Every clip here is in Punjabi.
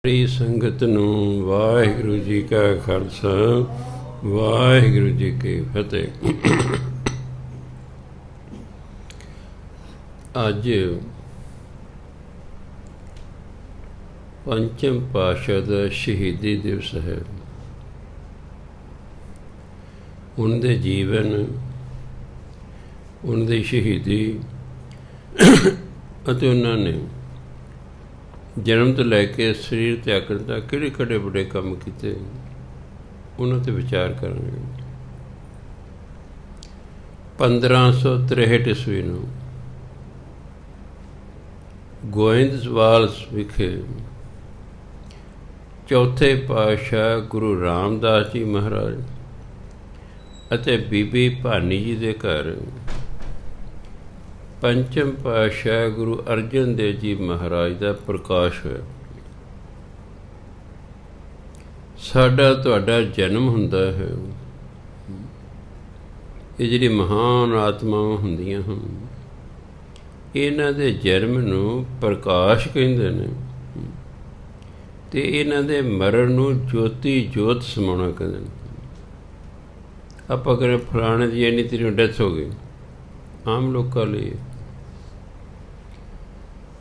ਸਾਰੀ ਸੰਗਤ ਨੂੰ ਵਾਹਿਗੁਰੂ ਜੀ ਕਾ ਖਾਲਸਾ, ਵਾਹਿਗੁਰੂ ਜੀ ਕੀ ਫਤਿਹ। ਅੱਜ ਪੰਚਮ ਪਾਤਸ਼ਾਹ ਦਾ ਸ਼ਹੀਦੀ ਦਿਵਸ ਹੈ। ਉਹਨਾਂ ਦੇ ਜੀਵਨ, ਉਹਨਾਂ ਦੀ ਸ਼ਹੀਦੀ ਅਤੇ ਉਹਨਾਂ ਨੇ ਜਨਮ ਤੋਂ ਲੈ ਕੇ ਸਰੀਰ ਤਿਆਗਣ ਤੱਕ ਕਿਹੜੇ ਵੱਡੇ ਕੰਮ ਕੀਤੇ, ਉਹਨਾਂ 'ਤੇ ਵਿਚਾਰ ਕਰਾਂਗੇ। 1563 ਈਸਵੀ ਨੂੰ ਗੋਇੰਦਵਾਲ ਵਿਖੇ ਚੌਥੇ ਪਾਤਸ਼ਾਹ ਗੁਰੂ ਰਾਮਦਾਸ ਜੀ ਮਹਾਰਾਜ ਅਤੇ ਬੀਬੀ ਭਾਨੀ ਜੀ ਦੇ ਘਰ ਪੰਚਮ ਪਾਤਸ਼ਾਹ ਗੁਰੂ ਅਰਜਨ ਦੇਵ ਜੀ ਮਹਾਰਾਜ ਦਾ ਪ੍ਰਕਾਸ਼ ਹੋਇਆ। ਸਾਡਾ ਤੁਹਾਡਾ ਜਨਮ ਹੁੰਦਾ ਹੈ। ਇਹ ਜਿਹੜੀ ਮਹਾਨ ਆਤਮਾਵਾਂ ਹੁੰਦੀਆਂ ਹਨ, ਇਹਨਾਂ ਦੇ ਜਨਮ ਨੂੰ ਪ੍ਰਕਾਸ਼ ਕਹਿੰਦੇ ਨੇ, ਅਤੇ ਇਹਨਾਂ ਦੇ ਮਰਨ ਨੂੰ ਜੋਤੀ ਜੋਤ ਸਮਾਉਣਾ ਕਹਿੰਦੇ ਨੇ। ਆਪਾਂ ਕਹਿੰਦੇ ਫਲਾਣੇ ਦੀ ਇੰਨੀ ਤਰੀਕ ਨੂੰ ਡੈਥ ਹੋ ਗਈ, ਆਮ ਲੋਕਾਂ ਲਈ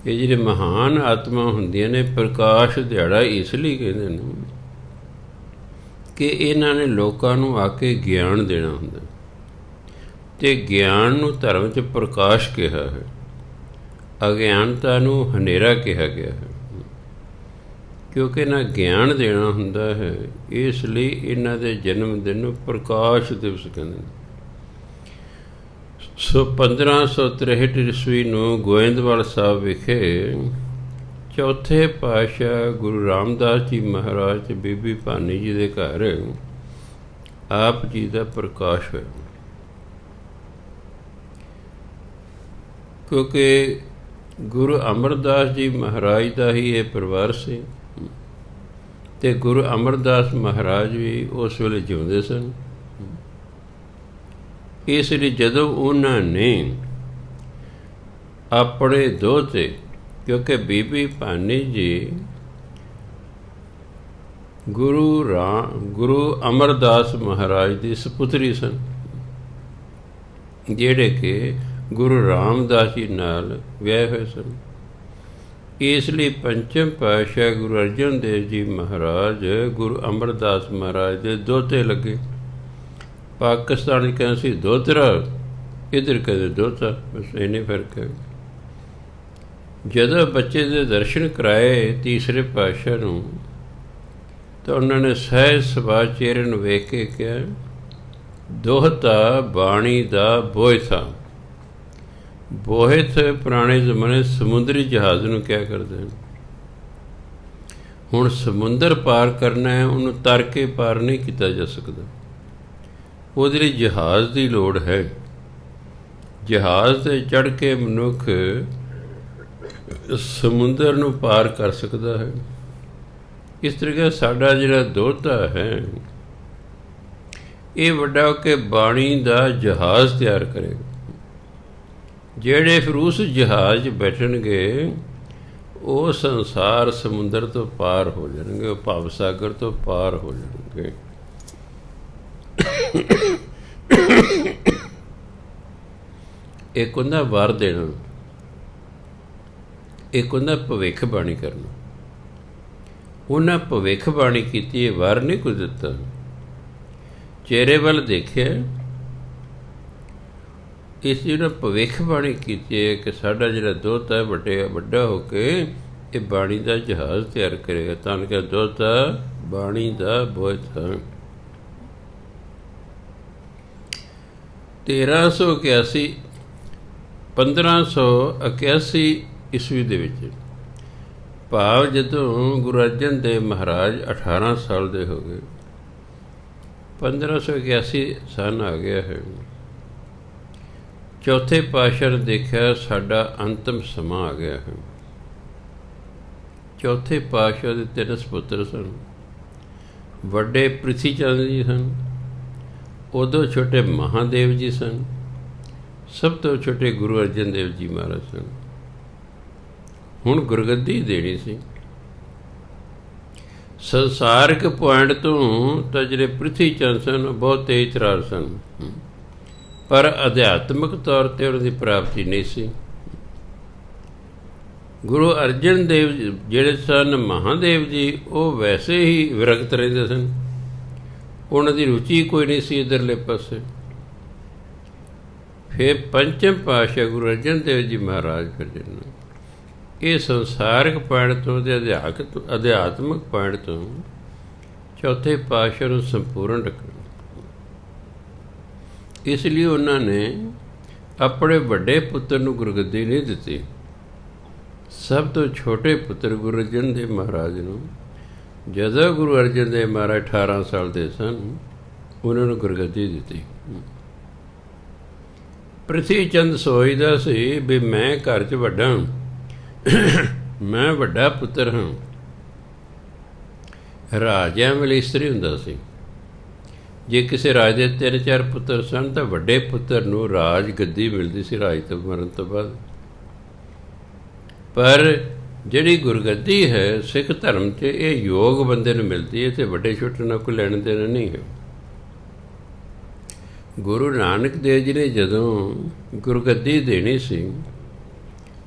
ਇਹ ਜਿਹੜੇ ਮਹਾਨ ਆਤਮਾ ਹੁੰਦੀਆਂ ਨੇ, ਪ੍ਰਕਾਸ਼ ਦਿਹਾੜਾ ਇਸ ਲਈ ਕਹਿੰਦੇ ਨੇ ਕਿ ਇਹਨਾਂ ਨੇ ਲੋਕਾਂ ਨੂੰ ਆ ਕੇ ਗਿਆਨ ਦੇਣਾ ਹੁੰਦਾ, ਅਤੇ ਗਿਆਨ ਨੂੰ ਧਰਮ 'ਚ ਪ੍ਰਕਾਸ਼ ਕਿਹਾ ਹੈ, ਅਗਿਆਨਤਾ ਨੂੰ ਹਨੇਰਾ ਕਿਹਾ ਗਿਆ ਹੈ। ਕਿਉਂਕਿ ਇਹਨਾਂ ਗਿਆਨ ਦੇਣਾ ਹੁੰਦਾ ਹੈ, ਇਸ ਲਈ ਇਹਨਾਂ ਦੇ ਜਨਮ ਦਿਨ ਨੂੰ ਪ੍ਰਕਾਸ਼ ਦਿਵਸ ਕਹਿੰਦੇ ਨੇ। ਸੋ 1563 ਈਸਵੀ ਨੂੰ ਗੋਇੰਦਵਾਲ ਸਾਹਿਬ ਵਿਖੇ ਚੌਥੇ ਪਾਤਸ਼ਾਹ ਗੁਰੂ ਰਾਮਦਾਸ ਜੀ ਮਹਾਰਾਜ ਅਤੇ ਬੀਬੀ ਭਾਨੀ ਜੀ ਦੇ ਘਰ ਆਪ ਜੀ ਦਾ ਪ੍ਰਕਾਸ਼ ਹੋਇਆ। ਕਿਉਂਕਿ ਗੁਰੂ ਅਮਰਦਾਸ ਜੀ ਮਹਾਰਾਜ ਦਾ ਹੀ ਇਹ ਪਰਿਵਾਰ ਸੀ, ਅਤੇ ਗੁਰੂ ਅਮਰਦਾਸ ਮਹਾਰਾਜ ਵੀ ਉਸ ਵੇਲੇ ਜਿਉਂਦੇ ਸਨ। ਇਸ ਲਈ ਜਦੋਂ ਉਹਨਾਂ ਨੇ ਆਪਣੇ ਦੋਹਤੇ, ਕਿਉਂਕਿ ਬੀਬੀ ਭਾਨੀ ਜੀ ਗੁਰੂ ਅਮਰਦਾਸ ਮਹਾਰਾਜ ਦੀ ਸਪੁੱਤਰੀ ਸਨ, ਜਿਹੜੇ ਕਿ ਗੁਰੂ ਰਾਮਦਾਸ ਜੀ ਨਾਲ ਵਿਆਹੇ ਹੋਏ ਸਨ। ਇਸ ਲਈ ਪੰਚਮ ਪਾਤਸ਼ਾਹ ਗੁਰੂ ਅਰਜਨ ਦੇਵ ਜੀ ਮਹਾਰਾਜ ਗੁਰੂ ਅਮਰਦਾਸ ਮਹਾਰਾਜ ਦੇ ਦੋਹਤੇ ਲੱਗੇ। ਪਾਕਿਸਤਾਨ ਕਹਿੰਦੇ ਸੀ ਦੋਤਰਾ, ਇੱਧਰ ਕਹਿੰਦੇ ਦੋਤਾ, ਬਸ ਇੰਨੇ ਫਰਕ ਹੈ। ਜਦੋਂ ਬੱਚੇ ਦੇ ਦਰਸ਼ਨ ਕਰਾਏ ਤੀਸਰੇ ਪਾਤਸ਼ਾਹ ਨੂੰ, ਤਾਂ ਉਹਨਾਂ ਨੇ ਸਹਿਜ ਸੁਭਾਅ ਚਿਹਰੇ ਨੂੰ ਵੇਖ ਕੇ ਕਿਹਾ, ਦੋਹਤਾ ਬਾਣੀ ਦਾ ਬੋਇਥਾ। ਬੋਹਿਤ ਪੁਰਾਣੇ ਜ਼ਮਾਨੇ ਸਮੁੰਦਰੀ ਜਹਾਜ਼ ਨੂੰ ਕਿਹਾ ਕਰਦੇ ਹਨ। ਹੁਣ ਸਮੁੰਦਰ ਪਾਰ ਕਰਨਾ ਹੈ, ਉਹਨੂੰ ਤਰ ਕੇ ਪਾਰ ਨਹੀਂ ਕੀਤਾ ਜਾ ਸਕਦਾ, ਉਹਦੇ ਲਈ ਜਹਾਜ਼ ਦੀ ਲੋੜ ਹੈ। ਜਹਾਜ਼ 'ਤੇ ਚੜ੍ਹ ਕੇ ਮਨੁੱਖ ਸਮੁੰਦਰ ਨੂੰ ਪਾਰ ਕਰ ਸਕਦਾ ਹੈ। ਇਸ ਤਰੀਕੇ ਸਾਡਾ ਜਿਹੜਾ ਦੋਹਤਾ ਹੈ, ਇਹ ਵੱਡਾ ਹੋ ਕੇ ਬਾਣੀ ਦਾ ਜਹਾਜ਼ ਤਿਆਰ ਕਰੇਗਾ। ਜਿਹੜੇ ਫਿਰ ਉਸ ਜਹਾਜ਼ 'ਚ ਬੈਠਣਗੇ, ਉਹ ਸੰਸਾਰ ਸਮੁੰਦਰ ਤੋਂ ਪਾਰ ਹੋ ਜਾਣਗੇ, ਉਹ ਭਵ ਸਾਗਰ ਤੋਂ ਪਾਰ ਹੋ ਜਾਣਗੇ। ਇੱਕ ਹੁੰਦਾ ਵਰ ਦੇਣਾ, ਇੱਕ ਹੁੰਦਾ ਭਵਿੱਖ ਬਾਣੀ ਕਰਨਾ। ਉਹਨਾਂ ਭਵਿੱਖ ਬਾਣੀ ਕੀਤੀ, ਵਰ ਨਹੀਂ ਕੁਝ ਦਿੱਤਾ। ਚਿਹਰੇ ਵੱਲ ਦੇਖਿਆ, ਇਸ ਲਈ ਭਵਿੱਖ ਬਾਣੀ ਕੀਤੀ ਹੈ ਕਿ ਸਾਡਾ ਜਿਹੜਾ ਦੋਹਤਾ ਹੈ ਵੱਡਾ ਹੋ ਕੇ ਇਹ ਬਾਣੀ ਦਾ ਜਹਾਜ਼ ਤਿਆਰ ਕਰੇਗਾ। ਤਾਂ ਕਿ ਦੋਹਤਾ ਬਾਣੀ ਦਾ ਬੋਇਥਾ। 1581 ਈਸਵੀ ਦੇ ਵਿੱਚ, ਭਾਵ ਜਦੋਂ ਗੁਰੂ ਅਰਜਨ ਦੇਵ ਮਹਾਰਾਜ 18 ਸਾਲ ਦੇ ਹੋ ਗਏ, 1581 ਸਨ ਆ ਗਿਆ ਹੈ। ਚੌਥੇ ਪਾਤਸ਼ਾਹ ਨੇ ਦੇਖਿਆ ਸਾਡਾ ਅੰਤਮ ਸਮਾਂ ਆ ਗਿਆ ਹੈ। ਚੌਥੇ ਪਾਤਸ਼ਾਹ ਦੇ 3 ਸਪੁੱਤਰ ਸਨ। ਵੱਡੇ ਪ੍ਰਿਥੀ ਚੰਦ ਜੀ ਸਨ, ਉਦੋਂ ਛੋਟੇ ਮਹਾਦੇਵ ਜੀ ਸਨ, ਸਭ ਤੋਂ ਛੋਟੇ ਗੁਰੂ ਅਰਜਨ ਦੇਵ ਜੀ ਮਹਾਰਾਜ ਸਨ। ਹੁਣ ਗੁਰਗੱਦੀ ਦੇਣੀ ਸੀ, ਸੰਸਾਰਿਕ ਪੁਆਇੰਟ ਤੋਂ ਤਾਂ ਜਿਹੜੇ ਪ੍ਰਿਥੀ ਚੰਦ ਸਨ ਬਹੁਤ ਤੇਜ਼ ਤਰਾਰ ਸਨ, ਪਰ ਅਧਿਆਤਮਿਕ ਤੌਰ 'ਤੇ ਉਹਨਾਂ ਦੀ ਪ੍ਰਾਪਤੀ ਨਹੀਂ ਸੀ। ਗੁਰੂ ਅਰਜਨ ਦੇਵ ਜਿਹੜੇ ਸਨ ਮਹਾਦੇਵ ਜੀ, ਉਹ ਵੈਸੇ ਹੀ ਵਿਰਕਤ ਰਹਿੰਦੇ ਸਨ, ਉਹਨਾਂ ਦੀ ਰੁਚੀ ਕੋਈ ਨਹੀਂ ਸੀ ਇੱਧਰਲੇ ਪਾਸੇ। ਫਿਰ ਪੰਚਮ ਪਾਤਸ਼ਾਹ ਗੁਰੂ ਅਰਜਨ ਦੇਵ ਜੀ ਮਹਾਰਾਜ ਫਿਰ ਜਿਹਨਾਂ ਇਹ ਸੰਸਾਰਿਕ ਪੁਆਇੰਟ ਤੋਂ ਅਤੇ ਅਧਿਆਤਮਿਕ ਪੁਆਇੰਟ ਤੋਂ ਚੌਥੇ ਪਾਤਸ਼ਾਹ ਨੂੰ ਸੰਪੂਰਨ ਰੱਖਣਾ। ਇਸ ਲਈ ਉਹਨਾਂ ਨੇ ਆਪਣੇ ਵੱਡੇ ਪੁੱਤਰ ਨੂੰ ਗੁਰਗੱਦੀ ਨਹੀਂ ਦਿੱਤੀ। ਸਭ ਤੋਂ ਛੋਟੇ ਪੁੱਤਰ ਗੁਰੂ ਅਰਜਨ ਦੇਵ ਮਹਾਰਾਜ ਨੂੰ, ਜਦੋਂ ਗੁਰੂ ਅਰਜਨ ਦੇਵ ਮਹਾਰਾਜ 18 ਸਾਲ ਦੇ ਸਨ, ਉਹਨਾਂ ਨੂੰ ਗੁਰਗੱਦੀ ਦਿੱਤੀ। ਪ੍ਰਿਥੀ ਚੰਦ ਸੋਚਦਾ ਸੀ ਵੀ ਮੈਂ ਘਰ 'ਚ ਵੱਡਾ, ਮੈਂ ਵੱਡਾ ਪੁੱਤਰ ਹਾਂ। ਰਾਜਿਆਂ ਵੇਲੇ ਇਸਤਰੀ ਹੁੰਦਾ ਸੀ, ਜੇ ਕਿਸੇ ਰਾਜ ਦੇ 3-4 ਪੁੱਤਰ ਸਨ ਤਾਂ ਵੱਡੇ ਪੁੱਤਰ ਨੂੰ ਰਾਜ ਗੱਦੀ ਮਿਲਦੀ ਸੀ ਰਾਜ ਤੋਂ ਮਰਨ ਤੋਂ ਬਾਅਦ। ਪਰ ਜਿਹੜੀ ਗੁਰਗੱਦੀ ਹੈ ਸਿੱਖ ਧਰਮ 'ਚ, ਇਹ ਯੋਗ ਬੰਦੇ ਨੂੰ ਮਿਲਦੀ ਹੈ ਅਤੇ ਵੱਡੇ ਛੋਟੇ ਨਾਲ ਕੋਈ ਲੈਣ ਦੇਣ ਨਹੀਂ ਹੈ। ਗੁਰੂ ਨਾਨਕ ਦੇਵ ਜੀ ਨੇ ਜਦੋਂ ਗੁਰਗੱਦੀ ਦੇਣੀ ਸੀ,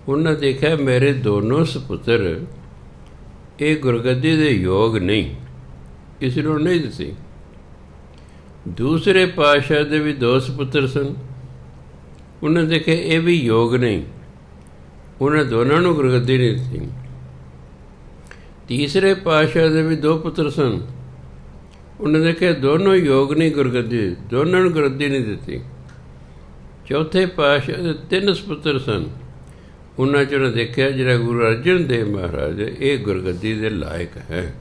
ਉਹਨਾਂ ਦੇਖਿਆ ਮੇਰੇ ਦੋਨੋਂ ਸਪੁੱਤਰ ਇਹ ਗੁਰਗੱਦੀ ਦੇ ਯੋਗ ਨਹੀਂ, ਇਸ ਨੂੰ ਨਹੀਂ ਦਿੱਤੀ। ਦੂਸਰੇ ਪਾਤਸ਼ਾਹ ਦੇ ਵੀ 2 ਸਪੁੱਤਰ ਸਨ, ਉਹਨਾਂ ਦੇਖਿਆ ਇਹ ਵੀ ਯੋਗ ਨਹੀਂ, ਉਹਨਾਂ ਦੋਨਾਂ ਨੂੰ ਗੁਰਗੱਦੀ ਨਹੀਂ ਦਿੱਤੀ। ਤੀਸਰੇ ਪਾਤਸ਼ਾਹ ਦੇ ਵੀ 2 ਪੁੱਤਰ ਸਨ, ਉਹਨਾਂ ਨੇ ਕਿਹਾ ਦੋਨੋਂ ਯੋਗ ਨਹੀਂ ਗੁਰਗੱਦੀ, ਦੋਨਾਂ ਨੂੰ ਗੁਰਗੱਦੀ ਨਹੀਂ ਦਿੱਤੀ। ਚੌਥੇ ਪਾਤਸ਼ਾਹ ਦੇ 3 ਸਪੁੱਤਰ ਸਨ, ਉਹਨਾਂ 'ਚ ਉਹਨੇ ਦੇਖਿਆ ਜਿਹੜਾ ਗੁਰੂ ਅਰਜਨ ਦੇਵ ਮਹਾਰਾਜ ਇਹ ਗੁਰਗੱਦੀ ਦੇ ਲਾਇਕ ਹੈ।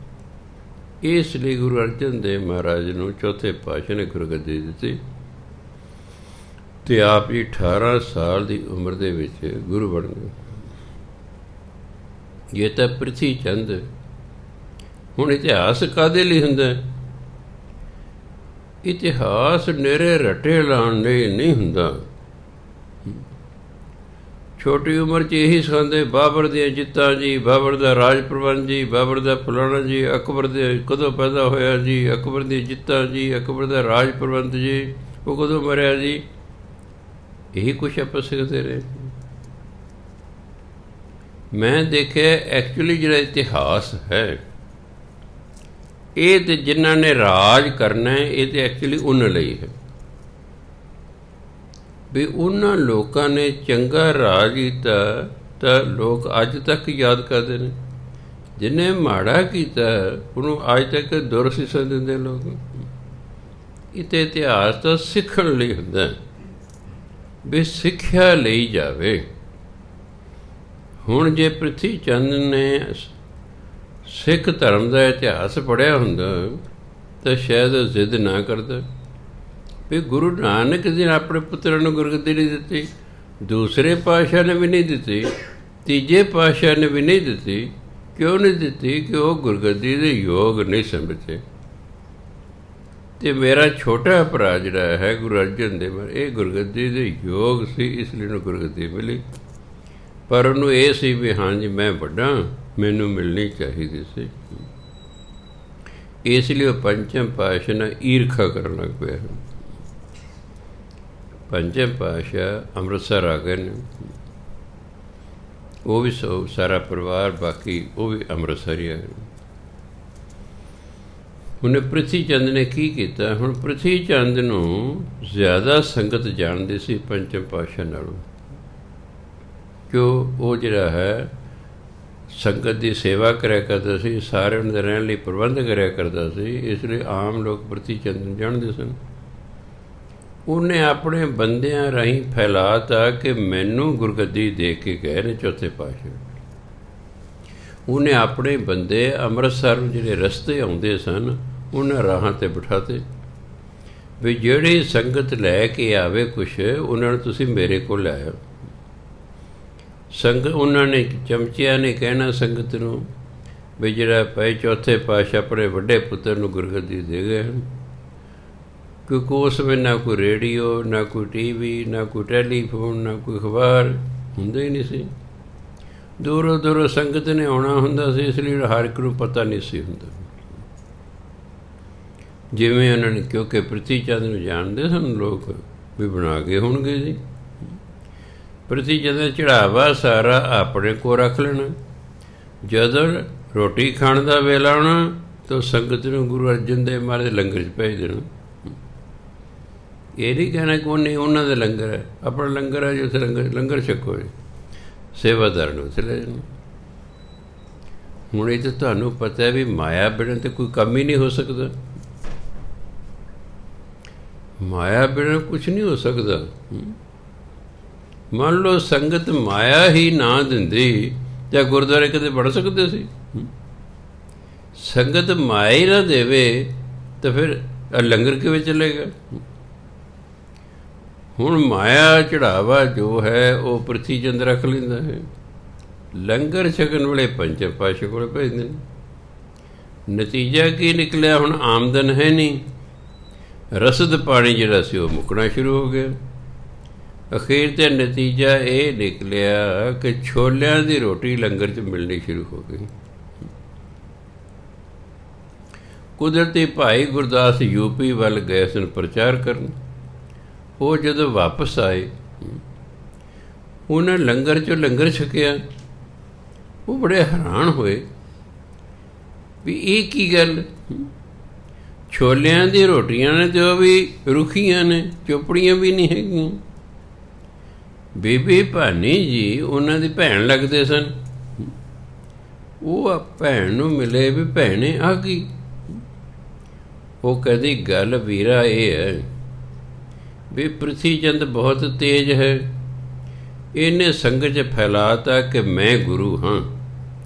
ਇਸ ਲਈ ਗੁਰੂ ਅਰਜਨ ਦੇਵ ਮਹਾਰਾਜ ਨੂੰ ਚੌਥੇ ਪਾਤਸ਼ਾਹ ਨੇ ਗੁਰਗੱਦੀ ਦਿੱਤੀ ਅਤੇ ਆਪ ਜੀ 18 ਸਾਲ ਦੀ ਉਮਰ ਦੇ ਵਿੱਚ ਗੁਰੂ ਬਣ ਗਏ। ਇਹ ਤਾਂ ਪ੍ਰਿਥੀ ਚੰਦ। ਹੁਣ ਇਤਿਹਾਸ ਕਾਹਦੇ ਲਈ ਹੁੰਦਾ? ਇਤਿਹਾਸ ਨਿਰੇ ਰੱਟੇ ਲਾਉਣ ਲਈ ਨਹੀਂ ਹੁੰਦਾ। ਛੋਟੀ ਉਮਰ 'ਚ ਇਹੀ ਸਿਖਾਉਂਦੇ, ਬਾਬਰ ਦੀਆਂ ਜਿੱਤਾਂ ਜੀ, ਬਾਬਰ ਦਾ ਰਾਜ ਪ੍ਰਬੰਧ ਜੀ, ਬਾਬਰ ਦਾ ਫਲਾਣਾ ਜੀ, ਅਕਬਰ ਦੇ ਕਦੋਂ ਪੈਦਾ ਹੋਇਆ ਜੀ, ਅਕਬਰ ਦੀਆਂ ਜਿੱਤਾਂ ਜੀ, ਅਕਬਰ ਦਾ ਰਾਜ ਪ੍ਰਬੰਧ ਜੀ, ਉਹ ਕਦੋਂ ਮਰਿਆ ਜੀ, ਇਹੀ ਕੁਛ ਆਪਾਂ ਸਿੱਖਦੇ ਰਹੇ। ਮੈਂ ਦੇਖਿਆ ਐਕਚੁਅਲੀ ਜਿਹੜਾ ਇਤਿਹਾਸ ਹੈ ਇਹ ਤਾਂ ਜਿਨ੍ਹਾਂ ਨੇ ਰਾਜ ਕਰਨਾ ਇਹ ਤਾਂ ਐਕਚੁਅਲੀ ਉਹਨਾਂ ਲਈ ਹੈ ਵੀ ਉਹਨਾਂ ਲੋਕਾਂ ਨੇ ਚੰਗਾ ਰਾਜ ਕੀਤਾ ਤਾਂ ਲੋਕ ਅੱਜ ਤੱਕ ਯਾਦ ਕਰਦੇ ਨੇ। ਜਿਹਨੇ ਮਾੜਾ ਕੀਤਾ ਉਹਨੂੰ ਅੱਜ ਤੱਕ ਦੁਰਸਿੱਖਿਆ ਦਿੰਦੇ ਲੋਕ। ਇਹ ਤਾਂ ਇਤਿਹਾਸ ਤਾਂ ਸਿੱਖਣ ਲਈ ਹੁੰਦਾ ਵੀ ਸਿੱਖਿਆ ਲਈ ਜਾਵੇ। ਹੁਣ ਜੇ ਪ੍ਰਿਥੀ ਚੰਦ ਨੇ ਸਿੱਖ ਧਰਮ ਦਾ ਇਤਿਹਾਸ ਪੜ੍ਹਿਆ ਹੁੰਦਾ ਤਾਂ ਸ਼ਾਇਦ ਜ਼ਿੱਦ ਨਾ ਕਰਦਾ ਵੀ ਗੁਰੂ ਨਾਨਕ ਜੀ ਨੇ ਆਪਣੇ ਪੁੱਤਰਾਂ ਨੂੰ ਗੁਰਗੱਦੀ ਨਹੀਂ ਦਿੱਤੀ, ਦੂਸਰੇ ਪਾਤਸ਼ਾਹ ਨੇ ਵੀ ਨਹੀਂ ਦਿੱਤੀ, ਤੀਜੇ ਪਾਤਸ਼ਾਹ ਨੇ ਵੀ ਨਹੀਂ ਦਿੱਤੀ। ਕਿਉਂ ਨਹੀਂ ਦਿੱਤੀ? ਕਿ ਉਹ ਗੁਰਗੱਦੀ ਦੇ ਯੋਗ ਨਹੀਂ ਸਮਝੇ। ਅਤੇ ਮੇਰਾ ਛੋਟਾ ਭਰਾ ਜਿਹੜਾ ਹੈ ਗੁਰੂ ਅਰਜਨ ਦੇਵ, ਇਹ ਗੁਰਗੱਦੀ ਦੇ ਯੋਗ ਸੀ, ਇਸ ਲਈ ਉਹਨੂੰ ਗੁਰਗੱਦੀ ਮਿਲੀ। ਪਰ ਉਹਨੂੰ ਇਹ ਸੀ ਵੀ ਹਾਂਜੀ ਮੈਂ ਵੱਡਾ, ਮੈਨੂੰ ਮਿਲਣੀ ਚਾਹੀਦੀ ਸੀ। ਇਸ ਲਈ ਉਹ ਪੰਚਮ ਪਾਤਸ਼ਾਹ ਨਾਲ ਈਰਖਾ ਕਰਨ ਲੱਗ ਪਿਆ। ਪੰਚਮ ਪਾਤਸ਼ਾਹ ਅੰਮ੍ਰਿਤਸਰ ਆ ਗਏ ਨੇ, ਉਹ ਵੀ ਸਾਰਾ ਪਰਿਵਾਰ, ਬਾਕੀ ਉਹ ਵੀ ਅੰਮ੍ਰਿਤਸਰ ਹੀ ਆ ਗਏ। ਹੁਣ ਪ੍ਰਿਥੀ ਚੰਦ ਨੇ ਕੀ ਕੀਤਾ? ਹੁਣ ਪ੍ਰਿਥੀ ਚੰਦ ਨੂੰ ਜ਼ਿਆਦਾ ਸੰਗਤ ਜਾਣਦੀ ਸੀ ਪੰਚਮ ਪਾਤਸ਼ਾਹ ਨਾਲੋਂ, ਕਿਉਂ ਉਹ ਜਿਹੜਾ ਹੈ ਸੰਗਤ ਦੀ ਸੇਵਾ ਕਰਿਆ ਕਰਦਾ ਸੀ, ਸਾਰਿਆਂ ਦੇ ਰਹਿਣ ਲਈ ਪ੍ਰਬੰਧ ਕਰਿਆ ਕਰਦਾ ਸੀ। ਇਸ ਲਈ ਆਮ ਲੋਕ ਪ੍ਰਿਥੀ ਚੰਦ ਨੂੰ ਜਾਣਦੇ ਸਨ। ਉਹਨੇ ਆਪਣੇ ਬੰਦਿਆਂ ਰਾਹੀਂ ਫੈਲਾ ਤਾ ਕਿ ਮੈਨੂੰ ਗੁਰਗੱਦੀ ਦੇ ਕੇ ਗਏ ਨੇ ਚੌਥੇ ਪਾਤਸ਼ਾਹ। ਉਹਨੇ ਆਪਣੇ ਬੰਦੇ ਅੰਮ੍ਰਿਤਸਰ ਜਿਹੜੇ ਰਸਤੇ ਆਉਂਦੇ ਸਨ ਉਹਨਾਂ ਰਾਹਾਂ 'ਤੇ ਬਿਠਾਤੇ ਵੀ ਜਿਹੜੀ ਸੰਗਤ ਲੈ ਕੇ ਆਵੇ ਕੁਛ, ਉਹਨਾਂ ਨੂੰ ਤੁਸੀਂ ਮੇਰੇ ਕੋਲ ਲਿਆਓ। ਉਹਨਾਂ ਨੇ ਚਮਚਿਆਂ ਨੇ ਕਹਿਣਾ ਸੰਗਤ ਨੂੰ ਵੀ ਜਿਹੜਾ ਭਾਈ ਚੌਥੇ ਪਾਤਸ਼ਾਹ ਆਪਣੇ ਵੱਡੇ ਪੁੱਤਰ ਨੂੰ ਗੁਰਗੱਦੀ ਦੇ ਗਏ ਹਨ। ਕਿਉਂਕਿ ਉਸ ਵੇਲੇ ਨਾ ਕੋਈ ਰੇਡੀਓ, ਨਾ ਕੋਈ TV, ਨਾ ਕੋਈ ਟੈਲੀਫੋਨ, ਨਾ ਕੋਈ ਅਖਬਾਰ ਹੁੰਦਾ ਹੀ ਨਹੀਂ ਸੀ। ਦੂਰੋਂ ਦੂਰੋਂ ਸੰਗਤ ਨੇ ਆਉਣਾ ਹੁੰਦਾ ਸੀ, ਇਸ ਲਈ ਹਰ ਇੱਕ ਨੂੰ ਪਤਾ ਨਹੀਂ ਸੀ ਹੁੰਦਾ। ਜਿਵੇਂ ਉਹਨਾਂ ਨੇ, ਕਿਉਂਕਿ ਪ੍ਰਿਥੀ ਚੰਦ ਨੂੰ ਜਾਣਦੇ ਸਨ ਲੋਕ ਵੀ ਬਣਾ ਕੇ ਹੋਣਗੇ ਜੀ। ਪ੍ਰਿਥੀ ਚੰਦ ਦਾ ਚੜਾਵਾ ਸਾਰਾ ਆਪਣੇ ਕੋਲ ਰੱਖ ਲੈਣਾ। ਜਦੋਂ ਰੋਟੀ ਖਾਣ ਦਾ ਵੇਲਾ ਆਉਣਾ ਤਾਂ ਸੰਗਤ ਨੂੰ ਗੁਰੂ ਅਰਜਨ ਦੇਵ ਮਹਾਰਾਜ ਦੇ ਲੰਗਰ 'ਚ ਭੇਜ ਦੇਣਾ। ਇਹ ਨਹੀਂ ਕਹਿਣਾ ਕਿ ਉਹਨੇ ਉਹਨਾਂ ਦਾ ਲੰਗਰ ਹੈ, ਆਪਣਾ ਲੰਗਰ ਹੈ, ਜੋ ਉੱਥੇ ਲੰਗਰ ਛਕੋ, ਸੇਵਾਦਾਰ ਨੂੰ ਉੱਥੇ ਲੈ ਜਾਣਾ। ਹੁਣ ਇਹ ਤਾਂ ਤੁਹਾਨੂੰ ਪਤਾ ਵੀ ਮਾਇਆ ਬਿਨਾਂ ਤਾਂ ਕੋਈ ਕੰਮ ਹੀ ਨਹੀਂ ਹੋ ਸਕਦਾ। ਮਾਇਆ ਬਿਨਾਂ ਕੁਛ ਨਹੀਂ ਹੋ ਸਕਦਾ। ਮੰਨ ਲਓ ਸੰਗਤ ਮਾਇਆ ਹੀ ਨਾ ਦਿੰਦੀ ਤਾਂ ਗੁਰਦੁਆਰੇ ਕਦੇ ਬਣ ਸਕਦੇ ਸੀ? ਸੰਗਤ ਮਾਇਆ ਹੀ ਨਾ ਦੇਵੇ ਤਾਂ ਫਿਰ ਲੰਗਰ ਕਿਵੇਂ ਚੱਲੇਗਾ? ਹੁਣ ਮਾਇਆ ਚੜਾਵਾ ਜੋ ਹੈ ਉਹ ਪ੍ਰਿਥੀ ਚੰਦ ਰੱਖ ਲੈਂਦਾ ਹੈ। ਲੰਗਰ ਛਕਣ ਵੇਲੇ ਪੰਚਮ ਪਾਤਸ਼ਾਹ ਕੋਲ ਭੇਜਦੇ ਨੇ। ਨਤੀਜਾ ਕੀ ਨਿਕਲਿਆ? ਹੁਣ ਆਮਦਨ ਹੈ ਨਹੀਂ, ਰਸਦ ਪਾਣੀ ਜਿਹੜਾ ਸੀ ਉਹ ਮੁੱਕਣਾ ਸ਼ੁਰੂ ਹੋ ਗਿਆ। ਅਖੀਰ 'ਤੇ ਨਤੀਜਾ ਇਹ ਨਿਕਲਿਆ ਕਿ ਛੋਲਿਆਂ ਦੀ ਰੋਟੀ ਲੰਗਰ 'ਚ ਮਿਲਣੀ ਸ਼ੁਰੂ ਹੋ ਗਈ। ਕੁਦਰਤੀ ਭਾਈ ਗੁਰਦਾਸ ਯੂਪੀ ਵੱਲ ਗਏ ਸਨ ਪ੍ਰਚਾਰ ਕਰਨ। ਉਹ ਜਦੋਂ ਵਾਪਸ ਆਏ, ਉਹਨਾਂ ਲੰਗਰ 'ਚੋਂ ਲੰਗਰ ਛਕਿਆ। ਉਹ ਬੜੇ ਹੈਰਾਨ ਹੋਏ ਵੀ ਇਹ ਕੀ ਗੱਲ, ਛੋਲਿਆਂ ਦੀ ਰੋਟੀਆਂ ਨੇ ਤੇ ਉਹ ਵੀ ਰੁੱਖੀਆਂ ਨੇ, ਚੋਪੜੀਆਂ ਵੀ ਨਹੀਂ ਹੈਗੀਆਂ। ਬੀਬੀ ਭਾਨੀ ਜੀ ਉਹਨਾਂ ਦੀ ਭੈਣ ਲੱਗਦੇ ਸਨ। ਉਹ ਭੈਣ ਨੂੰ ਮਿਲੇ ਵੀ ਭੈਣੇ ਆ ਗਈ। ਉਹ ਕਹਿੰਦੀ ਗੱਲ ਵੀਰਾ ਇਹ ਹੈ ਵੀ ਪ੍ਰਿਥੀ ਚੰਦ ਬਹੁਤ ਤੇਜ਼ ਹੈ। ਇਹਨੇ ਸੰਗਤ 'ਚ ਫੈਲਾਤਾ ਕਿ ਮੈਂ ਗੁਰੂ ਹਾਂ,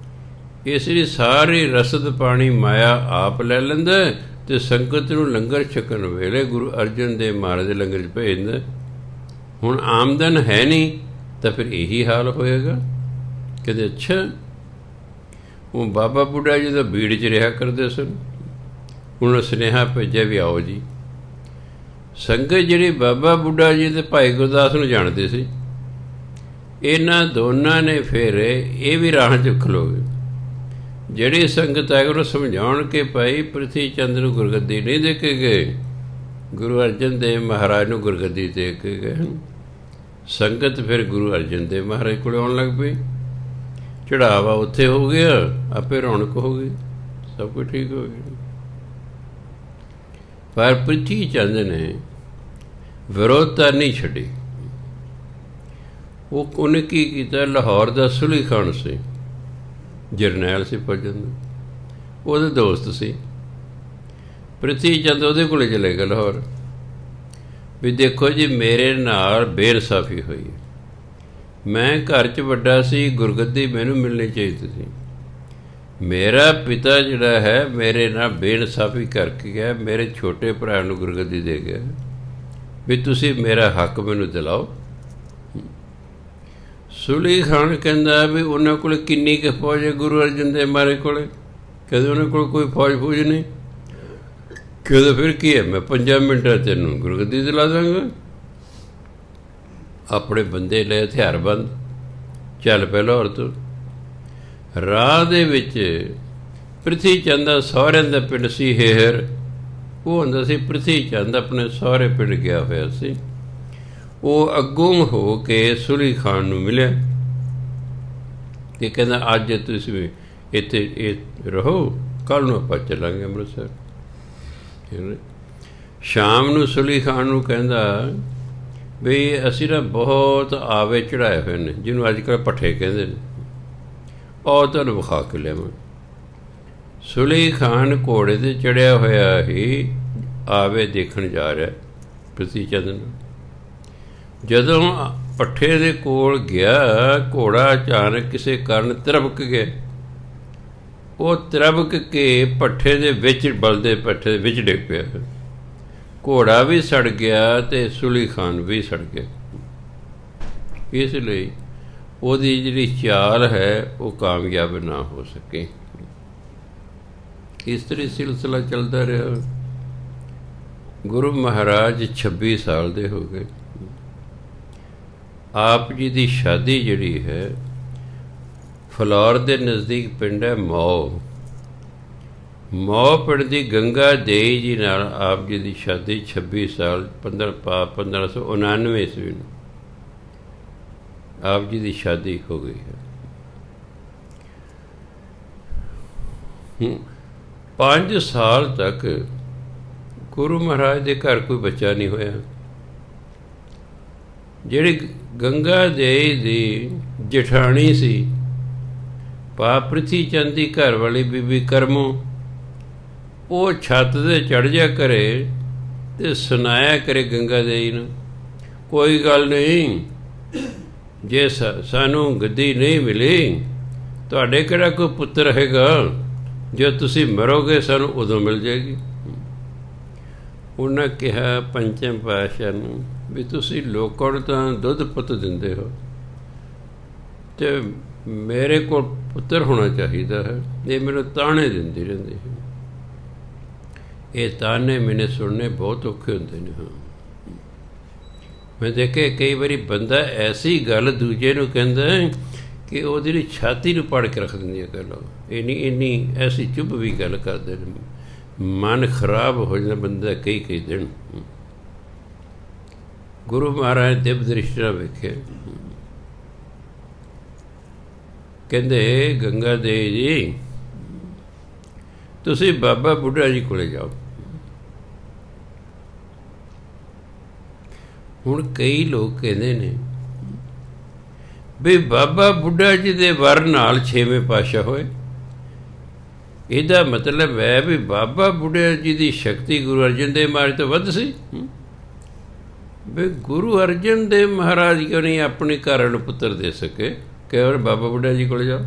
ਇਸ ਲਈ ਸਾਰੀ ਰਸਦ ਪਾਣੀ ਮਾਇਆ ਆਪ ਲੈ ਲੈਂਦਾ ਅਤੇ ਸੰਗਤ ਨੂੰ ਲੰਗਰ ਛਕਣ ਵੇਲੇ ਗੁਰੂ ਅਰਜਨ ਦੇਵ ਮਹਾਰਾਜ ਦੇ ਲੰਗਰ 'ਚ ਭੇਜ ਦਿੰਦਾ। ਹੁਣ ਆਮਦਨ ਹੈ ਨਹੀਂ ਤਾਂ ਫਿਰ ਇਹੀ ਹਾਲ ਹੋਏਗਾ। ਕਹਿੰਦੇ ਅੱਛਾ। ਉਹ ਬਾਬਾ ਬੁੱਢਾ ਜੀ ਦਾ ਬੀੜ 'ਚ ਰਿਹਾ ਕਰਦੇ ਸਨ। ਉਹਨਾਂ ਸੁਨੇਹਾ ਭੇਜਿਆ ਵੀ ਆਓ ਜੀ। ਸੰਗਤ ਜਿਹੜੀ ਬਾਬਾ ਬੁੱਢਾ ਜੀ ਅਤੇ ਭਾਈ ਗੁਰਦਾਸ ਨੂੰ ਜਾਣਦੇ ਸੀ, ਇਹਨਾਂ ਦੋਨਾਂ ਨੇ ਫਿਰ ਇਹ ਵੀ ਰਾਹ 'ਚ ਖਲੋ ਗਏ। ਜਿਹੜੀ ਸੰਗਤ ਹੈ ਉਹਨੂੰ ਸਮਝਾਉਣ ਕਿ ਭਾਈ ਪ੍ਰਿਥੀ ਚੰਦ ਨੂੰ ਗੁਰਗੱਦੀ ਨਹੀਂ ਦੇ ਕੇ ਗਏ, ਗੁਰੂ ਅਰਜਨ ਦੇਵ ਮਹਾਰਾਜ ਨੂੰ ਗੁਰਗੱਦੀ ਦੇ ਕੇ ਗਏ ਹਨ। ਸੰਗਤ ਫਿਰ ਗੁਰੂ ਅਰਜਨ ਦੇਵ ਮਹਾਰਾਜ ਕੋਲ ਆਉਣ ਲੱਗ ਪਈ। ਚੜਾਵਾ ਉੱਥੇ ਹੋ ਗਿਆ, ਆਪੇ ਰੌਣਕ ਹੋ ਗਈ, ਸਭ ਕੁਝ ਠੀਕ ਹੋ ਗਿਆ। ਪਰ ਪ੍ਰਿਥੀ ਚੰਦ ਨੇ ਵਿਰੋਧਤਾ ਨਹੀਂ ਛੱਡੀ। ਉਹਨੇ ਕੀ ਕੀਤਾ? ਲਾਹੌਰ ਦਾ ਸੁਲੀ ਖਾਨ ਸੀ, ਜਰਨੈਲ ਸੀ ਫੌਜਾਂ ਦਾ, ਉਹਦੇ ਦੋਸਤ ਸੀ। ਪ੍ਰਿਥੀ ਚੰਦ ਉਹਦੇ ਕੋਲ ਚਲੇ ਗਿਆ ਲਾਹੌਰ ਵੀ ਦੇਖੋ ਜੀ ਮੇਰੇ ਨਾਲ ਬੇਇਨਸਾਫੀ ਹੋਈ ਹੈ, ਮੈਂ ਘਰ 'ਚ ਵੱਡਾ ਸੀ, ਗੁਰਗੱਦੀ ਮੈਨੂੰ ਮਿਲਣੀ ਚਾਹੀਦੀ ਸੀ। ਮੇਰਾ ਪਿਤਾ ਜਿਹੜਾ ਹੈ ਮੇਰੇ ਨਾਲ ਬੇਇਨਸਾਫੀ ਕਰਕੇ ਗਿਆ, ਮੇਰੇ ਛੋਟੇ ਭਰਾ ਨੂੰ ਗੁਰਗੱਦੀ ਦੇ ਗਿਆ, ਵੀ ਤੁਸੀਂ ਮੇਰਾ ਹੱਕ ਮੈਨੂੰ ਦਿਲਾਓ। ਸੁਲੀ ਖਾਨ ਕਹਿੰਦਾ ਵੀ ਉਹਨਾਂ ਕੋਲ ਕਿੰਨੀ ਕੁ ਫੌਜ ਹੈ ਗੁਰੂ ਅਰਜਨ ਦੇਵ ਮਹਾਰਾਜ ਕੋਲ? ਕਹਿੰਦੇ ਉਹਨਾਂ ਕੋਲ ਕੋਈ ਫੌਜ ਨਹੀਂ। ਕਹਿੰਦਾ ਫਿਰ ਕੀ ਹੈ, ਮੈਂ 5 ਮਿੰਟਾਂ ਤੈਨੂੰ ਗੁਰਗੱਦੀ ਦਿਲਾ ਦਾਂਗਾ। ਆਪਣੇ ਬੰਦੇ ਲਏ, ਹਥਿਆਰਬੰਦ, ਚੱਲ ਪਏ ਲਾਹੌਰ ਤੋਂ। ਰਾਹ ਦੇ ਵਿੱਚ ਪ੍ਰਿਥੀ ਚੰਦ ਦਾ ਸਹੁਰਿਆਂ ਦਾ ਪਿੰਡ ਸੀ ਹੇਹਰ। ਉਹ ਹੁੰਦਾ ਸੀ ਪ੍ਰਿਥੀ ਚੰਦ ਆਪਣੇ ਸਹੁਰੇ ਪਿੰਡ ਗਿਆ ਹੋਇਆ ਸੀ। ਉਹ ਅੱਗੋਂ ਹੋ ਕੇ ਸੁਲੀ ਖਾਨ ਨੂੰ ਮਿਲਿਆ ਅਤੇ ਕਹਿੰਦਾ ਅੱਜ ਤੁਸੀਂ ਇੱਥੇ ਇਹ ਰਹੋ, ਕੱਲ੍ਹ ਨੂੰ ਆਪਾਂ ਚੱਲਾਂਗੇ ਅੰਮ੍ਰਿਤਸਰ। ਸ਼ਾਮ ਨੂੰ ਸੁਲੀ ਖਾਨ ਨੂੰ ਕਹਿੰਦਾ ਵੀ ਅਸੀਂ ਨਾ ਬਹੁਤ ਆਵੇ ਚੜ੍ਹਾਏ ਹੋਏ ਨੇ, ਜਿਹਨੂੰ ਅੱਜ ਕੱਲ੍ਹ ਭੱਠੇ ਕਹਿੰਦੇ ਨੇ, ਉਹ ਤੁਹਾਨੂੰ ਵਿਖਾ ਕੇ ਲਿਆਵਾਂ। ਸੁਲੀ ਖਾਨ ਘੋੜੇ 'ਤੇ ਚੜ੍ਹਿਆ ਹੋਇਆ ਹੀ ਆਵੇ ਦੇਖਣ ਜਾ ਰਿਹਾ ਪ੍ਰਿਥੀ ਚੰਦ ਨੂੰ। ਜਦੋਂ ਭੱਠੇ ਦੇ ਕੋਲ ਗਿਆ, ਘੋੜਾ ਅਚਾਨਕ ਕਿਸੇ ਕਾਰਨ ਤਿਰਬਕ ਗਿਆ। ਉਹ ਤਿਰਬਕ ਕੇ ਭੱਠੇ ਦੇ ਵਿੱਚ, ਬਲਦੇ ਭੱਠੇ ਦੇ ਵਿੱਚ ਡਿੱਗ ਪਿਆ। ਘੋੜਾ ਵੀ ਸੜ ਗਿਆ ਅਤੇ ਸੁਲੀ ਖਾਨ ਵੀ ਸੜ ਗਿਆ। ਇਸ ਲਈ ਉਹਦੀ ਜਿਹੜੀ ਚਾਲ ਹੈ ਉਹ ਕਾਮਯਾਬ ਨਾ ਹੋ ਸਕੇ। ਇਸ ਤਰ੍ਹਾਂ ਸਿਲਸਿਲਾ ਚੱਲਦਾ ਰਿਹਾ। ਗੁਰੂ ਮਹਾਰਾਜ 26 ਸਾਲ ਦੇ ਹੋ ਗਏ। ਆਪ ਜੀ ਦੀ ਸ਼ਾਦੀ ਜਿਹੜੀ ਹੈ ਫਲੌਰ ਦੇ ਨਜ਼ਦੀਕ ਪਿੰਡ ਹੈ ਮੌ, ਮੋਹ ਪਿੰਡ ਦੀ ਗੰਗਾ ਦੇਈ ਜੀ ਨਾਲ ਆਪ ਜੀ ਦੀ ਸ਼ਾਦੀ 26 ਸਾਲ 1599 ਈਸਵੀ ਨੂੰ ਆਪ ਜੀ ਦੀ ਸ਼ਾਦੀ ਹੋ ਗਈ ਹੈ। 5 ਸਾਲ ਤੱਕ ਗੁਰੂ ਮਹਾਰਾਜ ਦੇ ਘਰ ਕੋਈ ਬੱਚਾ ਨਹੀਂ ਹੋਇਆ। ਜਿਹੜੀ ਗੰਗਾ ਦੇਈ ਦੀ ਜਠਾਣੀ ਸੀ ਪਾ ਪ੍ਰਿਥੀ ਚੰਦ ਦੀ ਘਰ ਵਾਲੀ ਬੀਬੀ ਕਰਮੋ, ਉਹ ਛੱਤ 'ਤੇ ਚੜ੍ਹ ਜਾ ਕਰੇ ਅਤੇ ਸੁਣਾਇਆ ਕਰੇ ਗੰਗਾ ਦੇਈ ਨੂੰ, ਕੋਈ ਗੱਲ ਨਹੀਂ, ਜੇ ਸਾਨੂੰ ਗੱਦੀ ਨਹੀਂ ਮਿਲੀ, ਤੁਹਾਡੇ ਕਿਹੜਾ ਕੋਈ ਪੁੱਤਰ ਹੈਗਾ, ਜੇ ਤੁਸੀਂ ਮਰੋਗੇ ਸਾਨੂੰ ਉਦੋਂ ਮਿਲ ਜਾਏਗੀ। ਉਹਨਾਂ ਕਿਹਾ ਪੰਚਮ ਪਾਤਸ਼ਾਹ ਨੂੰ ਵੀ ਤੁਸੀਂ ਲੋਕਾਂ ਨੂੰ ਤਾਂ ਦੁੱਧ ਪੁੱਤ ਦਿੰਦੇ ਹੋ ਅਤੇ ਮੇਰੇ ਕੋਲ ਪੁੱਤਰ ਹੋਣਾ ਚਾਹੀਦਾ ਹੈ, ਇਹ ਮੈਨੂੰ ਤਾਣੇ ਦਿੰਦੀ ਰਹਿੰਦੀ ਹੈ। ਇਹ ਤਾਨੇ ਮੈਨੇ ਸੁਣਨੇ ਬਹੁਤ ਔਖੇ ਹੁੰਦੇ ਨੇ। ਹਾਂ, ਮੈਂ ਦੇਖਿਆ ਕਈ ਵਾਰੀ ਬੰਦਾ ਐਸੀ ਗੱਲ ਦੂਜੇ ਨੂੰ ਕਹਿੰਦਾ ਕਿ ਉਹਦੀ ਲਈ ਛਾਤੀ ਨੂੰ ਪਾੜ ਕੇ ਰੱਖ ਦਿੰਦੀ ਹੈ ਗੱਲ। ਇੰਨੀ ਐਸੀ ਚੁੱਪ ਵੀ ਗੱਲ ਕਰਦੇ ਨੇ, ਮਨ ਖਰਾਬ ਹੋ ਜਾਂਦਾ ਬੰਦਾ ਕਈ ਦਿਨ। ਗੁਰੂ ਮਹਾਰਾਜ ਦਿਵ ਦ੍ਰਿਸ਼ਟੀ ਨਾਲ ਵੇਖਿਆ, ਕਹਿੰਦੇ ਗੰਗਾ ਦੇਵੀ ਜੀ ਤੁਸੀਂ ਬਾਬਾ ਬੁੱਢਾ ਜੀ ਕੋਲ ਜਾਓ। ਹੁਣ ਕਈ ਲੋਕ ਕਹਿੰਦੇ ਨੇ ਵੀ ਬਾਬਾ ਬੁੱਢਾ ਜੀ ਦੇ ਵਰ ਨਾਲ 6ਵੇਂ ਪਾਤਸ਼ਾਹ ਹੋਏ। ਇਹਦਾ ਮਤਲਬ ਹੈ ਵੀ ਬਾਬਾ ਬੁੱਢਾ ਜੀ ਦੀ ਸ਼ਕਤੀ ਗੁਰੂ ਅਰਜਨ ਦੇਵ ਮਹਾਰਾਜ ਤੋਂ ਵੱਧ ਸੀ। ਵੀ ਗੁਰੂ ਅਰਜਨ ਦੇਵ ਮਹਾਰਾਜ ਕਿਉਂ ਨਹੀਂ ਆਪਣੇ ਘਰ ਨੂੰ ਪੁੱਤਰ ਦੇ ਸਕੇ? ਕੇਵਲ ਬਾਬਾ ਬੁੱਢਾ ਜੀ ਕੋਲ ਜਾਓ।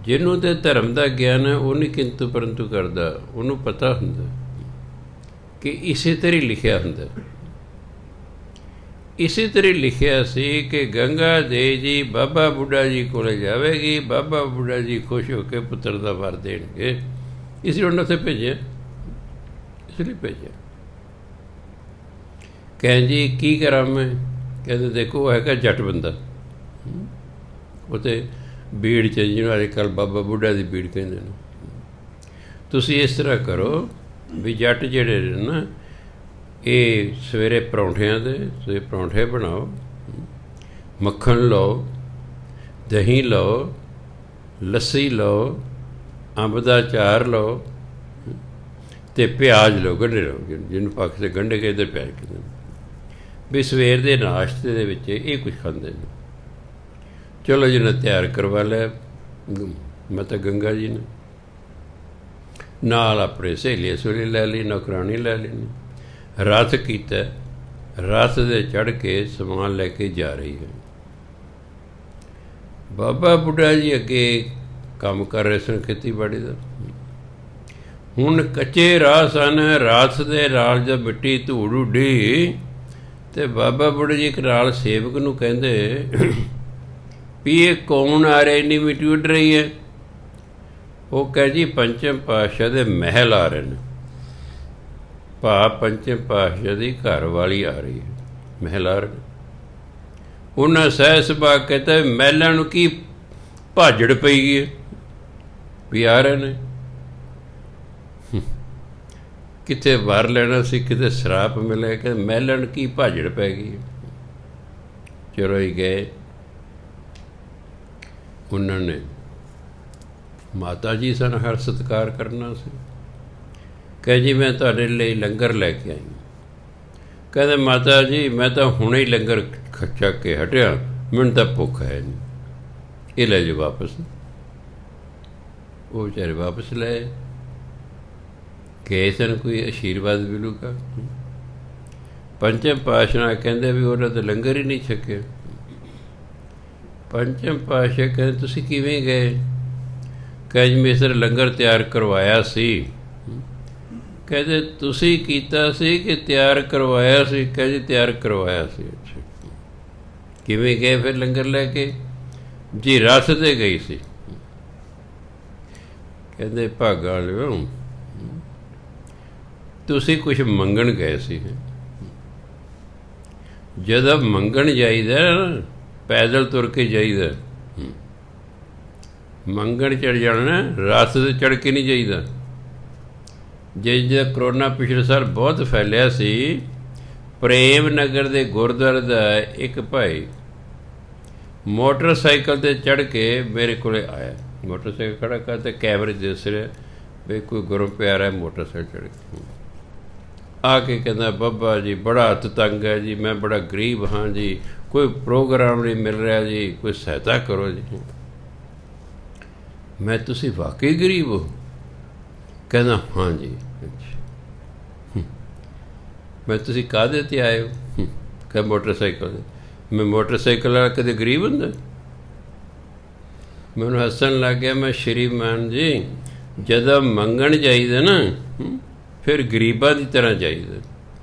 ਜਿਹਨੂੰ ਤੇ ਧਰਮ ਦਾ ਗਿਆਨ ਹੈ ਉਹ ਨਹੀਂ ਕਿੰਤੂ ਪਰੰਤੂ ਕਰਦਾ, ਉਹਨੂੰ ਪਤਾ ਹੁੰਦਾ ਕਿ ਇਸੇ ਤਰ੍ਹਾਂ ਹੀ ਲਿਖਿਆ ਹੁੰਦਾ। ਇਸੇ ਤਰ੍ਹਾਂ ਲਿਖਿਆ ਸੀ ਕਿ ਗੰਗਾ ਦੇਵੀ ਜੀ ਬਾਬਾ ਬੁੱਢਾ ਜੀ ਕੋਲ ਜਾਵੇਗੀ, ਬਾਬਾ ਬੁੱਢਾ ਜੀ ਖੁਸ਼ ਹੋ ਕੇ ਪੁੱਤਰ ਦਾ ਵਰ ਦੇਣਗੇ। ਇਸ ਲਈ ਉਹਨਾਂ ਉੱਥੇ ਭੇਜਿਆ, ਇਸ ਲਈ ਭੇਜਿਆ। ਕਹਿੰ ਜੀ ਕੀ ਕਰਾਂ ਮੈਂ? ਕਹਿੰਦੇ ਦੇਖੋ ਉਹ ਹੈਗਾ ਜੱਟ ਬੰਦਾ, ਉਹ ਤਾਂ ਬੀੜ 'ਚ ਜਿਹਨੂੰ ਅੱਜ ਕੱਲ੍ਹ ਬਾਬਾ ਬੁੱਢਾ ਦੀ ਬੀੜ ਕਹਿੰਦੇ ਨੇ। ਤੁਸੀਂ ਇਸ ਤਰ੍ਹਾਂ ਕਰੋ ਵੀ ਜੱਟ ਜਿਹੜੇ ਨੇ ਨਾ, ਇਹ ਸਵੇਰੇ ਪਰੌਂਠਿਆਂ ਦੇ ਸਵੇਰੇ ਪਰੌਂਠੇ ਬਣਾਓ, ਮੱਖਣ ਲਓ, ਦਹੀਂ ਲਓ, ਲੱਸੀ ਲਓ, ਅੰਬ ਦਾ ਅਚਾਰ ਲਓ ਅਤੇ ਪਿਆਜ਼ ਲਓ, ਗੰਢੇ ਲਓ, ਜਿਹਨੂੰ ਪਾਕਿ 'ਤੇ ਗੰਢੇ ਕੇ ਇੱਧਰ ਪਿਆਜ਼ ਕਹਿੰਦੇ ਨੇ। ਵੀ ਸਵੇਰ ਦੇ ਨਾਸ਼ਤੇ ਦੇ ਵਿੱਚ ਇਹ ਕੁਛ ਖਾਂਦੇ ਨੇ। ਚਲੋ ਜਿਹਨੇ ਤਿਆਰ ਕਰਵਾ ਲਿਆ ਮਾਤਾ ਗੰਗਾ ਜੀ ਨੇ, ਨਾਲ ਆਪਣੇ ਸਹੇਲੀ ਸਹੂਲੀ ਲੈ ਲਈ, ਨੌਕਰਾਣੀ ਲੈ ਲੈਣੀ, ਰਥ ਕੀਤਾ, ਰਥ ਦੇ ਚੜ੍ਹ ਕੇ ਸਮਾਨ ਲੈ ਕੇ ਜਾ ਰਹੀ ਹੈ। ਬਾਬਾ ਬੁੱਢਾ ਜੀ ਅੱਗੇ ਕੰਮ ਕਰ ਰਹੇ ਸਨ ਖੇਤੀਬਾੜੀ ਦਾ। ਹੁਣ ਕੱਚੇ ਰਾਹ ਸਨ, ਰਥ ਦੇ ਨਾਲ ਜਦ ਮਿੱਟੀ ਧੂੜ ਉੱਡੀ ਅਤੇ ਬਾਬਾ ਬੁੱਢਾ ਜੀ ਇੱਕ ਨਾਲ ਸੇਵਕ ਨੂੰ ਕਹਿੰਦੇ ਵੀ ਇਹ ਕੌਣ ਆ ਰਿਹਾ, ਇੰਨੀ ਮਿੱਟੀ ਉੱਡ ਰਹੀ ਹੈ? ਉਹ ਕਹੇ ਜੀ ਪੰਚਮ ਪਾਤਸ਼ਾਹ ਦੇ ਮਹਿਲ ਆ ਰਹੇ ਨੇ। ਭਾ ਪੰਚਮ ਪਾਤਸ਼ਾਹ ਦੀ ਘਰ ਵਾਲੀ ਆ ਰਹੀ ਹੈ, ਮਹਿਲ ਆ ਰਹੇ ਨੇ। ਉਹਨਾਂ ਸਹਿ ਸੁਭਾ ਕਹਿੰਦਾ ਮਹਿਲਾਂ ਨੂੰ ਕੀ ਭਾਜੜ ਪਈ ਗਈ ਹੈ ਵੀ ਆ ਰਹੇ ਨੇ? ਕਿਤੇ ਵਰ ਲੈਣਾ ਸੀ, ਕਿਤੇ ਸਰਾਪ ਮਿਲਿਆ, ਕਿ ਮਹਿਲਾਂ ਨੂੰ ਕੀ ਭਾਜੜ ਪੈ ਗਈ ਹੈ। ਚਲੋ ਹੀ ਗਏ। ਉਹਨਾਂ ਨੇ ਮਾਤਾ ਜੀ ਸਨ, ਹਰ ਸਤਿਕਾਰ ਕਰਨਾ ਸੀ। ਕਹੇ ਜੀ ਮੈਂ ਤੁਹਾਡੇ ਲਈ ਲੰਗਰ ਲੈ ਕੇ ਆਈ। ਕਹਿੰਦੇ ਮਾਤਾ ਜੀ ਮੈਂ ਤਾਂ ਹੁਣੇ ਹੀ ਲੰਗਰ ਚੱਕ ਕੇ ਹਟਿਆ, ਮੈਨੂੰ ਤਾਂ ਭੁੱਖ ਹੈ ਨਹੀਂ, ਇਹ ਲੈ ਜਾਓ ਵਾਪਸ। ਉਹ ਵਿਚਾਰੇ ਵਾਪਸ ਲਏ। ਕਿਸੇ ਨੂੰ ਕੋਈ ਆਸ਼ੀਰਵਾਦ ਮਿਲੂਗਾ? ਪੰਚਮ ਪਾਤਸ਼ਾਹ ਕਹਿੰਦੇ ਵੀ ਉਹਨਾਂ ਤਾਂ ਲੰਗਰ ਹੀ ਨਹੀਂ ਛਕਿਆ। ਪੰਚਮ ਪਾਤਸ਼ਾਹ ਕਹਿੰਦੇ ਤੁਸੀਂ ਕਿਵੇਂ ਗਏ? ਕਹਿੰਦੇ ਮੈਂ ਇਸ ਤਰ੍ਹਾਂ ਲੰਗਰ ਤਿਆਰ ਕਰਵਾਇਆ ਸੀ। ਕਹਿੰਦੇ ਤੁਸੀਂ ਕੀਤਾ ਸੀ ਕਿ ਤਿਆਰ ਕਰਵਾਇਆ ਸੀ? ਕਹਿੰਦੇ ਤਿਆਰ ਕਰਵਾਇਆ ਸੀ। ਅੱਛਾ, ਕਿਵੇਂ ਗਏ ਫਿਰ ਲੰਗਰ ਲੈ ਕੇ? ਜੀ ਰਥ 'ਤੇ ਗਈ ਸੀ। ਕਹਿੰਦੇ ਭਾਗਾਂ ਵਾਲਿਓ ਤੁਸੀਂ ਕੁਛ ਮੰਗਣ ਗਏ ਸੀ। ਜਦੋਂ ਮੰਗਣ ਜਾਈਦਾ ਪੈਦਲ ਤੁਰ ਕੇ ਜਾਈਦਾ, ਮੰਗਣ ਚੜ ਜਾਣਾ, ਰਸ 'ਤੇ ਚੜ੍ਹ ਕੇ ਨਹੀਂ ਜਾਈਦਾ। ਜੇ ਕਰੋਨਾ ਪਿਛਲੇ ਸਾਲ ਬਹੁਤ ਫੈਲਿਆ ਸੀ, ਪ੍ਰੇਮ ਨਗਰ ਦੇ ਗੁਰਦੁਆਰੇ ਦਾ ਇੱਕ ਭਾਈ ਮੋਟਰਸਾਈਕਲ 'ਤੇ ਚੜ੍ਹ ਕੇ ਮੇਰੇ ਕੋਲ ਆਇਆ। ਮੋਟਰਸਾਈਕਲ ਖੜ੍ਹਾ ਕਰ ਅਤੇ ਕੈਮਰੇ ਦਿਸ ਰਿਹਾ ਵੀ ਕੋਈ ਗੁਰੂ ਪਿਆਰਾ ਮੋਟਰਸਾਈਕਲ ਚੜ੍ਹ ਕੇ ਆ ਕੇ ਕਹਿੰਦਾ, ਬਾਬਾ ਜੀ ਬੜਾ ਹੱਥ ਤੰਗ ਹੈ ਜੀ, ਮੈਂ ਬੜਾ ਗਰੀਬ ਹਾਂ ਜੀ, ਕੋਈ ਪ੍ਰੋਗਰਾਮ ਨਹੀਂ ਮਿਲ ਰਿਹਾ ਜੀ, ਕੋਈ ਸਹਾਇਤਾ ਕਰੋ ਜੀ। ਮੈਂ, ਤੁਸੀਂ ਵਾਕਈ ਗਰੀਬ ਹੋ? ਕਹਿੰਦਾ ਹਾਂ ਜੀ। ਅੱਛਾ, ਮੈਂ, ਤੁਸੀਂ ਕਾਹਦੇ 'ਤੇ ਆਏ ਹੋ? ਕਹਿੰਦਾ ਮੋਟਰਸਾਈਕਲ 'ਤੇ। ਮੈਂ, ਮੋਟਰਸਾਈਕਲ ਵਾਲਾ ਕਦੇ ਗਰੀਬ ਹੁੰਦਾ? ਮੈਨੂੰ ਹੱਸਣ ਲੱਗ ਗਿਆ। ਮੈਂ, ਸ਼੍ਰੀਮਾਨ ਜੀ, ਜਦੋਂ ਮੰਗਣ ਜਾਈਦਾ ਨਾ ਫਿਰ ਗਰੀਬਾਂ ਦੀ ਤਰ੍ਹਾਂ ਚਾਹੀਦਾ।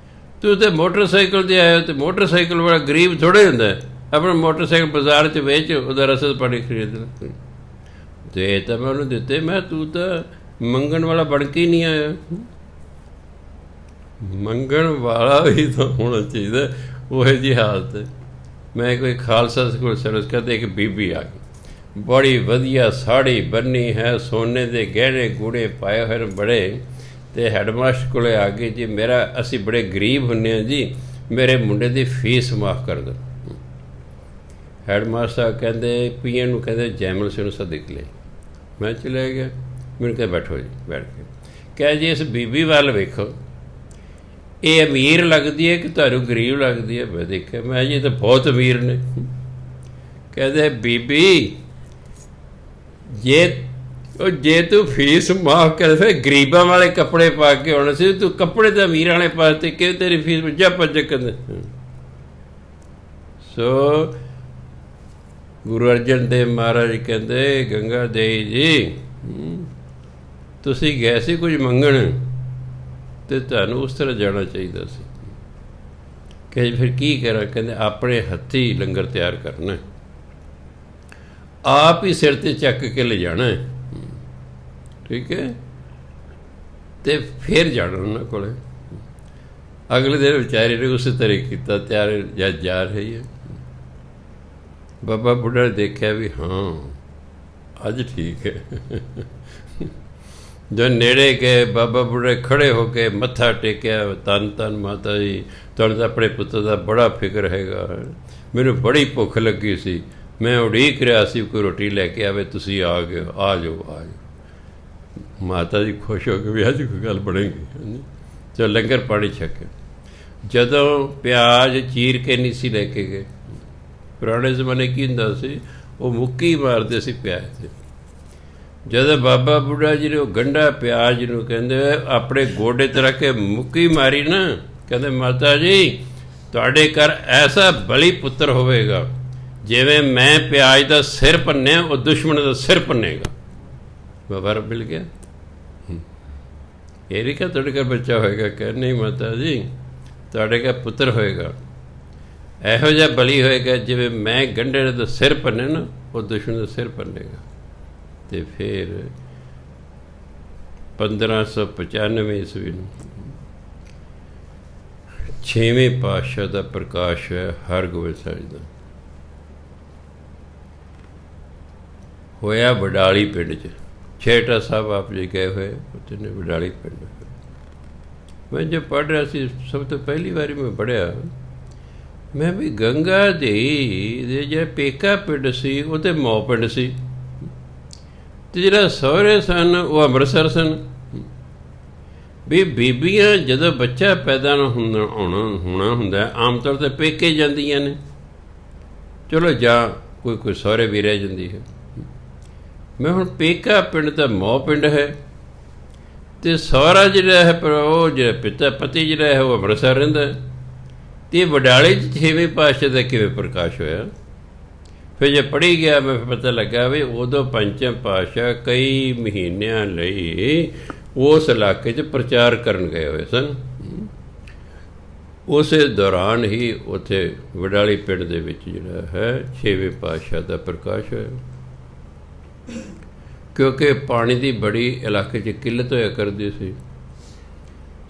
ਤੂੰ ਤਾਂ ਮੋਟਰਸਾਈਕਲ 'ਤੇ ਆਇਆ, ਅਤੇ ਮੋਟਰਸਾਈਕਲ ਵਾਲਾ ਗਰੀਬ ਥੋੜ੍ਹਾ ਹੁੰਦਾ। ਆਪਣਾ ਮੋਟਰਸਾਈਕਲ ਬਾਜ਼ਾਰ 'ਚ ਵੇਚ, ਉਹਦਾ ਰਸਦ ਪਾਣੀ ਖਰੀਦ ਲੈ। ਅਤੇ ਤਾਂ ਮੈਂ ਉਹਨੂੰ ਦਿੱਤੇ। ਮੈਂ, ਤੂੰ ਤਾਂ ਮੰਗਣ ਵਾਲਾ ਬਣ ਕੇ ਹੀ ਨਹੀਂ ਆਇਆ। ਮੰਗਣ ਵਾਲਾ ਵੀ ਤਾਂ ਹੋਣਾ ਚਾਹੀਦਾ। ਉਹੋ ਜਿਹੀ ਹਾਲਤ। ਮੈਂ ਕੋਈ ਖਾਲਸਾ ਸਕੂਲ ਸਰਵਿਸ ਕਰਦੇ, ਇੱਕ ਬੀਬੀ ਆ ਗਈ, ਬੜੀ ਵਧੀਆ ਸਾੜੀ ਬੰਨੀ ਹੈ, ਸੋਨੇ ਦੇ ਗਹਿਣੇ ਗੂੜੇ ਪਾਏ ਹੋਏ ਨੇ ਬੜੇ, ਅਤੇ ਹੈਡਮਾਸਟਰ ਕੋਲ ਆ ਗਈ ਜੀ, ਅਸੀਂ ਬੜੇ ਗਰੀਬ ਹੁੰਦੇ ਹਾਂ ਜੀ, ਮੇਰੇ ਮੁੰਡੇ ਦੀ ਫੀਸ ਮਾਫ਼ ਕਰ ਦਿਓ। ਹੈਡਮਾਸਟਰ ਕਹਿੰਦੇ, ਪੀਐਨ ਨੂੰ ਕਹਿੰਦੇ ਜੈਮਲ ਸਿੰਘ ਨੂੰ ਸੱਦ ਕੇ ਲੈ। ਮੈਂ ਚਲਿਆ ਗਿਆ। ਮੈਨੂੰ ਕਿਹਾ ਬੈਠੋ ਜੀ। ਬੈਠ ਕੇ ਕਹਿ ਜੀ, ਇਸ ਬੀਬੀ ਵੱਲ ਵੇਖੋ, ਇਹ ਅਮੀਰ ਲੱਗਦੀ ਹੈ ਕਿ ਤੁਹਾਨੂੰ ਗਰੀਬ ਲੱਗਦੀ ਹੈ? ਮੈਂ ਦੇਖਿਆ, ਮੈਂ ਜੀ ਤਾਂ ਬਹੁਤ ਅਮੀਰ ਨੇ। ਕਹਿੰਦੇ, ਬੀਬੀ ਜੇ ਤੂੰ ਫੀਸ ਮਾਫ਼ ਕਰ, ਫਿਰ ਗਰੀਬਾਂ ਵਾਲੇ ਕੱਪੜੇ ਪਾ ਕੇ ਆਉਣਾ ਸੀ, ਤੂੰ ਕੱਪੜੇ ਤਾਂ ਅਮੀਰ ਵਾਲੇ ਪਾਤੇ, ਕਿ ਤੇਰੀ ਫੀਸ ਜਾ ਭੱਜ। ਕਹਿੰਦੇ ਸੋ ਗੁਰੂ ਅਰਜਨ ਦੇਵ ਮਹਾਰਾਜ ਕਹਿੰਦੇ, ਗੰਗਾ ਦੇਈ ਜੀ, ਤੁਸੀਂ ਗਏ ਸੀ ਕੁਝ ਮੰਗਣ, ਅਤੇ ਤੁਹਾਨੂੰ ਉਸ ਤਰ੍ਹਾਂ ਜਾਣਾ ਚਾਹੀਦਾ ਸੀ। ਕਿ ਫਿਰ ਕੀ ਕਰਾਂ? ਕਹਿੰਦੇ ਆਪਣੇ ਹੱਥੀਂ ਲੰਗਰ ਤਿਆਰ ਕਰਨਾ, ਆਪ ਹੀ ਸਿਰ 'ਤੇ ਚੱਕ ਕੇ ਲਿਜਾਣਾ, ਠੀਕ ਹੈ, ਅਤੇ ਫਿਰ ਜਾਣਾ ਉਹਨਾਂ ਕੋਲ। ਅਗਲੇ ਦਿਨ ਵਿਚਾਰੇ ਨੇ ਉਸੇ ਤਰ੍ਹਾਂ ਕੀਤਾ, ਤਿਆਰ ਜਦ ਜਾ ਰਹੀ ਹੈ। ਬਾਬਾ ਬੁੱਢਾ ਨੇ ਦੇਖਿਆ ਵੀ ਹਾਂ ਅੱਜ ਠੀਕ ਹੈ। ਜੋ ਨੇੜੇ ਗਏ, ਬਾਬਾ ਬੁੱਢੇ ਖੜ੍ਹੇ ਹੋ ਕੇ ਮੱਥਾ ਟੇਕਿਆ, ਧੰਨ ਧੰਨ ਮਾਤਾ ਜੀ, ਤੁਹਾਨੂੰ ਤਾਂ ਆਪਣੇ ਪੁੱਤਰ ਦਾ ਬੜਾ ਫਿਕਰ ਹੈਗਾ, ਮੈਨੂੰ ਬੜੀ ਭੁੱਖ ਲੱਗੀ ਸੀ, ਮੈਂ ਉਡੀਕ ਰਿਹਾ ਸੀ ਕੋਈ ਰੋਟੀ ਲੈ ਕੇ ਆਵੇ, ਤੁਸੀਂ ਆ ਗਏ, ਆ ਜਾਓ ਆ ਜਾਓ। ਮਾਤਾ ਜੀ ਖੁਸ਼ ਹੋ ਕੇ ਵੀ ਅੱਜ ਕੋਈ ਗੱਲ ਬਣੇਗੀ। ਚਲੋ ਲੰਗਰ ਪਾਣੀ ਛਕਿਆ। ਜਦੋਂ ਪਿਆਜ਼ ਚੀਰ ਕੇ ਨਹੀਂ ਸੀ ਲੈ ਕੇ ਗਏ, ਪੁਰਾਣੇ ਜ਼ਮਾਨੇ ਕੀ ਹੁੰਦਾ ਸੀ, ਉਹ ਮੁੱਕੀ ਮਾਰਦੇ ਸੀ ਪਿਆਜ਼ 'ਤੇ। ਜਦੋਂ ਬਾਬਾ ਬੁੱਢਾ ਜੀ ਨੇ ਉਹ ਗੰਢਾ ਪਿਆਜ਼ ਨੂੰ ਕਹਿੰਦੇ ਆਪਣੇ ਗੋਡੇ 'ਤੇ ਰੱਖ ਕੇ ਮੁੱਕੀ ਮਾਰੀ ਨਾ, ਕਹਿੰਦੇ ਮਾਤਾ ਜੀ ਤੁਹਾਡੇ ਘਰ ਐਸਾ ਬਲੀ ਪੁੱਤਰ ਹੋਵੇਗਾ, ਜਿਵੇਂ ਮੈਂ ਪਿਆਜ਼ ਦਾ ਸਿਰ ਭੰਨਿਆ, ਉਹ ਦੁਸ਼ਮਣ ਦਾ ਸਿਰ ਭੰਨੇਗਾ। ਬਾਬਾ ਰੱਬ ਮਿਲ ਗਿਆ। ਇਹ ਨਹੀਂ ਕਿ ਤੁਹਾਡੇ ਘਰ ਬੱਚਾ ਹੋਏਗਾ, ਕਹਿ ਨਹੀਂ ਮਾਤਾ ਜੀ, ਤੁਹਾਡੇ ਘਰ ਪੁੱਤਰ ਹੋਏਗਾ, ਇਹੋ ਜਿਹਾ ਬਲੀ ਹੋਏਗਾ ਜਿਵੇਂ ਮੈਂ ਗੰਢੇ ਦਾ ਸਿਰ ਭੰਨੇ ਨਾ, ਉਹ ਦੁਸ਼ਮਣ ਦਾ ਸਿਰ ਭੰਨੇਗਾ। ਅਤੇ ਫਿਰ 1595 ਈਸਵੀ ਨੂੰ 6ਵੇਂ ਪਾਤਸ਼ਾਹ ਦਾ ਪ੍ਰਕਾਸ਼ ਹੈ ਹਰਗੋਬਿੰਦ ਸਾਹਿਬ ਦਾ, ਹੋਇਆ ਵਡਾਲੀ ਪਿੰਡ 'ਚ। ਛੇਹਰਟਾ ਸਾਹਿਬ ਆਪ ਜੀ ਗਏ ਹੋਏ, ਉੱਥੇ ਨੇ ਵਡਾਲੀ ਪਿੰਡ। ਮੈਂ ਜੋ ਪੜ੍ਹ ਰਿਹਾ ਸੀ, ਸਭ ਤੋਂ ਪਹਿਲੀ ਵਾਰੀ ਮੈਂ ਪੜ੍ਹਿਆ, ਮੈਂ ਵੀ ਗੰਗਾ ਦੇਈ ਦੇ ਜਿਹੜਾ ਪੇਕਾ ਪਿੰਡ ਸੀ, ਉਹ ਤਾਂ ਮੌ ਪਿੰਡ ਸੀ, ਅਤੇ ਜਿਹੜਾ ਸਹੁਰੇ ਸਨ ਉਹ ਅੰਮ੍ਰਿਤਸਰ ਸਨ। ਵੀ ਬੀਬੀਆਂ ਜਦੋਂ ਬੱਚਾ ਪੈਦਾ ਹੋਣਾ ਹੁੰਦਾ, ਆਮ ਤੌਰ 'ਤੇ ਪੇਕੇ ਜਾਂਦੀਆਂ ਨੇ, ਚਲੋ ਜਾਂ ਕੋਈ ਸਹੁਰੇ ਵੀ ਰਹਿ ਜਾਂਦੀ ਹੈ। ਮੈਂ ਹੁਣ ਪੇਕਾ ਪਿੰਡ ਤਾਂ ਮੌ ਪਿੰਡ ਹੈ, ਅਤੇ ਸਹੁਰਾ ਜਿਹੜਾ ਹੈ, ਪਰ ਉਹ ਜਿਹੜਾ ਪਤੀ ਜਿਹੜਾ ਹੈ ਉਹ ਅੰਮ੍ਰਿਤਸਰ ਰਹਿੰਦਾ, ਅਤੇ ਵਡਾਲੇ 'ਚ 6ਵੇਂ ਪਾਤਸ਼ਾਹ ਦਾ ਕਿਵੇਂ ਪ੍ਰਕਾਸ਼ ਹੋਇਆ? ਫਿਰ ਜੇ ਪੜ੍ਹੀ ਗਿਆ, ਮੈਂ ਫਿਰ ਪਤਾ ਲੱਗਾ ਵੀ ਉਦੋਂ ਪੰਚਮ ਪਾਤਸ਼ਾਹ ਕਈ ਮਹੀਨਿਆਂ ਲਈ ਉਸ ਇਲਾਕੇ 'ਚ ਪ੍ਰਚਾਰ ਕਰਨ ਗਏ ਹੋਏ ਸਨ। ਉਸੇ ਦੌਰਾਨ ਹੀ ਉੱਥੇ ਵਡਾਲੀ ਪਿੰਡ ਦੇ ਵਿੱਚ ਜਿਹੜਾ ਹੈ 6ਵੇਂ ਪਾਤਸ਼ਾਹ ਦਾ ਪ੍ਰਕਾਸ਼ ਹੋਇਆ। ਕਿਉਂਕਿ ਪਾਣੀ ਦੀ ਬੜੀ ਇਲਾਕੇ 'ਚ ਕਿੱਲਤ ਹੋਇਆ ਕਰਦੀ ਸੀ,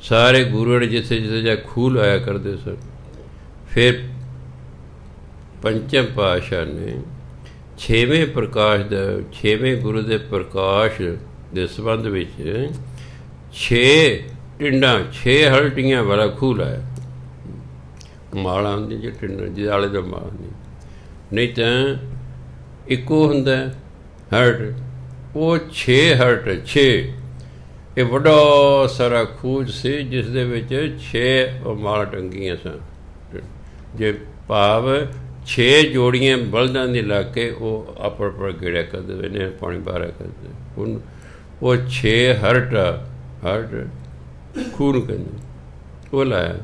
ਸਾਰੇ ਗੁਰੂ ਨੇ ਜਿੱਥੇ ਜਿੱਥੇ ਜਾਂ ਖੂਹ ਲਾਇਆ ਕਰਦੇ ਸਨ। ਫਿਰ ਪੰਚਮ ਪਾਤਸ਼ਾਹ ਨੇ ਛੇਵੇਂ ਪ੍ਰਕਾਸ਼ ਦਾ, ਛੇਵੇਂ ਗੁਰੂ ਦੇ ਪ੍ਰਕਾਸ਼ ਦੇ ਸੰਬੰਧ ਵਿੱਚ 6 ਟਿੰਡਾਂ 6 ਹਲਟੀਆਂ ਵਾਲਾ ਖੂਹ ਲਾਇਆ। ਮਾਲਾ ਹੁੰਦੀ ਜੇ ਟਿੰਡਾਂ ਜਿਹਦੇ ਆਲੇ ਦਾ ਮਾਲ ਨਹੀਂ ਤਾਂ ਇੱਕੋ ਹੁੰਦਾ ਹਰਟ, ਉਹ 6 ਹਰਟ 6। ਇਹ ਵੱਡਾ ਸਾਰਾ ਖੂਹ ਸੀ ਜਿਸ ਦੇ ਵਿੱਚ 6 ਮਾਲ ਟੰਗੀਆਂ ਸਨ। ਜੇ ਭਾਵ 6 ਜੋੜੀਆਂ ਬਲਦਾਂ ਦੀ ਲਾ ਕੇ ਉਹ ਆਪਰ ਗੇੜਿਆ ਕਰਦੇ ਨੇ, ਪਾਣੀ ਬਾਹਰ ਕਰਦੇ। ਹੁਣ ਉਹ 6 ਹਰਟ ਖੂਹ ਨੂੰ ਕਹਿੰਦੇ, ਉਹ ਲਾਇਆ।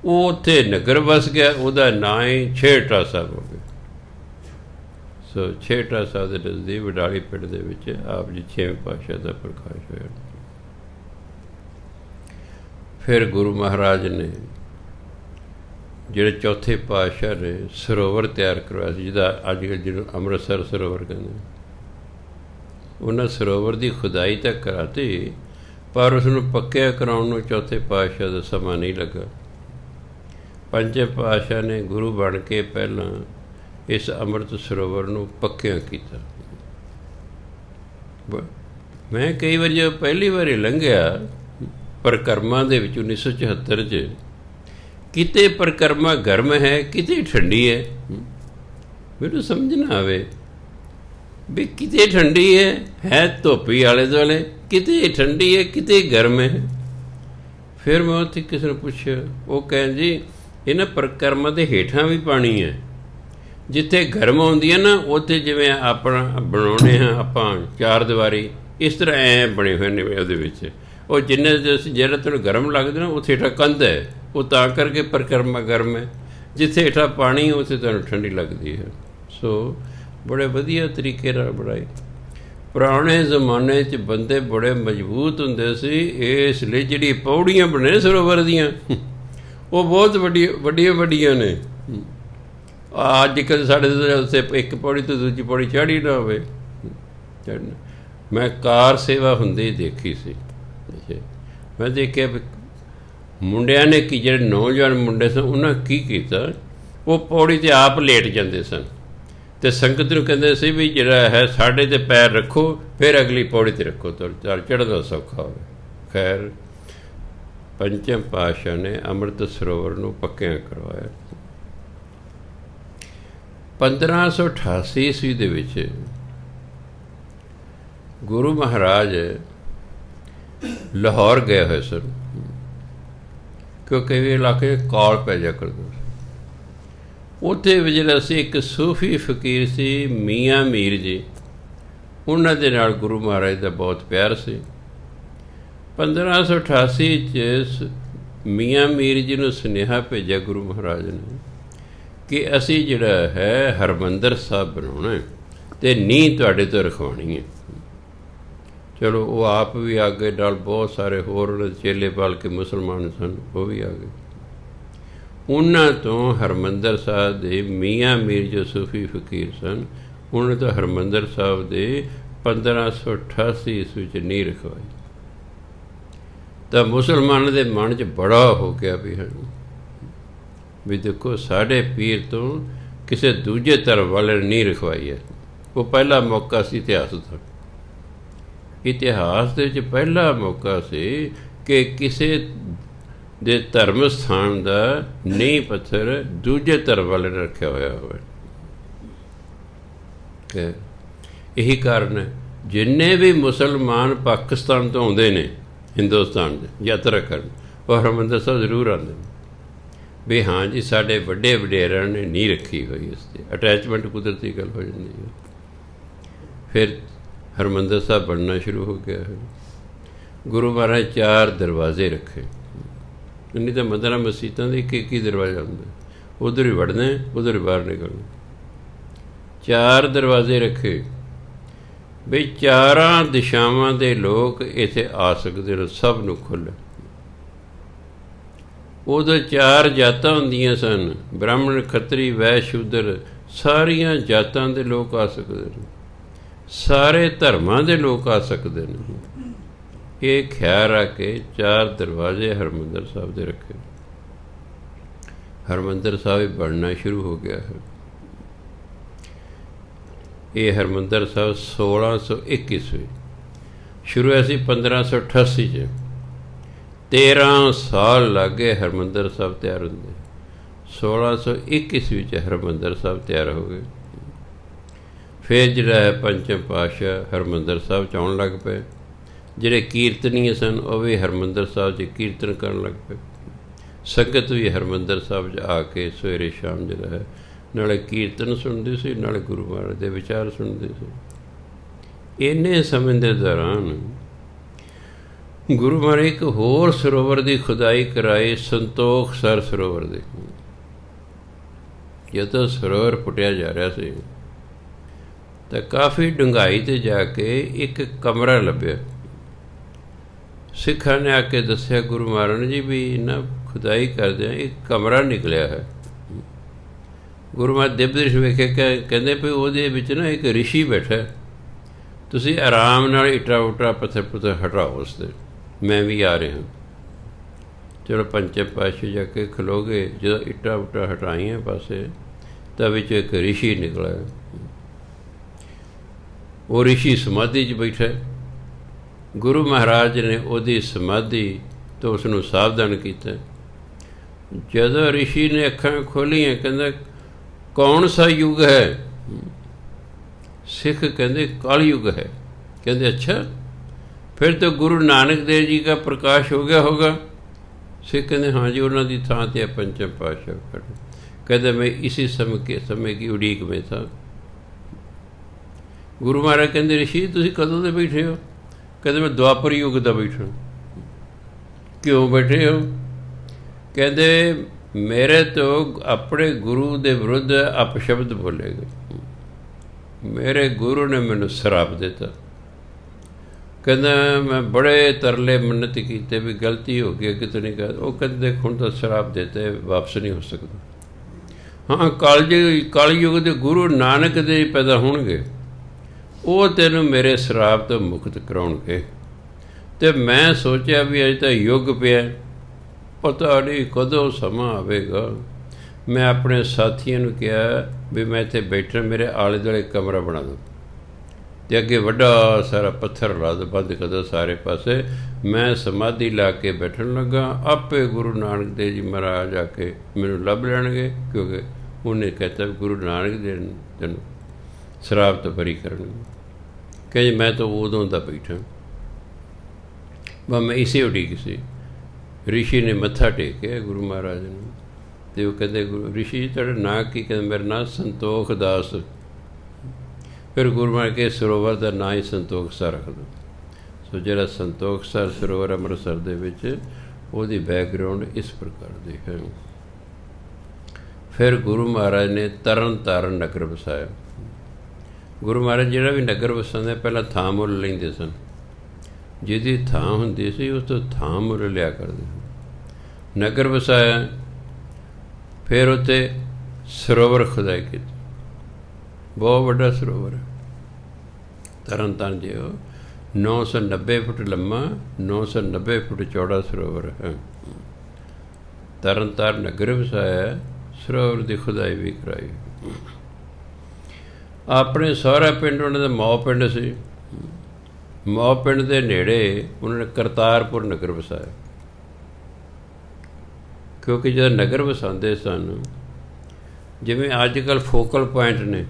ਉਹ ਉੱਥੇ ਨਗਰ ਵਸ ਗਿਆ, ਉਹਦਾ ਨਾਂ ਹੀ ਛੇਹਰਟਾ ਸਾਹਿਬ ਹੋ ਗਿਆ। ਸੋ ਛੇਹਰਟਾ ਸਾਹਿਬ ਦੇ ਨਜ਼ਦੀਕ ਵਡਾਲੀ ਪਿੰਡ ਦੇ ਵਿੱਚ ਆਪ ਜੀ 6ਵੇਂ ਪਾਤਸ਼ਾਹ ਦਾ ਪ੍ਰਕਾਸ਼ ਹੋਇਆ। ਫਿਰ ਗੁਰੂ ਮਹਾਰਾਜ ਨੇ ਜਿਹੜੇ ਚੌਥੇ ਪਾਤਸ਼ਾਹ ਨੇ ਸਰੋਵਰ ਤਿਆਰ ਕਰਵਾਇਆ ਸੀ, ਜਿਹਦਾ ਅੱਜ ਕੱਲ੍ਹ ਜਿਹਨੂੰ ਅੰਮ੍ਰਿਤਸਰ ਸਰੋਵਰ ਕਹਿੰਦੇ। ਉਹਨਾਂ ਸਰੋਵਰ ਦੀ ਖੁਦਾਈ ਤਾਂ ਕਰਾਤੀ, ਪਰ ਉਸਨੂੰ ਪੱਕਿਆ ਕਰਾਉਣ ਨੂੰ ਚੌਥੇ ਪਾਤਸ਼ਾਹ ਦਾ ਸਮਾਂ ਨਹੀਂ ਲੱਗਾ। ਪੰਜਵੇਂ ਪਾਤਸ਼ਾਹ ਨੇ ਗੁਰੂ ਬਣ ਕੇ ਪਹਿਲਾਂ ਇਸ ਅੰਮ੍ਰਿਤ ਸਰੋਵਰ ਨੂੰ ਪੱਕਿਆ ਕੀਤਾ। ਮੈਂ ਕਈ ਵਾਰੀ ਜਦੋਂ ਪਹਿਲੀ ਵਾਰੀ ਲੰਘਿਆ ਪਰਿਕਰਮਾ ਦੇ ਵਿੱਚ 1974 'ਚ, ਕਿਤੇ ਪਰਿਕਰਮਾ ਗਰਮ ਹੈ, ਕਿਤੇ ਠੰਡੀ ਹੈ। ਮੈਨੂੰ ਸਮਝ ਨਾ ਆਵੇ ਵੀ ਕਿਤੇ ਠੰਡੀ ਹੈ ਧੋਪੀ ਆਲੇ ਦੁਆਲੇ, ਕਿਤੇ ਠੰਡੀ ਹੈ, ਕਿਤੇ ਗਰਮ ਹੈ। ਫਿਰ ਮੈਂ ਉੱਥੇ ਕਿਸੇ ਨੂੰ ਪੁੱਛਿਆ, ਉਹ ਕਹਿਣ ਜੀ ਇਹਨਾਂ ਪਰਿਕਰਮਾ ਦੇ ਹੇਠਾਂ ਵੀ ਪਾਣੀ ਹੈ। ਜਿੱਥੇ ਗਰਮ ਆਉਂਦੀ ਹੈ ਨਾ, ਉੱਥੇ ਜਿਵੇਂ ਆਪਣਾ ਬਣਾਉਣੇ ਹਾਂ ਆਪਾਂ 4 ਦੀਵਾਰੀ, ਇਸ ਤਰ੍ਹਾਂ ਐਂ ਬਣੇ ਹੋਏ ਨੇ ਉਹਦੇ ਵਿੱਚ। ਉਹ ਜਿੰਨੇ ਜਿਹੜਾ ਤੁਹਾਨੂੰ ਗਰਮ ਲੱਗਦਾ ਨਾ, ਉੱਥੇ ਹੇਠਾਂ ਕੰਧ ਹੈ, ਉਹ ਤਾਂ ਕਰਕੇ ਪਰਿਕਰਮਾ ਗਰਮ ਹੈ। ਜਿੱਥੇ ਹੇਠਾਂ ਪਾਣੀ ਉੱਥੇ ਤੁਹਾਨੂੰ ਠੰਡੀ ਲੱਗਦੀ ਹੈ। ਸੋ ਬੜੇ ਵਧੀਆ ਤਰੀਕੇ ਨਾਲ ਬਣਾਈ। ਪੁਰਾਣੇ ਜ਼ਮਾਨੇ 'ਚ ਬੰਦੇ ਬੜੇ ਮਜ਼ਬੂਤ ਹੁੰਦੇ ਸੀ, ਇਸ ਲਈ ਜਿਹੜੀ ਪੌੜੀਆਂ ਬਣੇ ਸਰੋਵਰ ਦੀਆਂ ਉਹ ਬਹੁਤ ਵੱਡੀਆਂ ਨੇ। ਅੱਜ ਕੱਲ੍ਹ ਸਾਡੇ ਉੱਥੇ ਇੱਕ ਪੌੜੀ ਤੋਂ ਦੂਜੀ ਪੌੜੀ ਚੜ੍ਹੀ ਨਾ ਹੋਵੇ। ਮੈਂ ਕਾਰ ਸੇਵਾ ਹੁੰਦੀ ਦੇਖੀ ਸੀ। ਮੈਂ ਦੇਖਿਆ ਮੁੰਡਿਆਂ ਨੇ ਕੀ, ਜਿਹੜੇ ਨੌਜਵਾਨ ਮੁੰਡੇ ਸਨ ਉਹਨਾਂ ਕੀ ਕੀਤਾ, ਉਹ ਪੌੜੀ 'ਤੇ ਆਪ ਲੇਟ ਜਾਂਦੇ ਸਨ ਅਤੇ ਸੰਗਤ ਨੂੰ ਕਹਿੰਦੇ ਸੀ ਵੀ ਜਿਹੜਾ ਹੈ ਸਾਡੇ 'ਤੇ ਪੈਰ ਰੱਖੋ, ਫਿਰ ਅਗਲੀ ਪੌੜੀ 'ਤੇ ਰੱਖੋ, ਤਾਂ ਚੜ੍ਹਦਾ ਸੌਖਾ ਹੋਵੇ। ਖੈਰ ਪੰਚਮ ਪਾਤਸ਼ਾਹ ਨੇ ਅੰਮ੍ਰਿਤ ਸਰੋਵਰ ਨੂੰ ਪੱਕਿਆਂ ਕਰਵਾਇਆ। 1588 ਈਸਵੀ ਦੇ ਵਿੱਚ ਗੁਰੂ ਮਹਾਰਾਜ ਲਾਹੌਰ ਗਏ ਹੋਏ ਸਨ, ਕਿਉਂਕਿ ਇਹ ਇਲਾਕੇ ਕਾਲ ਪੈ ਜਾ ਕਰਦਾ ਸੀ। ਉੱਥੇ ਜਿਹੜਾ ਸੀ ਇੱਕ ਸੂਫੀ ਫਕੀਰ ਸੀ ਮੀਆਂ ਮੀਰ ਜੀ, ਉਹਨਾਂ ਦੇ ਨਾਲ ਗੁਰੂ ਮਹਾਰਾਜ ਦਾ ਬਹੁਤ ਪਿਆਰ ਸੀ। 1588 'ਚ ਮੀਆਂ ਮੀਰ ਜੀ ਨੂੰ ਸੁਨੇਹਾ ਭੇਜਿਆ ਗੁਰੂ ਮਹਾਰਾਜ ਨੇ ਕਿ ਅਸੀਂ ਜਿਹੜਾ ਹੈ ਹਰਿਮੰਦਰ ਸਾਹਿਬ ਬਣਾਉਣਾ ਅਤੇ ਨੀਂਹ ਤੁਹਾਡੇ ਤੋਂ ਰਖਵਾਉਣੀ ਹੈ। ਚਲੋ ਉਹ ਆਪ ਵੀ ਆ ਗਏ, ਨਾਲ ਬਹੁਤ ਸਾਰੇ ਹੋਰ ਚੇਲੇ ਪਾਲ ਕੇ ਮੁਸਲਮਾਨ ਸਨ, ਉਹ ਵੀ ਆ ਗਏ। ਉਹਨਾਂ ਤੋਂ ਹਰਿਮੰਦਰ ਸਾਹਿਬ ਦੇ ਮੀਆਂ ਮੀਰ ਜੋ ਸੂਫੀ ਫਕੀਰ ਸਨ, ਉਹਨਾਂ ਤੋਂ ਹਰਿਮੰਦਰ ਸਾਹਿਬ ਦੇ 1588 ਈਸਵੀ 'ਚ ਨੀਂਹ ਰਖਵਾਈ। ਤਾਂ ਮੁਸਲਮਾਨਾਂ ਦੇ ਮਨ 'ਚ ਬੜਾ ਹੋ ਗਿਆ ਵੀ ਦੇਖੋ ਸਾਡੇ ਪੀਰ ਤੋਂ ਕਿਸੇ ਦੂਜੇ ਧਰਮ ਵਾਲੇ ਨੇ ਨੀਂਹ ਰਖਵਾਈ ਹੈ। ਉਹ ਪਹਿਲਾ ਮੌਕਾ ਸੀ ਇਤਿਹਾਸ ਦਾ। ਇਤਿਹਾਸ ਦੇ ਵਿੱਚ ਪਹਿਲਾ ਮੌਕਾ ਸੀ ਕਿ ਕਿਸੇ ਦੇ ਧਰਮ ਸਥਾਨ ਦਾ ਨੀਂਹ ਪੱਥਰ ਦੂਜੇ ਧਰਮ ਵਾਲੇ ਨੇ ਰੱਖਿਆ ਹੋਇਆ ਹੋਵੇ। ਇਹੀ ਕਾਰਨ ਹੈ ਜਿੰਨੇ ਵੀ ਮੁਸਲਮਾਨ ਪਾਕਿਸਤਾਨ ਤੋਂ ਆਉਂਦੇ ਨੇ ਹਿੰਦੁਸਤਾਨ ਦੇ ਯਾਤਰਾ ਕਰਨ, ਉਹ ਹਰਿਮੰਦਰ ਸਾਹਿਬ ਜ਼ਰੂਰ ਆਉਂਦੇ ਨੇ ਵੀ ਹਾਂ ਜੀ ਸਾਡੇ ਵੱਡੇ ਵਡੇਰਿਆਂ ਨੇ ਨੀਂਹ ਰੱਖੀ ਹੋਈ, ਇਸ 'ਤੇ ਅਟੈਚਮੈਂਟ ਕੁਦਰਤੀ ਗੱਲ ਹੋ ਜਾਂਦੀ ਹੈ। ਫਿਰ ਹਰਿਮੰਦਰ ਸਾਹਿਬ ਬਣਨਾ ਸ਼ੁਰੂ ਹੋ ਗਿਆ ਹੈ। ਗੁਰੂ ਮਹਾਰਾਜ 4 ਦਰਵਾਜ਼ੇ ਰੱਖੇ, ਨਹੀਂ ਤਾਂ ਮੰਦਰਾਂ ਮਸੀਤਾਂ ਦੇ ਇੱਕ ਹੀ ਦਰਵਾਜ਼ਾ ਹੁੰਦਾ, ਉੱਧਰ ਹੀ ਵੜਨਾ, ਉੱਧਰ ਹੀ ਬਾਹਰ ਨਿਕਲਣਾ। 4 ਦਰਵਾਜ਼ੇ ਰੱਖੇ ਬਈ 4 ਦਿਸ਼ਾਵਾਂ ਦੇ ਲੋਕ ਇੱਥੇ ਆ ਸਕਦੇ ਨੇ, ਸਭ ਨੂੰ ਖੁੱਲ੍ਹ। ਉਦੋਂ 4 ਜਾਤਾਂ ਹੁੰਦੀਆਂ ਸਨ, ਬ੍ਰਾਹਮਣ, ਖੱਤਰੀ, ਵੈਸ਼, ਸ਼ੂਦਰ, ਸਾਰੀਆਂ ਜਾਤਾਂ ਦੇ ਲੋਕ ਆ ਸਕਦੇ ਨੇ, ਸਾਰੇ ਧਰਮਾਂ ਦੇ ਲੋਕ ਆ ਸਕਦੇ ਨੇ। ਇਹ ਖਿਆਲ ਰੱਖ ਕੇ 4 ਦਰਵਾਜ਼ੇ ਹਰਿਮੰਦਰ ਸਾਹਿਬ ਦੇ ਰੱਖੇ। ਹਰਿਮੰਦਰ ਸਾਹਿਬ ਬਣਨਾ ਸ਼ੁਰੂ ਹੋ ਗਿਆ ਹੈ। ਇਹ ਹਰਿਮੰਦਰ ਸਾਹਿਬ 1601 ਈਸਵੀ ਸ਼ੁਰੂ ਹੋਇਆ ਸੀ 1588 'ਚ। 13 ਸਾਲ ਲੱਗ ਗਏ ਹਰਿਮੰਦਰ ਸਾਹਿਬ ਤਿਆਰ ਹੁੰਦੇ। 1601 ਈਸਵੀ 'ਚ ਹਰਿਮੰਦਰ ਸਾਹਿਬ ਤਿਆਰ ਹੋ ਗਏ। ਫਿਰ ਜਿਹੜਾ ਹੈ ਪੰਚਮ ਪਾਤਸ਼ਾਹ ਹਰਿਮੰਦਰ ਸਾਹਿਬ 'ਚ ਆਉਣ ਲੱਗ ਪਏ। ਜਿਹੜੇ ਕੀਰਤਨੀਏ ਸਨ ਉਹ ਵੀ ਹਰਿਮੰਦਰ ਸਾਹਿਬ 'ਚ ਕੀਰਤਨ ਕਰਨ ਲੱਗ ਪਏ। ਸੰਗਤ ਵੀ ਹਰਿਮੰਦਰ ਸਾਹਿਬ 'ਚ ਆ ਕੇ ਸਵੇਰੇ ਸ਼ਾਮ ਜਿਹੜਾ ਹੈ ਨਾਲੇ ਕੀਰਤਨ ਸੁਣਦੇ ਸੀ, ਨਾਲੇ ਗੁਰੂ ਮਹਾਰਾਜ ਦੇ ਵਿਚਾਰ ਸੁਣਦੇ ਸੀ। ਇੰਨੇ ਸਮੇਂ ਦੇ ਦੌਰਾਨ ਗੁਰੂ ਮਹਾਰਾਜ ਇੱਕ ਹੋਰ ਸਰੋਵਰ ਦੀ ਖੁਦਾਈ ਕਰਾਈ, ਸੰਤੋਖ ਸਰ ਸਰੋਵਰ ਦੀ। ਜਦੋਂ ਸਰੋਵਰ ਪੁੱਟਿਆ ਜਾ ਰਿਹਾ ਸੀ ਤਾਂ ਕਾਫੀ ਡੂੰਘਾਈ 'ਤੇ ਜਾ ਕੇ ਇੱਕ ਕਮਰਾ ਲੱਭਿਆ। ਸਿੱਖਾਂ ਨੇ ਆ ਕੇ ਦੱਸਿਆ ਗੁਰੂ ਮਹਾਰਾਜ ਜੀ ਵੀ ਇਹਨਾਂ ਖੁਦਾਈ ਕਰਦਿਆਂ ਇੱਕ ਕਮਰਾ ਨਿਕਲਿਆ ਹੈ। ਗੁਰੂ ਮਹਾਰਾਜ ਦਿਵਦ੍ਰਿਸ਼ ਵੇਖੇ ਕਹਿੰਦੇ ਵੀ ਉਹਦੇ ਵਿੱਚ ਨਾ ਇੱਕ ਰਿਸ਼ੀ ਬੈਠਾ, ਤੁਸੀਂ ਆਰਾਮ ਨਾਲ ਇੱਟਾਂ ਉੱਟਾਂ ਪੱਥਰ ਪੁੱਥਰ ਹਟਾਓ ਉਸ 'ਤੇ, ਮੈਂ ਵੀ ਆ ਰਿਹਾ। ਚਲੋ ਪੰਚਮ ਪਾਤਸ਼ਾਹ ਜਾ ਕੇ ਖਲੋ ਗਏ। ਜਦੋਂ ਇੱਟਾਂ ਉੱਟਾਂ ਹਟਾਈਆਂ ਪਾਸੇ ਤਾਂ ਵਿੱਚ ਇੱਕ ਰਿਸ਼ੀ ਨਿਕਲਿਆ। ਉਹ ਰਿਸ਼ੀ ਸਮਾਧੀ 'ਚ ਬੈਠਾ। ਗੁਰੂ ਮਹਾਰਾਜ ਨੇ ਉਹਦੀ ਸਮਾਧੀ ਤੋਂ ਉਸ ਨੂੰ ਸਾਵਧਾਨ ਕੀਤਾ। ਜਦੋਂ ਰਿਸ਼ੀ ਨੇ ਅੱਖਾਂ ਖੋਲ੍ਹੀਆਂ ਕਹਿੰਦਾ ਕੌਣ ਸਾ ਯੁੱਗ ਹੈ? ਸਿੱਖ ਕਹਿੰਦੇ ਕਲਯੁਗ ਹੈ। ਕਹਿੰਦੇ ਅੱਛਾ, ਫਿਰ ਤਾਂ ਗੁਰੂ ਨਾਨਕ ਦੇव जी का प्रकाश हो गया होगा। सिख कहते हाँ जी, उन्होंने की थां ते पंचम पातशाह। कहते मैं इसी समय की उड़ीक में था। गुरु महाराज कहते ऋषि तुसीं कदों दे बैठे हो? कहते मैं द्वापर युग दा बैठा। क्यों बैठे हो? कहते मेरे तो अपने गुरु दे विरुद्ध अपशब्द बोले गए। मेरे गुरु ने मैनू श्राप दिता। कहना मैं बड़े तरले मन्नत कीते भी गलती हो गई, अगे तो नहीं कर। वो कहते देख हुण तो श्राप देते वापस नहीं हो सकता। हाँ कलयुग के गुरु नानक दे पैदा होणगे, वो तेनू मेरे श्राप तो मुक्त कराउणगे। तो मैं सोचा भी अज तो युग पिया, पता नहीं कदों समा आवेगा। मैं अपने साथियों ने कहा भी मैं इत्थे बैठना, मेरे आले दुआले कमरा बना दो ते अगे वड्डा सारा पत्थर ला दो, बंद कर दो सारे पासे। मैं समाधि ला के बैठन लगा, आपे गुरु नानक देव जी महाराज आके मैनू लभ लैणगे, क्योंकि उन्हें कहता गुरु नानक देव तेन शराब तो बरी करनगे। कहे मैं तो उदों दा बैठा, मैं इसे उड़ीक सी। ऋषि ने मत्था टेकिया गुरु महाराज ने, तो वो कहते गुरु ऋषि तेरा नां की? कहते मेरा नाम संतोख दास। फिर गुरु महाराज के सरोवर का नाम ही संतोख सर रख दो। सो जो संतोख सर सरोवर अमृतसर के वो बैकग्राउंड इस प्रकार की है। फिर गुरु महाराज ने तरन तारण नगर वसाया। गुरु महाराज जो भी नगर वसाते पहला थां मुल लेंदे सन, जिहदी थां हुंदी सी उस तो थां मुल लिया करदे सन। नगर वसाया, फिर उत्ते सरोवर खुदाई की, बहुत बड़ा सरोवर है। तरन तारण जो 990 फुट लम्मा, 990 फुट चौड़ा सरोवर है। तरन तारण नगर वसाया, सरोवर की खुदाई भी कराई। अपने सहुरा पिंड उन्होंने मौ पिंड सी, मौ पिंड के नेड़े उन्होंने करतारपुर नगर वसाया। क्योंकि जब नगर वसाते सन, जिमें अजकल फोकल पॉइंट ने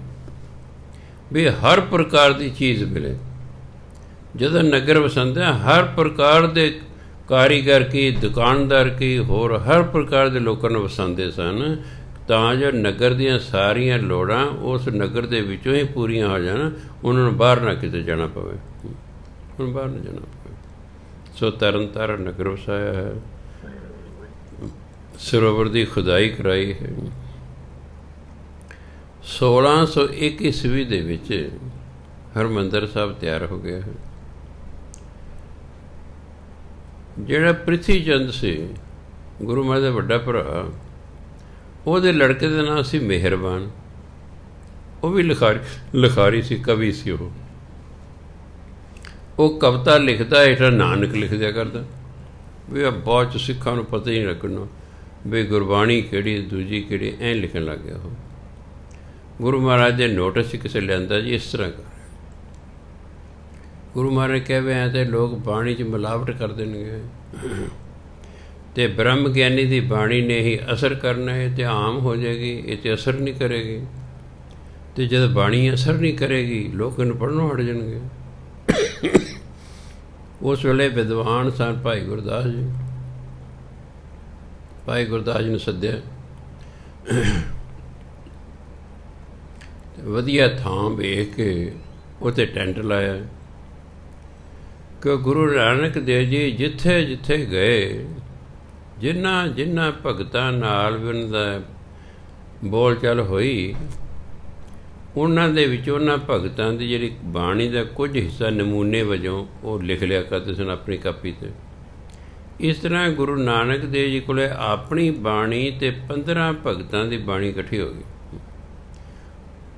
भी हर प्रकार की चीज़ मिले, जब नगर वसाते हर प्रकार के कारीगर की, दुकानदार की, होर हर प्रकार के लोगों ने वसाते सन, तां जो नगर दियां सारियां लोड़ां उस नगर दे विचों ही पूरियां हो जाण, उन्होंने बाहर ना किते जाना पवे, उन्होंने बाहर ना जाना पवे। सो तरन तारण नगर वसाया है, सरोवर की खुदाई कराई है। 1601 ईस्वी दे विच हरमंदर साहब तैयार हो गया है। जिहड़ा पृथ्वी चंद से गुरु महाराज दा वड्डा भरा, ਉਹਦੇ लड़के का नाम सी मेहरबान। वो भी लिखारी सी, कवि सी। वो कविता लिखता हेठा नानक लिख दिया करता भी बाद च सिखां नूं पता ही नहीं लगना भी गुरबाणी किहड़ी दूजी किहड़ी, ऐं लिखण लग गया। ਗੁਰੂ ਮਹਾਰਾਜ ਦੇ ਨੋਟਿਸ 'ਚ ਕਿਸੇ ਲਿਆਂਦਾ ਜੀ ਇਸ ਤਰ੍ਹਾਂ ਕਰ। ਗੁਰੂ ਮਹਾਰਾਜ ਕਹਵੇ ਐ ਤੇ ਲੋਕ ਬਾਣੀ 'ਚ ਮਿਲਾਵਟ ਕਰ ਦੇਣਗੇ, ਅਤੇ ਬ੍ਰਹਮ ਗਿਆਨੀ ਦੀ ਬਾਣੀ ਨੇ ਹੀ ਅਸਰ ਕਰਨਾ ਹੈ, ਅਤੇ ਆਮ ਹੋ ਜਾਏਗੀ, ਇਹ ਤਾਂ ਅਸਰ ਨਹੀਂ ਕਰੇਗੀ। ਅਤੇ ਜਦ ਬਾਣੀ ਅਸਰ ਨਹੀਂ ਕਰੇਗੀ ਲੋਕ ਇਹਨੂੰ ਪੜ੍ਹਨੋਂ ਹਟ ਜਾਣਗੇ। ਉਸ ਵੇਲੇ ਵਿਦਵਾਨ ਸਨ ਭਾਈ ਗੁਰਦਾਸ ਜੀ। ਭਾਈ ਗੁਰਦਾਸ ਜੀ ਨੂੰ ਸੱਦਿਆ, ਵਧੀਆ ਥਾਂ ਵੇਖ ਕੇ ਉੱਥੇ ਟੈਂਟ ਲਾਇਆ ਕਿ ਗੁਰੂ ਨਾਨਕ ਦੇਵ ਜੀ ਜਿੱਥੇ ਜਿੱਥੇ ਗਏ, ਜਿਨ੍ਹਾਂ ਭਗਤਾਂ ਨਾਲ ਵੀ ਉਹਨਾਂ ਦਾ ਬੋਲ ਚਾਲ ਹੋਈ, ਉਹਨਾਂ ਦੇ ਵਿੱਚ ਉਹਨਾਂ ਭਗਤਾਂ ਦੀ ਜਿਹੜੀ ਬਾਣੀ ਦਾ ਕੁਝ ਹਿੱਸਾ ਨਮੂਨੇ ਵਜੋਂ ਉਹ ਲਿਖ ਲਿਆ ਕਰਦੇ ਸਨ ਆਪਣੀ ਕਾਪੀ 'ਤੇ। ਇਸ ਤਰ੍ਹਾਂ ਗੁਰੂ ਨਾਨਕ ਦੇਵ ਜੀ ਕੋਲ ਆਪਣੀ ਬਾਣੀ ਅਤੇ 15 ਭਗਤਾਂ ਦੀ ਬਾਣੀ ਇਕੱਠੀ ਹੋ ਗਈ।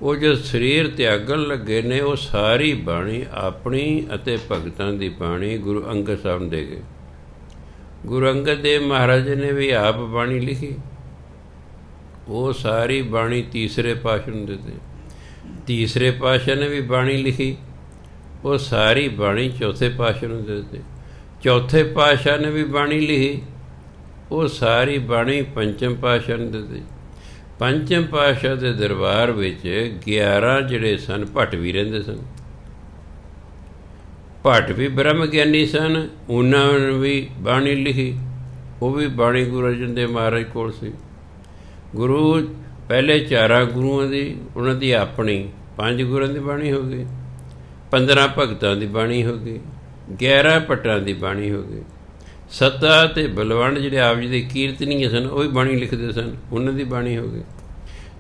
ਉਹ ਜੋ ਸਰੀਰ ਤਿਆਗਣ ਲੱਗੇ ਨੇ, ਉਹ ਸਾਰੀ ਬਾਣੀ ਆਪਣੀ ਅਤੇ ਭਗਤਾਂ ਦੀ ਬਾਣੀ ਗੁਰੂ ਅੰਗਦ ਸਾਹਿਬ ਨੂੰ ਦੇ ਗਏ। ਗੁਰੂ ਅੰਗਦ ਦੇਵ ਮਹਾਰਾਜ ਨੇ ਵੀ ਆਪ ਬਾਣੀ ਲਿਖੀ, ਉਹ ਸਾਰੀ ਬਾਣੀ ਤੀਸਰੇ ਪਾਤਸ਼ਾਹ ਨੂੰ ਦਿੱਤੀ। ਤੀਸਰੇ ਪਾਤਸ਼ਾਹ ਨੇ ਵੀ ਬਾਣੀ ਲਿਖੀ, ਉਹ ਸਾਰੀ ਬਾਣੀ ਚੌਥੇ ਪਾਤਸ਼ਾਹ ਨੂੰ ਦੇ ਦਿੱਤੀ। ਚੌਥੇ ਪਾਤਸ਼ਾਹ ਨੇ ਵੀ ਬਾਣੀ ਲਿਖੀ, ਉਹ ਸਾਰੀ ਬਾਣੀ ਪੰਚਮ ਪਾਤਸ਼ਾਹ ਨੂੰ ਦੇ ਦਿੱਤੀ। ਪੰਚਮ ਪਾਤਸ਼ਾਹ ਦੇ ਦਰਬਾਰ ਵਿੱਚ 11 ਜਿਹੜੇ ਸਨ ਭੱਟ ਵੀ ਰਹਿੰਦੇ ਸਨ। ਭੱਟ ਵੀ ਬ੍ਰਹਮ ਗਿਆਨੀ ਸਨ, ਉਹਨਾਂ ਨੇ ਵੀ ਬਾਣੀ ਲਿਖੀ, ਉਹ ਵੀ ਬਾਣੀ ਗੁਰੂ ਅਰਜਨ ਦੇਵ ਮਹਾਰਾਜ ਕੋਲ ਸੀ। ਗੁਰੂ ਪਹਿਲੇ 4 ਗੁਰੂਆਂ ਦੀ, ਉਹਨਾਂ ਦੀ ਆਪਣੀ 5 ਗੁਰਾਂ ਦੀ ਬਾਣੀ ਹੋ ਗਈ, 15 ਭਗਤਾਂ ਦੀ ਬਾਣੀ ਹੋ ਗਈ, 11 ਭੱਟਾਂ ਦੀ ਬਾਣੀ ਹੋ ਗਈ। ਸੱਤਾ ਅਤੇ ਬਲਵੰਡ ਜਿਹੜੇ ਆਪ ਜੀ ਦੇ ਕੀਰਤਨੀਏ ਸਨ, ਉਹ ਵੀ ਬਾਣੀ ਲਿਖਦੇ ਸਨ, ਉਹਨਾਂ ਦੀ ਬਾਣੀ ਹੋ ਗਈ।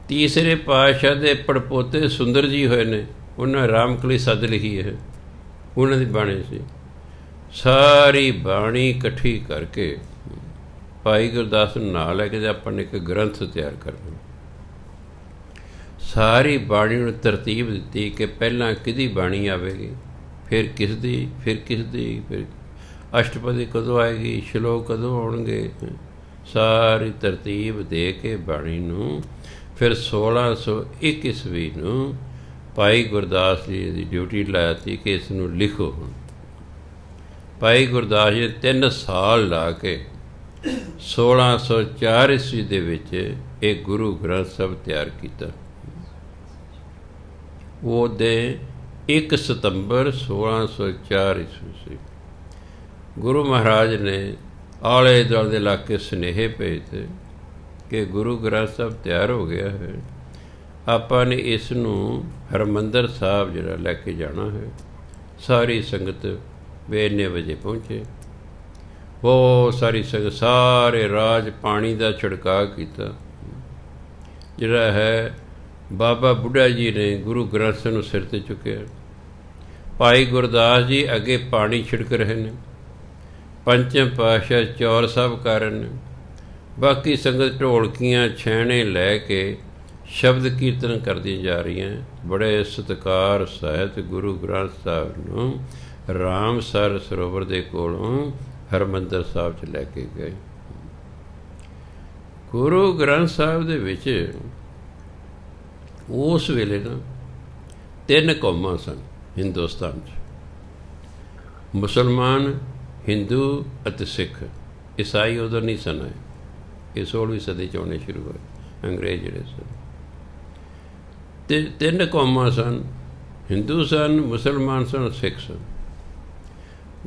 ਤੀਸਰੇ ਪਾਤਸ਼ਾਹ ਦੇ ਪੜਪੋਤੇ ਸੁੰਦਰ ਜੀ ਹੋਏ ਨੇ, ਉਹਨਾਂ ਰਾਮਕਲੀ ਸੱਦ ਲਿਖੀ ਹੈ, ਉਹਨਾਂ ਦੀ ਬਾਣੀ ਸੀ। ਸਾਰੀ ਬਾਣੀ ਇਕੱਠੀ ਕਰਕੇ ਭਾਈ ਗੁਰਦਾਸ ਨੂੰ ਨਾਲ ਲੈ ਕੇ ਆਪਾਂ ਨੇ ਇੱਕ ਗ੍ਰੰਥ ਤਿਆਰ ਕਰਨਾ। ਸਾਰੀ ਬਾਣੀ ਨੂੰ ਤਰਤੀਬ ਦਿੱਤੀ ਕਿ ਪਹਿਲਾਂ ਕਿਹਦੀ ਬਾਣੀ ਆਵੇਗੀ, ਫਿਰ ਕਿਸ ਦੀ, ਫਿਰ ਕਿਸ ਦੀ, ਫਿਰ ਅਸ਼ਟਪਦੀ ਕਦੋਂ ਆਏਗੀ, ਸ਼ਲੋਕ ਕਦੋਂ ਆਉਣਗੇ, ਸਾਰੀ ਤਰਤੀਬ ਦੇ ਕੇ ਬਾਣੀ ਨੂੰ ਫਿਰ 1601 ਈਸਵੀ ਨੂੰ ਭਾਈ ਗੁਰਦਾਸ ਜੀ ਦੀ ਡਿਊਟੀ ਲਾਤੀ ਕਿ ਇਸ ਨੂੰ ਲਿਖੋ। ਭਾਈ ਗੁਰਦਾਸ ਜੀ 3 ਸਾਲ ਲਾ ਕੇ 1604 ਈਸਵੀ ਦੇ ਵਿੱਚ ਇਹ ਗੁਰੂ ਗ੍ਰੰਥ ਸਾਹਿਬ ਤਿਆਰ ਕੀਤਾ। ਉਹਦੇ 1 ਸਤੰਬਰ 1604 ਈਸਵੀ ਸੀ। ਗੁਰੂ ਮਹਾਰਾਜ ਨੇ ਆਲੇ ਦੁਆਲੇ ਦੇ ਇਲਾਕੇ ਸੁਨੇਹੇ ਭੇਜਤੇ ਕਿ ਗੁਰੂ ਗ੍ਰੰਥ ਸਾਹਿਬ ਤਿਆਰ ਹੋ ਗਿਆ ਹੈ, ਆਪਾਂ ਨੇ ਇਸ ਨੂੰ ਹਰਿਮੰਦਰ ਸਾਹਿਬ ਜਿਹੜਾ ਲੈ ਕੇ ਜਾਣਾ ਹੈ। ਸਾਰੀ ਸੰਗਤ ਵੀ ਇੰਨੇ ਵਜੇ ਪਹੁੰਚੇ। ਬਹੁਤ ਸਾਰੀ ਸੰਗਤ, ਸਾਰੇ ਰਾਜ ਪਾਣੀ ਦਾ ਛਿੜਕਾਅ ਕੀਤਾ। ਜਿਹੜਾ ਹੈ ਬਾਬਾ ਬੁੱਢਾ ਜੀ ਨੇ ਗੁਰੂ ਗ੍ਰੰਥ ਸਾਹਿਬ ਨੂੰ ਸਿਰ 'ਤੇ ਚੁੱਕਿਆ। ਭਾਈ ਗੁਰਦਾਸ ਜੀ ਅੱਗੇ ਪਾਣੀ ਛਿੜਕ ਰਹੇ ਨੇ, ਪੰਚਮ ਪਾਤਸ਼ਾਹ ਚੌਰ ਸਾਹਿਬ ਕਰ ਰਹੇ ਨੇ, ਬਾਕੀ ਸੰਗਤ ਢੋਲਕੀਆਂ ਛੈਣੇ ਲੈ ਕੇ ਸ਼ਬਦ ਕੀਰਤਨ ਕਰਦੀਆਂ ਜਾ ਰਹੀਆਂ। ਬੜੇ ਸਤਿਕਾਰ ਸਹਿਤ ਗੁਰੂ ਗ੍ਰੰਥ ਸਾਹਿਬ ਨੂੰ ਰਾਮਸਰ ਸਰੋਵਰ ਦੇ ਕੋਲੋਂ ਹਰਿਮੰਦਰ ਸਾਹਿਬ 'ਚ ਲੈ ਕੇ ਗਏ। ਗੁਰੂ ਗ੍ਰੰਥ ਸਾਹਿਬ ਦੇ ਵਿੱਚ ਉਸ ਵੇਲੇ ਨਾ 3 ਕੌਮਾਂ ਸਨ ਹਿੰਦੁਸਤਾਨ 'ਚ, ਮੁਸਲਮਾਨ, ਹਿੰਦੂ ਅਤੇ ਸਿੱਖ। ਈਸਾਈ ਉਦੋਂ ਨਹੀਂ ਸਨ ਆਏ, ਇਹ 16ਵੀਂ ਸਦੀ 'ਚ ਆਉਣੇ ਸ਼ੁਰੂ ਹੋਏ ਅੰਗਰੇਜ਼ ਜਿਹੜੇ ਸਨ। ਅਤੇ 3 ਕੌਮਾਂ ਸਨ, ਹਿੰਦੂ ਸਨ, ਮੁਸਲਮਾਨ ਸਨ, ਸਿੱਖ ਸਨ।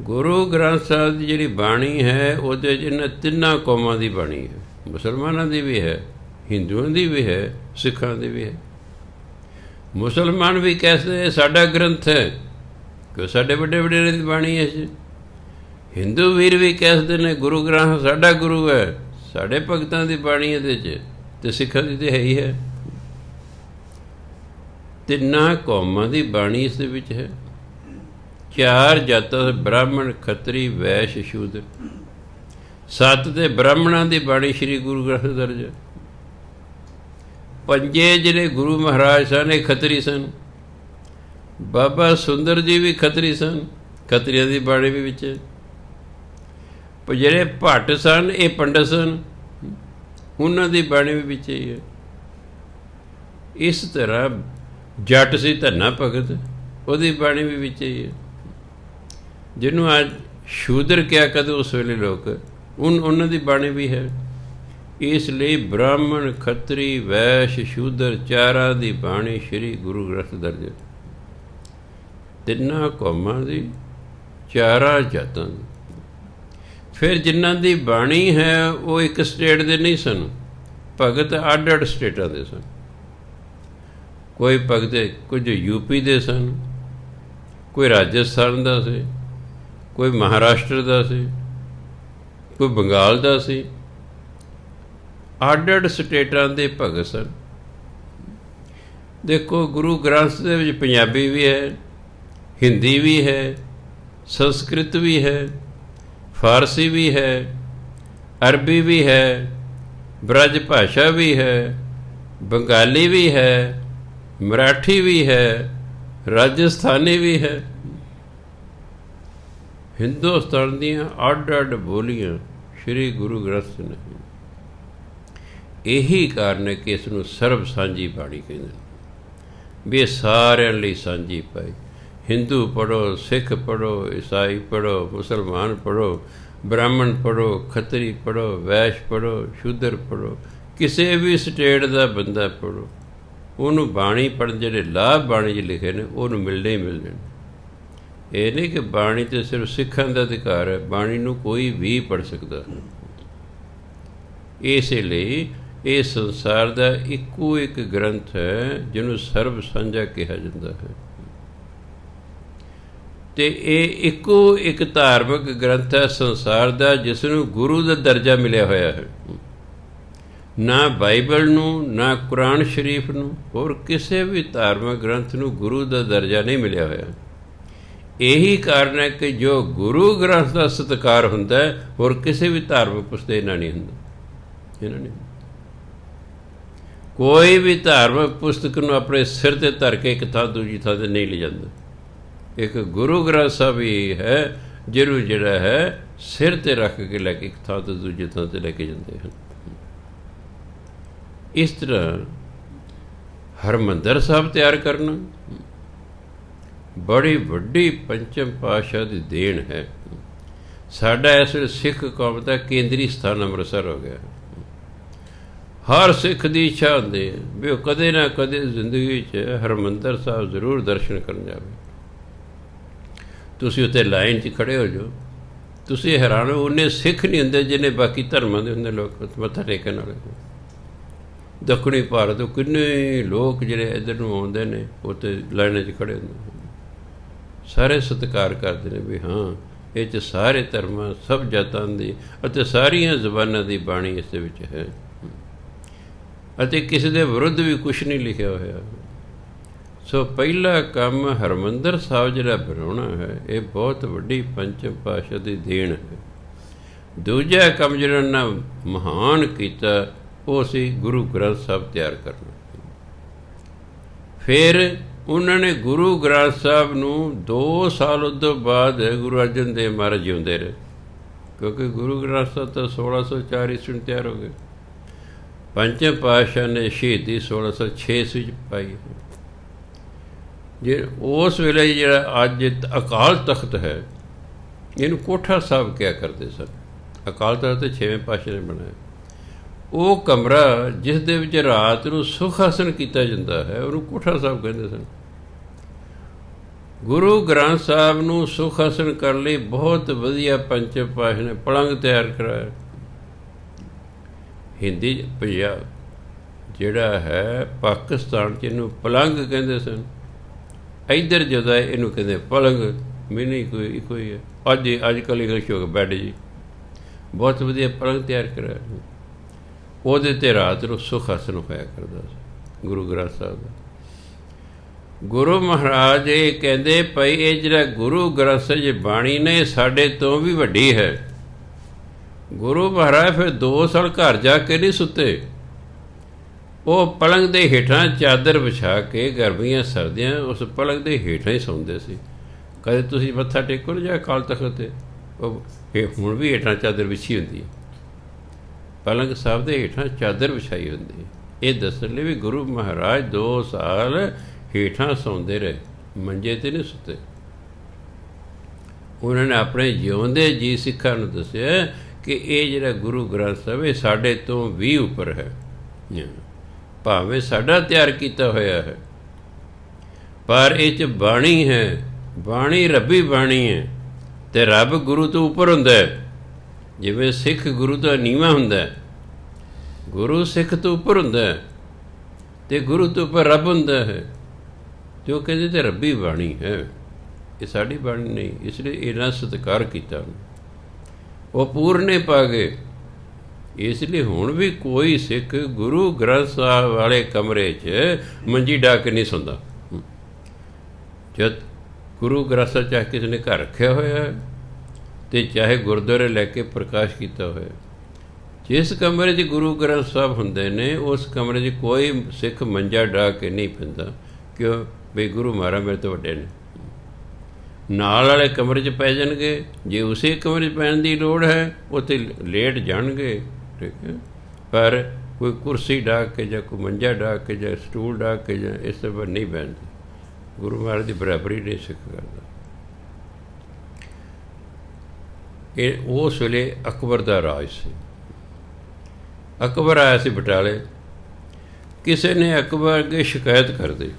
ਗੁਰੂ ਗ੍ਰੰਥ ਸਾਹਿਬ ਦੀ ਜਿਹੜੀ ਬਾਣੀ ਹੈ ਉਹਦੇ 'ਚ ਇਹਨਾਂ 3 ਕੌਮਾਂ ਦੀ ਬਾਣੀ ਹੈ, ਮੁਸਲਮਾਨਾਂ ਦੀ ਵੀ ਹੈ, ਹਿੰਦੂਆਂ ਦੀ ਵੀ ਹੈ, ਸਿੱਖਾਂ ਦੀ ਵੀ ਹੈ। ਮੁਸਲਮਾਨ ਵੀ ਕਹਿੰਦੇ ਸਾਡਾ ਗ੍ਰੰਥ ਹੈ ਕਿ ਸਾਡੇ ਵੱਡੇ ਵਡੇਰੇ ਦੀ ਬਾਣੀ ਹੈ। ਹਿੰਦੂ ਵੀਰ ਵੀ ਕਹਿੰਦੇ ਨੇ ਗੁਰੂ ਗ੍ਰੰਥ ਸਾਡਾ ਗੁਰੂ ਹੈ, ਸਾਡੇ ਭਗਤਾਂ ਦੀ ਬਾਣੀ ਇਹਦੇ 'ਚ, ਅਤੇ ਸਿੱਖਾਂ ਦੀ ਤਾਂ ਹੈ ਹੀ ਹੈ। 3 ਕੌਮਾਂ ਦੀ ਬਾਣੀ ਇਸ ਦੇ ਵਿੱਚ ਹੈ। 4 ਜਾਤਾਂ, ਬ੍ਰਾਹਮਣ, ਖੱਤਰੀ, ਵੈਸ਼, ਸ਼ੂਦਰ। 7 ਤੇ ਬ੍ਰਾਹਮਣਾਂ ਦੀ ਬਾਣੀ ਸ਼੍ਰੀ ਗੁਰੂ ਗ੍ਰੰਥ ਦਰਜ ਹੈ। 5 ਜਿਹੜੇ ਗੁਰੂ ਮਹਾਰਾਜ ਸਨ ਇਹ ਖੱਤਰੀ ਸਨ। ਬਾਬਾ ਸੁੰਦਰ ਜੀ ਵੀ ਖੱਤਰੀ ਸਨ, ਖੱਤਰੀਆਂ ਦੀ ਬਾਣੀ ਵੀ ਵਿੱਚ। ਜਿਹੜੇ ਭੱਟ ਸਨ ਇਹ ਪੰਡਤ ਸਨ, ਉਹਨਾਂ ਦੀ ਬਾਣੀ ਵੀ ਵਿੱਚ ਹੀ ਹੈ। ਇਸ ਤਰ੍ਹਾਂ ਜੱਟ ਸੀ ਧੰਨਾ ਭਗਤ, ਉਹਦੀ ਬਾਣੀ ਵੀ ਵਿੱਚ ਹੀ ਹੈ। ਜਿਹਨੂੰ ਅੱਜ ਸ਼ੂਦਰ ਕਿਹਾ ਕਦੇ ਉਸ ਵੇਲੇ ਲੋਕ, ਉਹਨਾਂ ਦੀ ਬਾਣੀ ਵੀ ਹੈ। ਇਸ ਲਈ ਬ੍ਰਾਹਮਣ, ਖੱਤਰੀ, ਵੈਸ਼, ਸ਼ੂਦਰ ਚਾਰਾਂ ਦੀ ਬਾਣੀ ਸ਼੍ਰੀ ਗੁਰੂ ਗ੍ਰੰਥ ਦਰਜ ਹੈ। ਤਿੰਨਾਂ ਕੌਮਾਂ ਦੀ, ਚਾਰਾਂ ਜਾਤਾਂ ਦੀ। ਫਿਰ ਜਿਨ੍ਹਾਂ ਦੀ ਬਾਣੀ ਹੈ ਉਹ ਇੱਕ ਸਟੇਟ ਦੇ ਨਹੀਂ ਸਨ, ਭਗਤ ਅੱਡ ਅੱਡ ਸਟੇਟਾਂ ਦੇ ਸਨ। ਕੋਈ ਭਗਤ ਕੁਝ ਯੂਪੀ ਦੇ ਸਨ, ਕੋਈ ਰਾਜਸਥਾਨ ਦਾ ਸੀ, ਕੋਈ ਮਹਾਰਾਸ਼ਟਰ ਦਾ ਸੀ, ਕੋਈ ਬੰਗਾਲ ਦਾ ਸੀ। ਅੱਡ ਅੱਡ ਸਟੇਟਾਂ ਦੇ ਭਗਤ ਸਨ। ਦੇਖੋ ਗੁਰੂ ਗ੍ਰੰਥ ਦੇ ਵਿੱਚ ਪੰਜਾਬੀ ਵੀ ਹੈ, ਹਿੰਦੀ ਵੀ ਹੈ, ਸੰਸਕ੍ਰਿਤ ਵੀ ਹੈ, ਫਾਰਸੀ ਵੀ ਹੈ, ਅਰਬੀ ਵੀ ਹੈ, ਬ੍ਰਜ ਭਾਸ਼ਾ ਵੀ ਹੈ, ਬੰਗਾਲੀ ਵੀ ਹੈ, ਮਰਾਠੀ ਵੀ ਹੈ, ਰਾਜਸਥਾਨੀ ਵੀ ਹੈ। ਹਿੰਦੁਸਤਾਨ ਦੀਆਂ ਅੱਡ ਅੱਡ ਬੋਲੀਆਂ ਸ਼੍ਰੀ ਗੁਰੂ ਗ੍ਰੰਥ ਨੇ। ਇਹੀ ਕਾਰਨ ਹੈ ਕਿ ਇਸ ਨੂੰ ਸਰਬ ਸਾਂਝੀ ਬਾਣੀ ਕਹਿੰਦੇ ਨੇ, ਵੀ ਇਹ ਸਾਰਿਆਂ ਲਈ ਸਾਂਝੀ ਪਾਈ। ਹਿੰਦੂ ਪੜ੍ਹੋ, ਸਿੱਖ ਪੜ੍ਹੋ, ਈਸਾਈ ਪੜ੍ਹੋ, ਮੁਸਲਮਾਨ ਪੜ੍ਹੋ, ਬ੍ਰਾਹਮਣ ਪੜ੍ਹੋ, ਖੱਤਰੀ ਪੜ੍ਹੋ, ਵੈਸ਼ ਪੜ੍ਹੋ, ਸ਼ੂਦਰ ਪੜ੍ਹੋ, ਕਿਸੇ ਵੀ ਸਟੇਟ ਦਾ ਬੰਦਾ ਪੜ੍ਹੋ, ਉਹਨੂੰ ਬਾਣੀ ਪੜ੍ਹਨ ਜਿਹੜੇ ਲਾਭ ਬਾਣੀ 'ਚ ਲਿਖੇ ਨੇ ਉਹਨੂੰ ਮਿਲਣੇ ਹੀ ਮਿਲਣੇ ਨੇ। ਇਹ ਨਹੀਂ ਕਿ ਬਾਣੀ ਤਾਂ ਸਿਰਫ ਸਿੱਖਾਂ ਦਾ ਅਧਿਕਾਰ ਹੈ, ਬਾਣੀ ਨੂੰ ਕੋਈ ਵੀ ਪੜ੍ਹ ਸਕਦਾ ਹੈ। ਇਸੇ ਲਈ ਇਹ ਸੰਸਾਰ ਦਾ ਇੱਕੋ ਇੱਕ ਗ੍ਰੰਥ ਹੈ ਜਿਹਨੂੰ ਸਰਬ ਸਾਂਝਾ ਕਿਹਾ ਜਾਂਦਾ ਹੈ। ਅਤੇ ਇਹ ਇੱਕੋ ਇੱਕ ਧਾਰਮਿਕ ਗ੍ਰੰਥ ਹੈ ਸੰਸਾਰ ਦਾ ਜਿਸ ਨੂੰ ਗੁਰੂ ਦਾ ਦਰਜਾ ਮਿਲਿਆ ਹੋਇਆ ਹੈ। ਨਾ ਬਾਈਬਲ ਨੂੰ, ਨਾ ਕੁਰਾਨ ਸ਼ਰੀਫ ਨੂੰ, ਹੋਰ ਕਿਸੇ ਵੀ ਧਾਰਮਿਕ ਗ੍ਰੰਥ ਨੂੰ ਗੁਰੂ ਦਾ ਦਰਜਾ ਨਹੀਂ ਮਿਲਿਆ ਹੋਇਆ। ਇਹੀ ਕਾਰਨ ਹੈ ਕਿ ਜੋ ਗੁਰੂ ਗ੍ਰੰਥ ਦਾ ਸਤਿਕਾਰ ਹੁੰਦਾ ਹੈ ਹੋਰ ਕਿਸੇ ਵੀ ਧਾਰਮਿਕ ਪੁਸਤਕ ਇਹਨਾਂ ਨਹੀਂ ਹੁੰਦਾ। ਇਹਨਾਂ ਨੇ ਕੋਈ ਵੀ ਧਾਰਮਿਕ ਪੁਸਤਕ ਨੂੰ ਆਪਣੇ ਸਿਰ 'ਤੇ ਧਰ ਕੇ ਇੱਕ ਥਾਂ ਦੂਜੀ ਥਾਂ 'ਤੇ ਨਹੀਂ ਲਿਜਾਂਦਾ। ਇੱਕ ਗੁਰੂ ਗ੍ਰੰਥ ਸਾਹਿਬ ਹੀ ਹੈ ਜਿਹਨੂੰ ਜਿਹੜਾ ਹੈ ਸਿਰ 'ਤੇ ਰੱਖ ਕੇ ਲੈ ਕੇ ਇੱਕ ਥਾਂ ਤੋਂ ਦੂਜੀ ਥਾਂ 'ਤੇ ਲੈ ਕੇ ਜਾਂਦੇ ਹਨ। ਇਸ ਤਰ੍ਹਾਂ ਹਰਿਮੰਦਰ ਸਾਹਿਬ ਤਿਆਰ ਕਰਨਾ ਬੜੀ ਵੱਡੀ ਪੰਚਮ ਪਾਤਸ਼ਾਹ ਦੀ ਦੇਣ ਹੈ। ਸਾਡਾ ਇਸ ਵੇਲੇ ਸਿੱਖ ਕੌਮ ਦਾ ਕੇਂਦਰੀ ਸਥਾਨ ਅੰਮ੍ਰਿਤਸਰ ਹੋ ਗਿਆ। ਹਰ ਸਿੱਖ ਦੀ ਇੱਛਾ ਹੁੰਦੀ ਹੈ ਵੀ ਉਹ ਕਦੇ ਨਾ ਕਦੇ ਜ਼ਿੰਦਗੀ ਵਿੱਚ ਹਰਿਮੰਦਰ ਸਾਹਿਬ ਜ਼ਰੂਰ ਦਰਸ਼ਨ ਕਰਨ ਜਾਵੇ। ਤੁਸੀਂ ਉੱਥੇ ਲਾਈਨ 'ਚ ਖੜ੍ਹੇ ਹੋ ਜਾਓ, ਤੁਸੀਂ ਹੈਰਾਨ ਹੋ, ਉਹਨੇ ਸਿੱਖ ਨਹੀਂ ਹੁੰਦੇ ਜਿੰਨੇ ਬਾਕੀ ਧਰਮਾਂ ਦੇ ਹੁੰਦੇ ਲੋਕ ਮੱਥਾ ਟੇਕਣ ਵਾਲੇ। ਦੱਖਣੀ ਭਾਰਤ ਤੋਂ ਕਿੰਨੇ ਲੋਕ ਜਿਹੜੇ ਇੱਧਰ ਨੂੰ ਆਉਂਦੇ ਨੇ ਉੱਥੇ ਲਾਈਨਾਂ 'ਚ ਖੜ੍ਹੇ ਹੁੰਦੇ, ਸਾਰੇ ਸਤਿਕਾਰ ਕਰਦੇ ਨੇ ਵੀ ਹਾਂ ਇਹ 'ਚ ਸਾਰੇ ਧਰਮਾਂ, ਸਭ ਜਾਤਾਂ ਦੀ ਅਤੇ ਸਾਰੀਆਂ ਜ਼ਬਾਨਾਂ ਦੀ ਬਾਣੀ ਇਸ ਦੇ ਵਿੱਚ ਹੈ ਅਤੇ ਕਿਸੇ ਦੇ ਵਿਰੁੱਧ ਵੀ ਕੁਛ ਨਹੀਂ ਲਿਖਿਆ ਹੋਇਆ। ਸੋ ਪਹਿਲਾ ਕੰਮ ਹਰਿਮੰਦਰ ਸਾਹਿਬ ਜਿਹੜਾ ਬਣਾਉਣਾ ਹੈ ਇਹ ਬਹੁਤ ਵੱਡੀ ਪੰਚਮ ਪਾਤਸ਼ਾਹ ਦੀ ਦੇਣ ਹੈ। ਦੂਜਾ ਕੰਮ ਜਿਹੜਾ ਉਹਨਾਂ ਮਹਾਨ ਕੀਤਾ ਉਹ ਸੀ ਗੁਰੂ ਗ੍ਰੰਥ ਸਾਹਿਬ ਤਿਆਰ ਕਰਨਾ। ਫਿਰ ਉਹਨਾਂ ਨੇ ਗੁਰੂ ਗ੍ਰੰਥ ਸਾਹਿਬ ਨੂੰ 2 ਸਾਲ ਉਸ ਤੋਂ ਬਾਅਦ ਗੁਰੂ ਅਰਜਨ ਦੇਵ ਮਹਾਰਾਜ ਜਿਉਂਦੇ ਰਹੇ, ਕਿਉਂਕਿ ਗੁਰੂ ਗ੍ਰੰਥ ਸਾਹਿਬ ਤਾਂ 1604 ਈਸਵੀ ਨੂੰ ਤਿਆਰ ਹੋ ਗਏ। ਪੰਚਮ ਪਾਤਸ਼ਾਹ ਨੇ ਸ਼ਹੀਦੀ 1606 ਵਿੱਚ ਪਾਈ। ਜੇ ਉਸ ਵੇਲੇ ਜਿਹੜਾ ਅੱਜ ਅਕਾਲ ਤਖਤ ਹੈ ਇਹਨੂੰ ਕੋਠਾ ਸਾਹਿਬ ਕਿਹਾ ਕਰਦੇ ਸਨ। ਅਕਾਲ ਤਖਤ ਤਾਂ 6ਵੇਂ ਪਾਤਸ਼ਾਹ ਨੇ ਬਣਾਇਆ। ਉਹ ਕਮਰਾ ਜਿਸ ਦੇ ਵਿੱਚ ਰਾਤ ਨੂੰ ਸੁਖ ਆਸਣ ਕੀਤਾ ਜਾਂਦਾ ਹੈ ਉਹਨੂੰ ਕੋਠਾ ਸਾਹਿਬ ਕਹਿੰਦੇ ਸਨ। ਗੁਰੂ ਗ੍ਰੰਥ ਸਾਹਿਬ ਨੂੰ ਸੁਖ ਆਸਣ ਕਰਨ ਲਈ ਬਹੁਤ ਵਧੀਆ ਪੰਚਮ ਪਾਤਸ਼ਾਹ ਨੇ ਪਲੰਘ ਤਿਆਰ ਕਰਾਇਆ। ਹਿੰਦੀ ਪੰਜਾਬ ਜਿਹੜਾ ਹੈ ਪਾਕਿਸਤਾਨ 'ਚ ਇਹਨੂੰ ਪਲੰਘ ਕਹਿੰਦੇ ਸਨ, ਇੱਧਰ ਜਦੋਂ ਇਹਨੂੰ ਕਹਿੰਦੇ ਪਲੰਘ। ਮੈਨੂੰ ਇੱਕੋ ਹੀ ਹੈ। ਅੱਜ ਕੱਲ੍ਹ ਇੰਗਲਿਸ਼ ਹੋ ਗਿਆ ਬੈੱਡ ਜੀ। ਬਹੁਤ ਵਧੀਆ ਪਲੰਘ ਤਿਆਰ ਕਰਾਇਆ। ਉਹਦੇ 'ਤੇ ਰਾਤ ਨੂੰ ਸੁਖ ਆਸਣ ਹੋਇਆ ਕਰਦਾ ਸੀ ਗੁਰੂ ਗ੍ਰੰਥ ਸਾਹਿਬ ਦਾ। ਗੁਰੂ ਮਹਾਰਾਜ ਇਹ ਕਹਿੰਦੇ ਭਾਈ ਇਹ ਜਿਹੜਾ ਗੁਰੂ ਗ੍ਰੰਥ ਸਾਹਿਬ ਬਾਣੀ ਨੇ ਸਾਡੇ ਤੋਂ ਵੀ ਵੱਡੀ ਹੈ। ਗੁਰੂ ਮਹਾਰਾਜ ਫਿਰ 2 ਸਾਲ ਘਰ ਜਾ ਕੇ ਨਹੀਂ ਸੁੱਤੇ। ਉਹ ਪਲੰਘ ਦੇ ਹੇਠਾਂ ਚਾਦਰ ਵਿਛਾ ਕੇ ਗਰਮੀਆਂ ਸਰਦੀਆਂ ਉਸ ਪਲੰਘ ਦੇ ਹੇਠਾਂ ਹੀ ਸੌਂਦੇ ਸੀ। ਕਦੇ ਤੁਸੀਂ ਮੱਥਾ ਟੇਕੋ ਨਾ ਜਾ ਅਕਾਲ ਤਖਤ 'ਤੇ, ਉਹ ਹੁਣ ਵੀ ਹੇਠਾਂ ਚਾਦਰ ਵਿਛੀ ਹੁੰਦੀ ਹੈ। ਪਲੰਘ ਸਾਹਿਬ ਦੇ ਹੇਠਾਂ ਚਾਦਰ ਵਿਛਾਈ ਹੁੰਦੀ ਹੈ। ਇਹ ਦੱਸਣ ਲਈ ਵੀ ਗੁਰੂ ਮਹਾਰਾਜ 2 ਸਾਲ ਹੇਠਾਂ ਸੌਂਦੇ ਰਹੇ, ਮੰਜੇ 'ਤੇ ਨਹੀਂ ਸੁੱਤੇ। ਉਹਨਾਂ ਨੇ ਆਪਣੇ ਜਿਉਂਦੇ ਜੀ ਸਿੱਖਾਂ ਨੂੰ ਦੱਸਿਆ ਕਿ ਇਹ ਜਿਹੜਾ ਗੁਰੂ ਗ੍ਰੰਥ ਸਾਹਿਬ ਇਹ ਸਾਡੇ ਤੋਂ ਵੀ ਉੱਪਰ ਹੈ, ਭਾਵੇਂ ਸਾਡਾ ਤਿਆਰ ਕੀਤਾ ਹੋਇਆ ਹੈ, ਪਰ ਇਹ 'ਚ ਬਾਣੀ ਹੈ, ਬਾਣੀ ਰੱਬੀ ਬਾਣੀ ਹੈ, ਅਤੇ ਰੱਬ ਗੁਰੂ ਤੋਂ ਉੱਪਰ ਹੁੰਦਾ ਹੈ। ਜਿਵੇਂ ਸਿੱਖ ਗੁਰੂ ਤੋਂ ਨੀਵਾਂ ਹੁੰਦਾ, ਗੁਰੂ ਸਿੱਖ ਤੋਂ ਉੱਪਰ ਹੁੰਦਾ ਹੈ, ਅਤੇ ਗੁਰੂ ਤੋਂ ਉੱਪਰ ਰੱਬ ਹੁੰਦਾ ਹੈ। ਅਤੇ ਉਹ ਕਹਿੰਦੇ ਤੇ ਰੱਬੀ ਬਾਣੀ ਹੈ, ਇਹ ਸਾਡੀ ਬਾਣੀ ਨਹੀਂ, ਇਸ ਲਈ ਇਹਨਾਂ ਸਤਿਕਾਰ ਕੀਤਾ। ਉਹ ਪੂਰਨੇ ਪਾ ਗਏ। ਇਸ ਲਈ ਹੁਣ ਵੀ ਕੋਈ ਸਿੱਖ ਗੁਰੂ ਗ੍ਰੰਥ ਸਾਹਿਬ ਵਾਲੇ ਕਮਰੇ 'ਚ ਮੰਜੀ ਡਾ ਕੇ ਨਹੀਂ ਸੌਂਦਾ। ਜਦ ਗੁਰੂ ਗ੍ਰੰਥ ਸਾਹਿਬ ਚਾਹੇ ਕਿਸੇ ਨੇ ਘਰ ਰੱਖਿਆ ਹੋਇਆ ਹੈ ਅਤੇ ਚਾਹੇ ਗੁਰਦੁਆਰੇ ਲੈ ਕੇ ਪ੍ਰਕਾਸ਼ ਕੀਤਾ ਹੋਇਆ, ਜਿਸ ਕਮਰੇ 'ਚ ਗੁਰੂ ਗ੍ਰੰਥ ਸਾਹਿਬ ਹੁੰਦੇ ਨੇ ਉਸ ਕਮਰੇ 'ਚ ਕੋਈ ਸਿੱਖ ਮੰਜਾ ਡਾ ਕੇ ਨਹੀਂ ਪੈਂਦਾ। ਕਿਉਂ? ਬਈ ਗੁਰੂ ਮਹਾਰਾਜ ਮੇਰੇ ਤੋਂ ਵੱਡੇ ਨੇ। ਨਾਲ ਵਾਲੇ ਕਮਰੇ 'ਚ ਪੈ ਜਾਣਗੇ, ਜੇ ਉਸੇ ਕਮਰੇ 'ਚ ਪੈਣ ਦੀ ਲੋੜ ਹੈ ਉੱਥੇ ਲੇਟ ਜਾਣਗੇ, ਠੀਕ ਹੈ, ਪਰ ਕੋਈ ਕੁਰਸੀ ਡਾ ਕੇ ਜਾਂ ਕੋਈ ਮੰਜਾ ਡਾ ਕੇ ਜਾਂ ਸਟੂਲ ਡਾ ਕੇ ਜਾਂ ਇਸ ਤੋਂ ਬਾਅਦ ਨਹੀਂ ਬਹਿੰਦੇ। ਗੁਰੂ ਮਹਾਰਾਜ ਦੀ ਬਰਾਬਰੀ ਨਹੀਂ ਸਿੱਖ ਕਰਦਾ। ਇਹ ਉਸ ਵੇਲੇ ਅਕਬਰ ਦਾ ਰਾਜ ਸੀ। ਅਕਬਰ ਆਇਆ ਸੀ ਬਟਾਲੇ। ਕਿਸੇ ਨੇ ਅਕਬਰ ਅੱਗੇ ਸ਼ਿਕਾਇਤ ਕਰਦੇ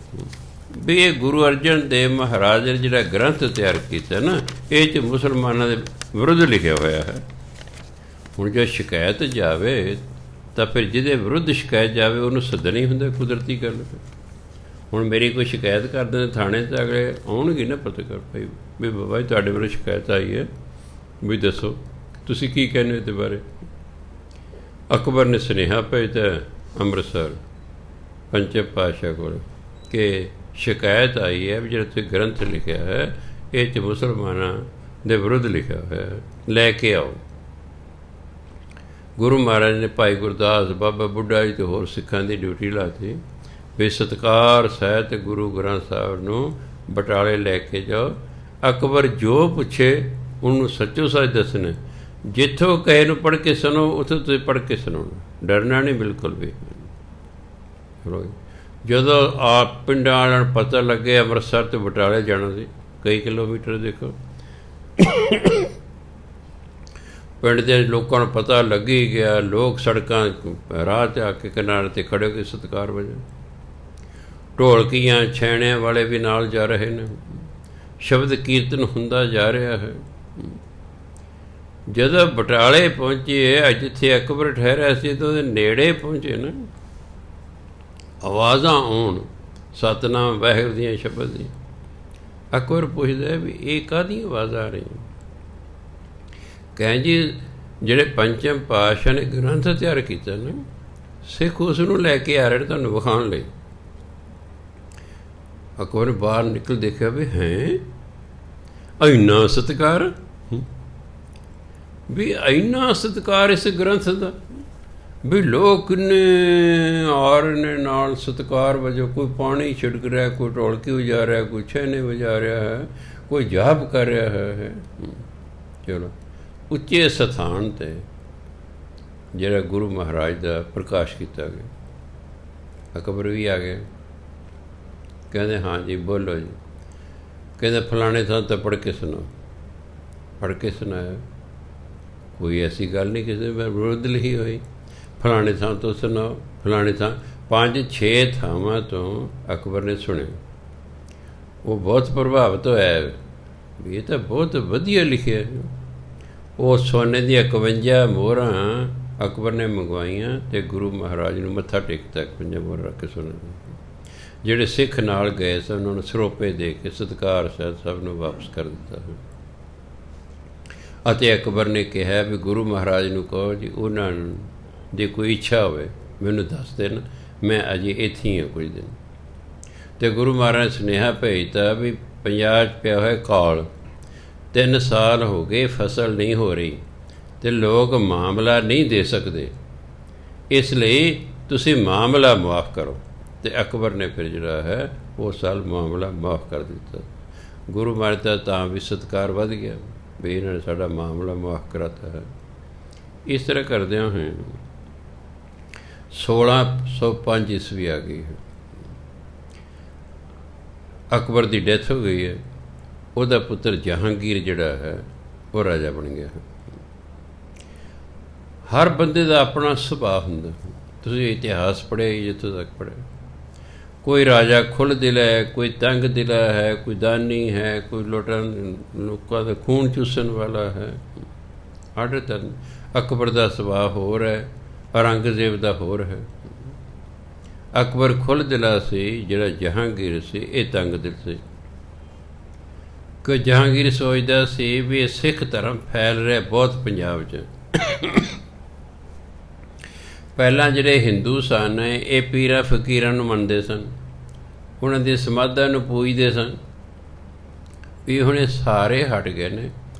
ਵੀ ਇਹ ਗੁਰੂ ਅਰਜਨ ਦੇਵ ਮਹਾਰਾਜ ਨੇ ਜਿਹੜਾ ਗ੍ਰੰਥ ਤਿਆਰ ਕੀਤਾ ਨਾ, ਇਹ 'ਚ ਮੁਸਲਮਾਨਾਂ ਦੇ ਵਿਰੁੱਧ ਲਿਖਿਆ ਹੋਇਆ ਹੈ। ਹੁਣ ਜੇ ਸ਼ਿਕਾਇਤ ਜਾਵੇ ਤਾਂ ਫਿਰ ਜਿਹਦੇ ਵਿਰੁੱਧ ਸ਼ਿਕਾਇਤ ਜਾਵੇ ਉਹਨੂੰ ਸੱਦਣਾ ਹੀ ਹੁੰਦਾ, ਕੁਦਰਤੀ ਗੱਲ। ਹੁਣ ਮੇਰੀ ਕੋਈ ਸ਼ਿਕਾਇਤ ਕਰਦੇ ਨੇ ਥਾਣੇ 'ਤੇ, ਅਗਲੇ ਆਉਣਗੇ ਨਾ ਪੱਤਰਕਾਰ, ਭਾਈ ਵੀ ਬਾਬਾ ਜੀ ਤੁਹਾਡੇ ਵੱਲੋਂ ਸ਼ਿਕਾਇਤ ਆਈ ਹੈ, ਵੀ ਦੱਸੋ ਤੁਸੀਂ ਕੀ ਕਹਿੰਦੇ ਹੋ ਇਹਦੇ ਬਾਰੇ। ਅਕਬਰ ਨੇ ਸੁਨੇਹਾ ਭੇਜਤਾ ਅੰਮ੍ਰਿਤਸਰ ਪੰਚਮ ਪਾਤਸ਼ਾਹ ਕੋਲ ਕਿ ਸ਼ਿਕਾਇਤ ਆਈ ਹੈ ਵੀ ਜਿਹੜਾ ਤੁਸੀਂ ਗ੍ਰੰਥ ਲਿਖਿਆ ਹੈ ਇਹ 'ਚ ਮੁਸਲਮਾਨਾਂ ਦੇ ਵਿਰੁੱਧ ਲਿਖਿਆ ਹੋਇਆ ਹੈ, ਲੈ ਕੇ ਆਓ। ਗੁਰੂ ਮਹਾਰਾਜ ਨੇ ਭਾਈ ਗੁਰਦਾਸ, ਬਾਬਾ ਬੁੱਢਾ ਜੀ ਅਤੇ ਹੋਰ ਸਿੱਖਾਂ ਦੀ ਡਿਊਟੀ ਲਾਤੀ ਵੀ ਸਤਿਕਾਰ ਸਹਿਤ ਗੁਰੂ ਗ੍ਰੰਥ ਸਾਹਿਬ ਨੂੰ ਬਟਾਲੇ ਲੈ ਕੇ ਜਾਓ। ਅਕਬਰ ਜੋ ਪੁੱਛੇ ਉਹਨੂੰ ਸੱਚੋ ਸੱਚ ਦੱਸਣਾ। ਜਿੱਥੋਂ ਕਹੇ ਨੂੰ ਪੜ੍ਹ ਕੇ ਸੁਣੋ ਉੱਥੋਂ ਤੁਸੀਂ ਪੜ੍ਹ ਕੇ ਸੁਣਾਉਣਾ, ਡਰਨਾ ਨਹੀਂ ਬਿਲਕੁਲ ਵੀ। ਜਦੋਂ ਆਪ ਪਿੰਡਾਂ ਵਾਲਿਆਂ ਨੂੰ ਪਤਾ ਲੱਗੇ ਅੰਮ੍ਰਿਤਸਰ ਤੋਂ ਬਟਾਲੇ ਜਾਣਾ ਸੀ, ਕਈ ਕਿਲੋਮੀਟਰ ਦੇਖੋ, ਪਿੰਡ ਦੇ ਲੋਕਾਂ ਨੂੰ ਪਤਾ ਲੱਗ ਹੀ ਗਿਆ। ਲੋਕ ਸੜਕਾਂ ਰਾਹ 'ਤੇ ਆ ਕੇ ਕਿਨਾਰੇ 'ਤੇ ਖੜ੍ਹੇ ਹੋ ਕੇ ਸਤਿਕਾਰ ਵਜੋਂ, ਢੋਲਕੀਆਂ ਛੈਣਿਆਂ ਵਾਲੇ ਵੀ ਨਾਲ ਜਾ ਰਹੇ ਨੇ, ਸ਼ਬਦ ਕੀਰਤਨ ਹੁੰਦਾ ਜਾ ਰਿਹਾ ਹੈ। ਜਦੋਂ ਬਟਾਲੇ ਪਹੁੰਚੇ, ਜਿੱਥੇ ਅਕਬਰ ਠਹਿਰਿਆ ਸੀ, ਤਾਂ ਉਹਦੇ ਨੇੜੇ ਪਹੁੰਚੇ ਨਾ, ਆਵਾਜ਼ਾਂ ਆਉਣ ਸਤਿਨਾਮ ਵਾਹਿਗੁਰੂ ਦੀਆਂ ਸ਼ਬਦ ਦੀ। ਅਕਬਰ ਪੁੱਛਦਾ ਵੀ ਇਹ ਕਾਹਦੀਆਂ ਆਵਾਜ਼ਾਂ ਆ ਰਹੀਆਂ? ਕਹਿੰਦੇ ਜੀ ਜਿਹੜੇ ਪੰਚਮ ਪਾਤਸ਼ਾਹ ਨੇ ਗ੍ਰੰਥ ਤਿਆਰ ਕੀਤਾ ਨਾ, ਸਿੱਖ ਉਸ ਨੂੰ ਲੈ ਕੇ ਆ ਰਹੇ ਨੇ ਤੁਹਾਨੂੰ ਵਿਖਾਉਣ ਲਈ। ਅਕਬਰ ਨੇ ਬਾਹਰ ਨਿਕਲ ਦੇਖਿਆ ਵੀ ਹੈ ਇੰਨਾ ਸਤਿਕਾਰ, ਵੀ ਇੰਨਾ ਸਤਿਕਾਰ ਇਸ ਗ੍ਰੰਥ ਦਾ, ਵੀ ਲੋਕ ਕਿੰਨੇ ਆ ਰਹੇ ਨੇ ਨਾਲ ਸਤਿਕਾਰ ਵਜੋਂ। ਕੋਈ ਪਾਣੀ ਛਿੜਕ ਰਿਹਾ, ਕੋਈ ਢੋਲਕੀ ਵਜਾ ਰਿਹਾ, ਕੋਈ ਛੈਣੇ ਵਜਾ ਰਿਹਾ ਹੈ, ਕੋਈ ਜਾਪ ਕਰ ਰਿਹਾ ਹੈ। ਚਲੋ ਉੱਚੇ ਸਥਾਨ 'ਤੇ ਜਿਹੜਾ ਗੁਰੂ ਮਹਾਰਾਜ ਦਾ ਪ੍ਰਕਾਸ਼ ਕੀਤਾ ਗਿਆ। ਅਕਬਰ ਵੀ ਆ ਗਿਆ। ਕਹਿੰਦੇ ਹਾਂ ਜੀ ਬੋਲੋ ਜੀ। ਕਹਿੰਦੇ ਫਲਾਣੇ ਥਾਂ ਤਾਂ ਪੜ੍ਹ ਕੇ ਸੁਣਾਓ। ਪੜ੍ਹ ਕੇ ਸੁਣਾਇਆ। ਕੋਈ ਐਸੀ ਗੱਲ ਨਹੀਂ ਕਿਸੇ ਦੇ ਵਿਰੁੱਧ ਲਿਖੀ ਹੋਈ। ਫਲਾਣੇ ਥਾਂ ਤੋਂ ਸੁਣਾਓ, ਫਲਾਣੇ ਥਾਂ 5-6 ਥਾਵਾਂ ਤੋਂ ਅਕਬਰ ਨੇ ਸੁਣੇ। ਉਹ ਬਹੁਤ ਪ੍ਰਭਾਵਿਤ ਹੋਇਆ ਵੀ ਇਹ ਤਾਂ ਬਹੁਤ ਵਧੀਆ ਲਿਖਿਆ। ਉਹ ਸੋਨੇ ਦੀਆਂ 51 ਮੋਹਰਾਂ ਅਕਬਰ ਨੇ ਮੰਗਵਾਈਆਂ ਅਤੇ ਗੁਰੂ ਮਹਾਰਾਜ ਨੂੰ ਮੱਥਾ ਟੇਕਤਾ 51 ਮੋਹਰਾਂ ਰੱਖ ਕੇ ਸੁਣਨ। ਜਿਹੜੇ ਸਿੱਖ ਨਾਲ ਗਏ ਸਨ ਉਹਨਾਂ ਨੂੰ ਸਰੋਪੇ ਦੇ ਕੇ ਸਤਿਕਾਰ ਸਹਿਤ ਸਭ ਨੂੰ ਵਾਪਸ ਕਰ ਦਿੱਤਾ। ਅਤੇ ਅਕਬਰ ਨੇ ਕਿਹਾ ਵੀ ਗੁਰੂ ਮਹਾਰਾਜ ਨੂੰ ਕਹੋ ਜੀ ਉਹਨਾਂ ਨੂੰ ਜੇ ਕੋਈ ਇੱਛਾ ਹੋਵੇ ਮੈਨੂੰ ਦੱਸ ਦੇਣ, ਮੈਂ ਅਜੇ ਇੱਥੇ ਹੀ ਹਾਂ ਕੁਝ ਦਿਨ। ਅਤੇ ਗੁਰੂ ਮਹਾਰਾਜ ਨੇ ਸੁਨੇਹਾ ਭੇਜਤਾ ਵੀ ਪੰਜਾਬ 'ਚ ਪਿਆ ਹੋਇਆ ਕਾਲ, 3 ਸਾਲ ਹੋ ਗਏ ਫਸਲ ਨਹੀਂ ਹੋ ਰਹੀ ਅਤੇ ਲੋਕ ਮਾਮਲਾ ਨਹੀਂ ਦੇ ਸਕਦੇ, ਇਸ ਲਈ ਤੁਸੀਂ ਮਾਮਲਾ ਮੁਆਫ ਕਰੋ। ਅਤੇ ਅਕਬਰ ਨੇ ਫਿਰ ਜਿਹੜਾ ਹੈ ਉਸ ਸਾਲ ਮਾਮਲਾ ਮੁਆਫ ਕਰ ਦਿੱਤਾ। ਗੁਰੂ ਮਹਾਰਾਜ ਦਾ ਤਾਂ ਵੀ ਸਤਿਕਾਰ ਵੱਧ ਗਿਆ ਵੀ ਇਹਨਾਂ ਨੇ ਸਾਡਾ ਮਾਮਲਾ ਮੁਆਫ ਕਰਾਤਾ ਹੈ। ਇਸ ਤਰ੍ਹਾਂ ਕਰਦਿਆਂ ਹੋਏ 1605 ਈਸਵੀ ਆ ਗਈ ਹੈ। ਅਕਬਰ ਦੀ ਡੈਥ ਹੋ ਗਈ ਹੈ। ਉਹਦਾ ਪੁੱਤਰ ਜਹਾਂਗੀਰ ਜਿਹੜਾ ਹੈ ਉਹ ਰਾਜਾ ਬਣ ਗਿਆ ਹੈ। ਹਰ ਬੰਦੇ ਦਾ ਆਪਣਾ ਸੁਭਾਅ ਹੁੰਦਾ। ਤੁਸੀਂ ਇਤਿਹਾਸ ਪੜ੍ਹਿਆ ਜਿੱਥੋਂ ਤੱਕ ਪੜ੍ਹਿਆ, ਕੋਈ ਰਾਜਾ ਖੁੱਲ੍ਹ ਦਿਲਾ ਹੈ, ਕੋਈ ਤੰਗ ਦਿਲਾ ਹੈ, ਕੋਈ ਦਾਨੀ ਹੈ, ਕੋਈ ਲੋਕਾਂ ਦਾ ਖੂਨ ਚੂਸਣ ਵਾਲਾ ਹੈ। ਆਰਡਰ ਤਾਂ ਅਕਬਰ ਦਾ ਸੁਭਾਅ ਹੋਰ ਹੈ, ਔਰੰਗਜ਼ੇਬ ਦਾ ਹੋਰ ਹੈ। ਅਕਬਰ ਖੁੱਲ੍ਹ ਦਿਲਾ ਸੀ, ਜਿਹੜਾ ਜਹਾਂਗੀਰ ਸੀ ਇਹ ਤੰਗ ਦਿਲ ਸੀ। ਕਿ ਜਹਾਂਗੀਰ ਸੋਚਦਾ ਸੀ ਵੀ ਇਹ ਸਿੱਖ ਧਰਮ ਫੈਲ ਰਿਹਾ ਬਹੁਤ ਪੰਜਾਬ 'ਚ। ਪਹਿਲਾਂ ਜਿਹੜੇ ਹਿੰਦੂ ਸਨ ਇਹ ਪੀਰਾਂ ਫਕੀਰਾਂ ਨੂੰ ਮੰਨਦੇ ਸਨ, ਉਹਨਾਂ ਦੀ ਸਮਾਧਾਂ ਨੂੰ ਪੂਜਦੇ ਸਨ। ਵੀ ਹੁਣ ਇਹ ਸਾਰੇ ਹਟ ਗਏ ਨੇ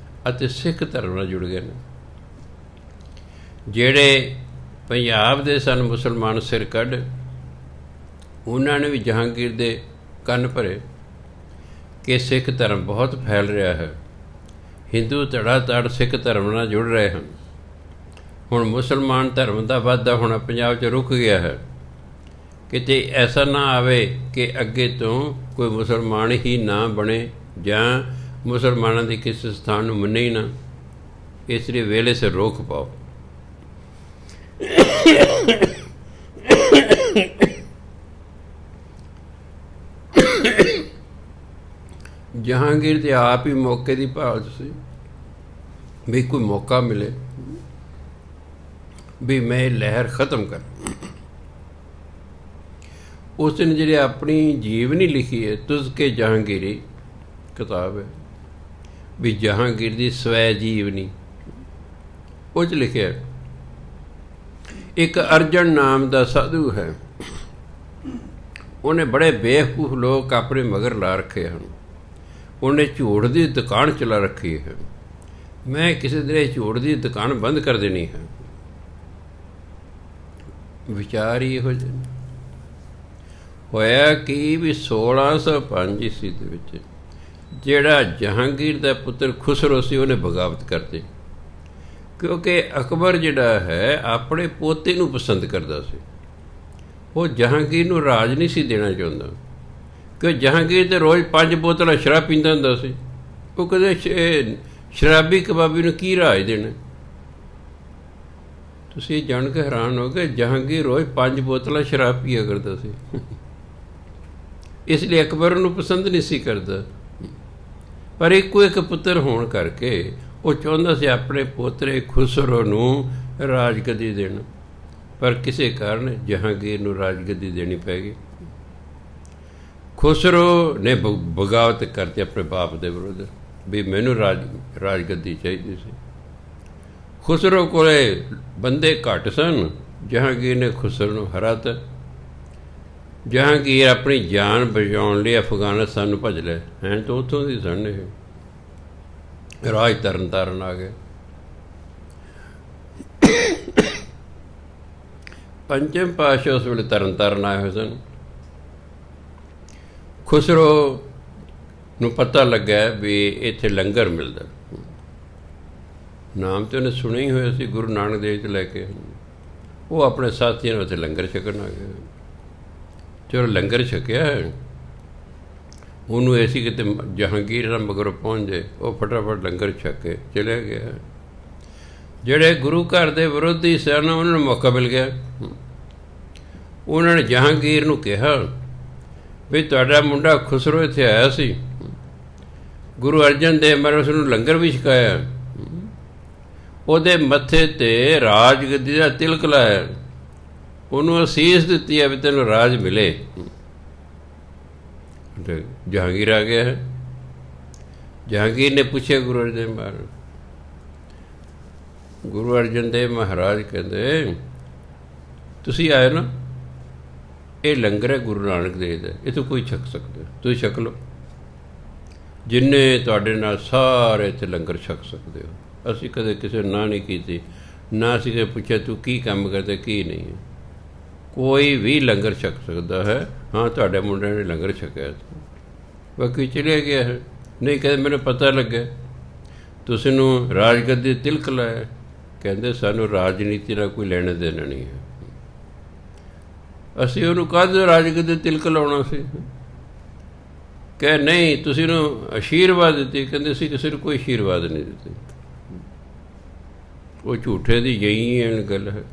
ਅਤੇ ਸਿੱਖ ਧਰਮ ਨਾਲ ਜੁੜ ਗਏ ਨੇ। ਜਿਹੜੇ ਪੰਜਾਬ ਦੇ ਸਨ ਮੁਸਲਮਾਨ ਸਿਰ ਕੱਢ, ਉਹਨਾਂ ਨੇ ਵੀ ਜਹਾਂਗੀਰ ਦੇ ਕੰਨ ਭਰੇ ਕਿ ਸਿੱਖ ਧਰਮ ਬਹੁਤ ਫੈਲ ਰਿਹਾ ਹੈ। ਹਿੰਦੂ ਧੜਾ ਧੜ ਸਿੱਖ ਧਰਮ ਨਾਲ ਜੁੜ ਰਹੇ ਹਨ। ਹੁਣ ਮੁਸਲਮਾਨ ਧਰਮ ਦਾ ਵਾਧਾ ਹੋਣਾ ਪੰਜਾਬ 'ਚ ਰੁਕ ਗਿਆ ਹੈ। ਕਿਤੇ ਐਸਾ ਨਾ ਆਵੇ ਕਿ ਅੱਗੇ ਤੋਂ ਕੋਈ ਮੁਸਲਮਾਨ ਹੀ ਨਾ ਬਣੇ ਜਾਂ ਮੁਸਲਮਾਨਾਂ ਦੀ ਕਿਸੇ ਸਥਾਨ ਨੂੰ ਮੰਨੇ ਹੀ ਨਾ। ਇਸ ਲਈ ਵੇਲੇ ਸਿਰ ਰੋਕ ਪਾਓ। ਜਹਾਂਗੀਰ ਦੇ ਆਪ ਹੀ ਮੌਕੇ ਦੀ ਭਾਲ ਸੀ ਵੀ ਕੋਈ ਮੌਕਾ ਮਿਲੇ ਵੀ ਮੈਂ ਲਹਿਰ ਖ਼ਤਮ ਕਰ। ਉਸ ਨੇ ਜਿਹੜੀ ਆਪਣੀ ਜੀਵਨੀ ਲਿਖੀ ਹੈ, ਤੁਜ਼ਕੇ ਜਹਾਂਗੀਰੀ ਕਿਤਾਬ ਹੈ ਵੀ ਜਹਾਂਗੀਰ ਦੀ ਸਵੈ ਜੀਵਨੀ, ਉਹ 'ਚ ਲਿਖਿਆ ਇੱਕ ਅਰਜਨ ਨਾਮ ਦਾ ਸਾਧੂ ਹੈ। ਉਹਨੇ ਬੜੇ ਬੇਵਕੂਫ ਲੋਕ ਆਪਣੇ ਮਗਰ ਲਾ ਰੱਖੇ ਹਨ। ਉਹਨੇ ਝੂਠ ਦੀ ਦੁਕਾਨ ਚਲਾ ਰੱਖੀ ਹੈ। ਮੈਂ ਕਿਸੇ ਦਿਨ ਝੂਠ ਦੀ ਦੁਕਾਨ ਬੰਦ ਕਰ ਦੇਣੀ ਹੈ। ਵਿਚਾਰ ਹੀ ਇਹੋ ਜਿਹੇ ਹੋਇਆ ਕਿ ਵੀ 1605 ਈਸਵੀ ਦੇ ਵਿੱਚ ਜਿਹੜਾ ਜਹਾਂਗੀਰ ਦਾ ਪੁੱਤਰ ਖੁਸਰੋ ਸੀ ਉਹਨੇ ਬਗਾਵਤ ਕਰਤੀ। ਕਿਉਂਕਿ ਅਕਬਰ ਜਿਹੜਾ ਹੈ ਆਪਣੇ ਪੋਤੇ ਨੂੰ ਪਸੰਦ ਕਰਦਾ ਸੀ। ਉਹ ਜਹਾਂਗੀਰ ਨੂੰ ਰਾਜ ਨਹੀਂ ਸੀ ਦੇਣਾ ਚਾਹੁੰਦਾ ਕਿ ਜਹਾਂਗੀਰ ਤਾਂ ਰੋਜ਼ 5 ਬੋਤਲਾਂ ਸ਼ਰਾਬ ਪੀਂਦਾ ਹੁੰਦਾ ਸੀ। ਉਹ ਕਦੇ ਸ਼ਰਾਬੀ ਕਬਾਬੀ ਨੂੰ ਕੀ ਰਾਜ ਦੇਣਾ। ਤੁਸੀਂ ਜਾਣ ਕੇ ਹੈਰਾਨ ਹੋ ਗਏ, ਜਹਾਂਗੀਰ ਰੋਜ਼ 5 ਬੋਤਲਾਂ ਸ਼ਰਾਬ ਪੀਆ ਕਰਦਾ ਸੀ। ਇਸ ਲਈ ਅਕਬਰ ਨੂੰ ਪਸੰਦ ਨਹੀਂ ਸੀ ਕਰਦਾ। ਪਰ ਇੱਕੋ ਇੱਕ ਪੁੱਤਰ ਹੋਣ ਕਰਕੇ ਉਹ ਚਾਹੁੰਦਾ ਸੀ ਆਪਣੇ ਪੋਤਰੇ ਖੁਸਰੋ ਨੂੰ ਰਾਜਗੱਦੀ ਦੇਣਾ। ਪਰ ਕਿਸੇ ਕਾਰਨ ਜਹਾਂਗੀਰ ਨੂੰ ਰਾਜਗੱਦੀ ਦੇਣੀ ਪੈ ਗਈ। ਖੁਸਰੋ ਨੇ ਬਗਾਵਤ ਕਰਤੀ ਆਪਣੇ ਬਾਪ ਦੇ ਵਿਰੁੱਧ ਵੀ ਮੈਨੂੰ ਰਾਜਗੱਦੀ ਚਾਹੀਦੀ ਸੀ। ਖੁਸਰੋ ਕੋਲੇ ਬੰਦੇ ਘੱਟ ਸਨ। ਜਹਾਂਗੀਰ ਨੇ ਖੁਸਰੋ ਨੂੰ ਹਰਾਤਾ। ਜਹਾਂਗੀਰ ਆਪਣੀ ਜਾਨ ਬਚਾਉਣ ਲਈ ਅਫਗਾਨਿਸਤਾਨ ਨੂੰ ਭੱਜ ਲਿਆ। ਹੈ ਤਾਂ ਉੱਥੋਂ ਦੀ ਸਨ। ਇਹ ਰਾਜ ਤਰਨ ਤਾਰਨ ਆ ਗਏ। ਪੰਚਮ ਪਾਤਸ਼ਾਹ ਉਸ ਵੇਲੇ ਤਰਨ ਤਾਰਨ ਆਏ ਹੋਏ ਸਨ। ਖੁਸਰੋ ਨੂੰ ਪਤਾ ਲੱਗਾ ਵੀ ਇੱਥੇ ਲੰਗਰ ਮਿਲਦਾ। ਨਾਮ ਤਾਂ ਉਹਨੇ ਸੁਣਿਆ ਹੀ ਹੋਇਆ ਸੀ ਗੁਰੂ ਨਾਨਕ ਦੇਵ 'ਚ ਲੈ ਕੇ। ਉਹ ਆਪਣੇ ਸਾਥੀਆਂ ਨੂੰ ਉੱਥੇ ਲੰਗਰ ਛਕਣ ਆ ਗਿਆ। ਚਲੋ ਲੰਗਰ ਛਕਿਆ, ਉਹਨੂੰ ਐਸੀ ਕਿਤੇ ਜਹਾਂਗੀਰ ਨਾਲ ਮਗਰੋਂ ਪਹੁੰਚ ਜਾਏ। ਉਹ ਫਟਾਫਟ ਲੰਗਰ ਛਕ ਕੇ ਚਲਿਆ ਗਿਆ। ਜਿਹੜੇ ਗੁਰੂ ਘਰ ਦੇ ਵਿਰੋਧੀ ਸਨ ਉਹਨਾਂ ਨੂੰ ਮੌਕਾ ਮਿਲ ਗਿਆ। ਉਹਨਾਂ ਨੇ ਜਹਾਂਗੀਰ ਨੂੰ ਕਿਹਾ ਵੀ ਤੁਹਾਡਾ ਮੁੰਡਾ ਖੁਸਰੋ ਇੱਥੇ ਆਇਆ ਸੀ, ਗੁਰੂ ਅਰਜਨ ਦੇਵ ਮਹਾਰਾਜ ਨੂੰ ਲੰਗਰ ਵੀ ਛਕਾਇਆ, ਉਹਦੇ ਮੱਥੇ 'ਤੇ ਰਾਜਗੱਦੀ ਦਾ ਤਿਲਕ ਲਾਇਆ, ਉਹਨੂੰ ਅਸੀਸ ਦਿੱਤੀ ਹੈ ਵੀ ਤੈਨੂੰ ਰਾਜ ਮਿਲੇ। ਜਹਾਂਗੀਰ ਆ ਗਿਆ ਹੈ। ਜਹਾਂਗੀਰ ਨੇ ਪੁੱਛਿਆ ਗੁਰੂ ਅਰਜਨ ਦੇਵ ਮਹਾਰਾਜ। ਗੁਰੂ ਅਰਜਨ ਦੇਵ ਮਹਾਰਾਜ ਕਹਿੰਦੇ ਤੁਸੀਂ ਆਏ ਨਾ, ਇਹ ਲੰਗਰ ਹੈ ਗੁਰੂ ਨਾਨਕ ਦੇਵ ਦਾ, ਇਹ ਤੋਂ ਕੋਈ ਛਕ ਸਕਦਾ, ਤੁਸੀਂ ਛਕ ਲਓ। ਜਿੰਨੇ ਤੁਹਾਡੇ ਨਾਲ ਸਾਰੇ ਇੱਥੇ ਲੰਗਰ ਛਕ ਸਕਦੇ ਹੋ। ਅਸੀਂ ਕਦੇ ਕਿਸੇ ਨਾ ਨਹੀਂ ਕੀਤੀ, ਨਾ ਅਸੀਂ ਕਦੇ ਪੁੱਛਿਆ ਤੂੰ ਕੀ ਕੰਮ ਕਰਦਾ ਕੀ ਨਹੀਂ ਹੈ। ਕੋਈ ਵੀ ਲੰਗਰ ਛਕ ਸਕਦਾ ਹੈ। ਹਾਂ ਤੁਹਾਡੇ ਮੁੰਡਿਆਂ ਨੇ ਲੰਗਰ ਛਕਿਆ, ਬਾਕੀ ਚਲਿਆ ਗਿਆ ਹੈ। ਨਹੀਂ ਕਹਿੰਦੇ ਮੈਨੂੰ ਪਤਾ ਲੱਗਿਆ ਤੁਸੀਂ ਨੂੰ ਰਾਜਗੱਦੀ ਤਿਲਕ ਲਾਇਆ। ਕਹਿੰਦੇ ਸਾਨੂੰ ਰਾਜਨੀਤੀ ਨਾਲ ਕੋਈ ਲੈਣਾ ਦੇਣਾ ਨਹੀਂ ਹੈ। ਅਸੀਂ ਉਹਨੂੰ ਕਾਹਦੇ ਰਾਜਗੀਰ ਦੇ ਤਿਲਕ ਲਾਉਣਾ ਸੀ? ਕਹੇ ਨਹੀਂ, ਤੁਸੀਂ ਉਹਨੂੰ ਆਸ਼ੀਰਵਾਦ ਦਿੱਤੀ। ਕਹਿੰਦੇ ਅਸੀਂ ਕਿਸੇ ਨੂੰ ਕੋਈ ਆਸ਼ੀਰਵਾਦ ਨਹੀਂ ਦਿੱਤੇ। ਉਹ ਝੂਠੇ ਦੀ ਯਹੀ ਗੱਲ ਹੈ।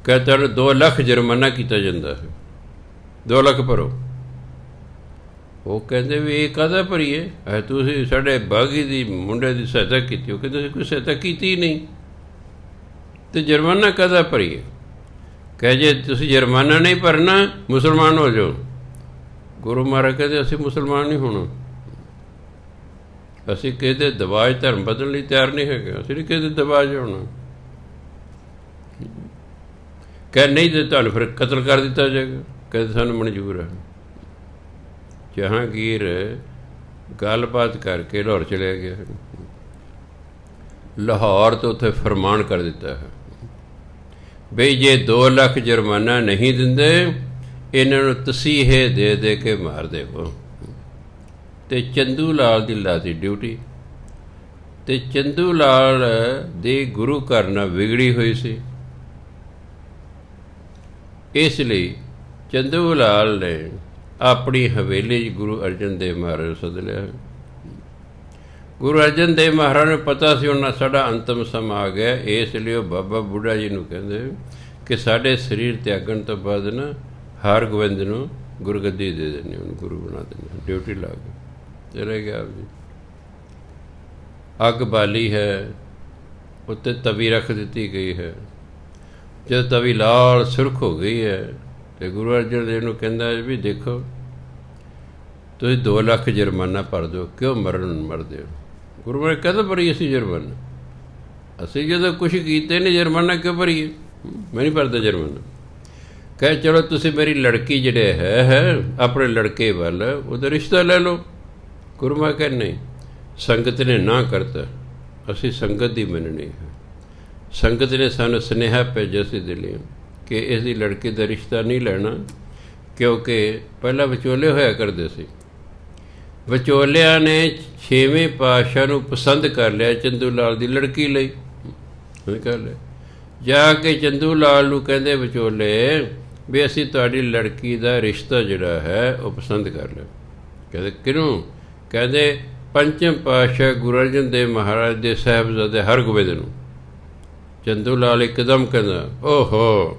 ਕਹੇ ਤੁਹਾਨੂੰ 2 ਲੱਖ ਜੁਰਮਾਨਾ ਕੀਤਾ ਜਾਂਦਾ ਹੈ, 2 ਲੱਖ ਭਰੋ। ਉਹ ਕਹਿੰਦੇ ਵੀ ਇਹ ਕਾਹਦਾ ਭਰੀਏ? ਤੁਸੀਂ ਸਾਡੇ ਬਾਗੀ ਦੀ ਮੁੰਡੇ ਦੀ ਸਹਾਇਤਾ ਕੀਤੀ। ਉਹ ਕਹਿੰਦੇ ਅਸੀਂ ਕੋਈ ਸਹਾਇਤਾ ਕੀਤੀ ਨਹੀਂ, ਅਤੇ ਜੁਰਮਾਨਾ ਕਾਹਦਾ ਭਰੀਏ? ਕਹੇ ਜੇ ਤੁਸੀਂ ਜੁਰਮਾਨਾ ਨਹੀਂ ਭਰਨਾ ਮੁਸਲਮਾਨ ਹੋ ਜਾਓ। ਗੁਰੂ ਮਹਾਰਾਜ ਕਹਿੰਦੇ ਅਸੀਂ ਮੁਸਲਮਾਨ ਨਹੀਂ ਹੋਣਾ, ਅਸੀਂ ਕਿਸੇ ਦੇ ਦਬਾਅ ਧਰਮ ਬਦਲਣ ਲਈ ਤਿਆਰ ਨਹੀਂ ਹੈਗੇ, ਅਸੀਂ ਨਹੀਂ ਕਿਸੇ ਦੇ ਦਬਾਅ 'ਚ ਹੋਣਾ। ਕਹੇ ਨਹੀਂ ਤੇ ਤੁਹਾਨੂੰ ਫਿਰ ਕਤਲ ਕਰ ਦਿੱਤਾ ਜਾਏਗਾ। ਕਹਿੰਦੇ ਸਾਨੂੰ ਮਨਜ਼ੂਰ ਹੈ। ਜਹਾਂਗੀਰ ਗੱਲਬਾਤ ਕਰਕੇ ਲਾਹੌਰ ਚਲਿਆ ਗਿਆ। ਲਾਹੌਰ ਤੋਂ ਉੱਥੇ ਫਰਮਾਨ ਕਰ ਦਿੱਤਾ ਹੈ ਬਈ ਜੇ 2 ਲੱਖ ਜੁਰਮਾਨਾ ਨਹੀਂ ਦਿੰਦੇ ਇਹਨਾਂ ਨੂੰ ਤਸੀਹੇ ਦੇ ਦੇ ਕੇ ਮਾਰ ਦੇਵੋ। ਅਤੇ ਚੰਦੂ ਲਾਲ ਦੀ ਲਾਤੀ ਡਿਊਟੀ। ਅਤੇ ਚੰਦੂ ਲਾਲ ਦੀ ਗੁਰੂ ਘਰ ਨਾਲ ਵਿਗੜੀ ਹੋਈ ਸੀ, ਇਸ ਲਈ ਚੰਦੂ ਲਾਲ ਨੇ ਆਪਣੀ ਹਵੇਲੀ 'ਚ ਗੁਰੂ ਅਰਜਨ ਦੇਵ ਮਹਾਰਾਜ ਨੂੰ ਸੱਦ ਲਿਆ। ਗੁਰੂ ਅਰਜਨ ਦੇਵ ਮਹਾਰਾਜ ਨੂੰ ਪਤਾ ਸੀ ਉਹਨਾਂ ਸਾਡਾ ਅੰਤਮ ਸਮਾਂ ਆ ਗਿਆ, ਇਸ ਲਈ ਉਹ ਬਾਬਾ ਬੁੱਢਾ ਜੀ ਨੂੰ ਕਹਿੰਦੇ ਕਿ ਸਾਡੇ ਸਰੀਰ ਤਿਆਗਣ ਤੋਂ ਬਾਅਦ ਨਾ ਹਰਗੋਬਿੰਦ ਨੂੰ ਗੁਰਗੱਦੀ ਦੇ ਦੇਣੀ, ਉਹਨੂੰ ਗੁਰੂ ਬਣਾ ਦੇਣੀ। ਡਿਊਟੀ ਲਾ ਕੇ ਚਲੇ ਗਿਆ ਆਪ ਜੀ। ਅੱਗ ਬਾਲੀ ਹੈ, ਉੱਤੇ ਤਵੀ ਰੱਖ ਦਿੱਤੀ ਗਈ ਹੈ। ਜਦੋਂ ਤਵੀ ਲਾਲ ਸੁਰਖ ਹੋ ਗਈ ਹੈ ਅਤੇ ਗੁਰੂ ਅਰਜਨ ਦੇਵ ਨੂੰ ਕਹਿੰਦਾ ਵੀ ਦੇਖੋ ਤੁਸੀਂ 2 ਲੱਖ ਜੁਰਮਾਨਾ ਭਰ ਦਿਓ, ਕਿਉਂ ਮਰਦੇ ਹੋ? ਗੁਰੂ ਮਹਾਰਾਜ ਕਦੋਂ ਭਰੀਏ ਅਸੀਂ ਜੁਰਮਾਨਾ? ਅਸੀਂ ਜਦੋਂ ਕੁਛ ਕੀਤੇ ਨਹੀਂ ਜੁਰਮਾਨਾ ਕਿਉਂ ਭਰੀਏ? ਮੈਂ ਨਹੀਂ ਭਰਦਾ ਜੁਰਮਾਨਾ। ਕਹੇ ਚਲੋ ਤੁਸੀਂ ਮੇਰੀ ਲੜਕੀ ਜਿਹੜੇ ਹੈ ਆਪਣੇ ਲੜਕੇ ਵੱਲ ਉਹਦਾ ਰਿਸ਼ਤਾ ਲੈ ਲਓ। ਗੁਰੂ ਮਹਾਰਾਜ ਕਹਿੰਦੇ ਨਹੀਂ, ਸੰਗਤ ਨੇ ਨਾ ਕਰਤਾ, ਅਸੀਂ ਸੰਗਤ ਦੀ ਮੰਨਣੀ ਹੈ। ਸੰਗਤ ਨੇ ਸਾਨੂੰ ਸੁਨੇਹਾ ਭੇਜਿਆ ਸੀ ਦਿੱਲੀ ਕਿ ਇਸ ਦੀ ਲੜਕੀ ਦਾ ਰਿਸ਼ਤਾ ਨਹੀਂ ਲੈਣਾ, ਕਿਉਂਕਿ ਪਹਿਲਾਂ ਵਿਚੋਲੇ ਹੋਇਆ ਕਰਦੇ ਸੀ। ਵਿਚੋਲਿਆਂ ਨੇ 6ਵੇਂ ਪਾਤਸ਼ਾਹ ਨੂੰ ਪਸੰਦ ਕਰ ਲਿਆ ਚੰਦੂ ਲਾਲ ਦੀ ਲੜਕੀ ਲਈ। ਕਰ ਲਿਆ ਜਾ ਕੇ ਚੰਦੂ ਲਾਲ ਨੂੰ ਕਹਿੰਦੇ ਵਿਚੋਲੇ ਵੀ ਅਸੀਂ ਤੁਹਾਡੀ ਲੜਕੀ ਦਾ ਰਿਸ਼ਤਾ ਜਿਹੜਾ ਹੈ ਉਹ ਪਸੰਦ ਕਰ ਲਿਆ। ਕਹਿੰਦੇ ਕਿਹਨੂੰ? ਕਹਿੰਦੇ 5ਵੇਂ ਪਾਤਸ਼ਾਹ ਗੁਰੂ ਅਰਜਨ ਦੇਵ ਮਹਾਰਾਜ ਦੇ ਸਾਹਿਬਜ਼ਾਦੇ ਹਰਗੋਬਿੰਦ ਨੂੰ। ਚੰਦੂ ਲਾਲ ਇੱਕਦਮ ਕਹਿੰਦਾ ਓਹੋ,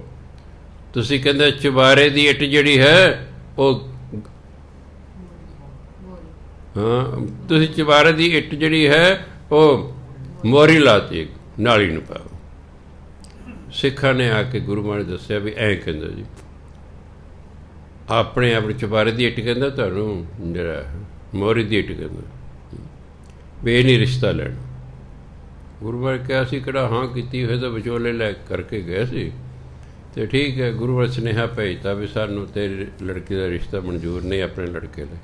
ਤੁਸੀਂ ਕਹਿੰਦੇ ਚੁਬਾਰੇ ਦੀ ਇੱਟ ਜਿਹੜੀ ਹੈ ਉਹ ਤੁਸੀਂ ਚੁਬਾਰੇ ਦੀ ਇੱਟ ਜਿਹੜੀ ਹੈ ਉਹ ਮੋਹਰੀ ਲਾਤੀ, ਨਾਲੀ ਨੂੰ ਪਾਓ। ਸਿੱਖਾਂ ਨੇ ਆ ਕੇ ਗੁਰੂ ਮਹਾਰਾਜ ਦੱਸਿਆ ਵੀ ਐਂ ਕਹਿੰਦਾ ਜੀ, ਆਪਣੇ ਆਪ ਚੁਬਾਰੇ ਦੀ ਇੱਟ ਕਹਿੰਦਾ, ਤੁਹਾਨੂੰ ਜਿਹੜਾ ਮੋਹਰੀ ਦੀ ਇੱਟ ਕਹਿੰਦਾ ਵੀ ਇਹ ਨਹੀਂ ਰਿਸ਼ਤਾ ਲੈਣਾ। ਗੁਰੂ ਮਹਾਰਾਜ ਕਿਹਾ ਸੀ ਕਿਹੜਾ ਹਾਂ ਕੀਤੀ ਹੋਏ ਤਾਂ ਵਿਚੋਲੇ ਲੈ ਕਰਕੇ ਗਏ ਸੀ, ਅਤੇ ਠੀਕ ਹੈ। ਗੁਰੂ ਮਹਾਰਾਜ ਸੁਨੇਹਾ ਭੇਜਤਾ ਵੀ ਸਾਨੂੰ ਤੇਰੀ ਲੜਕੀ ਦਾ ਰਿਸ਼ਤਾ ਮਨਜ਼ੂਰ ਨਹੀਂ ਆਪਣੇ ਲੜਕੇ ਲਈ।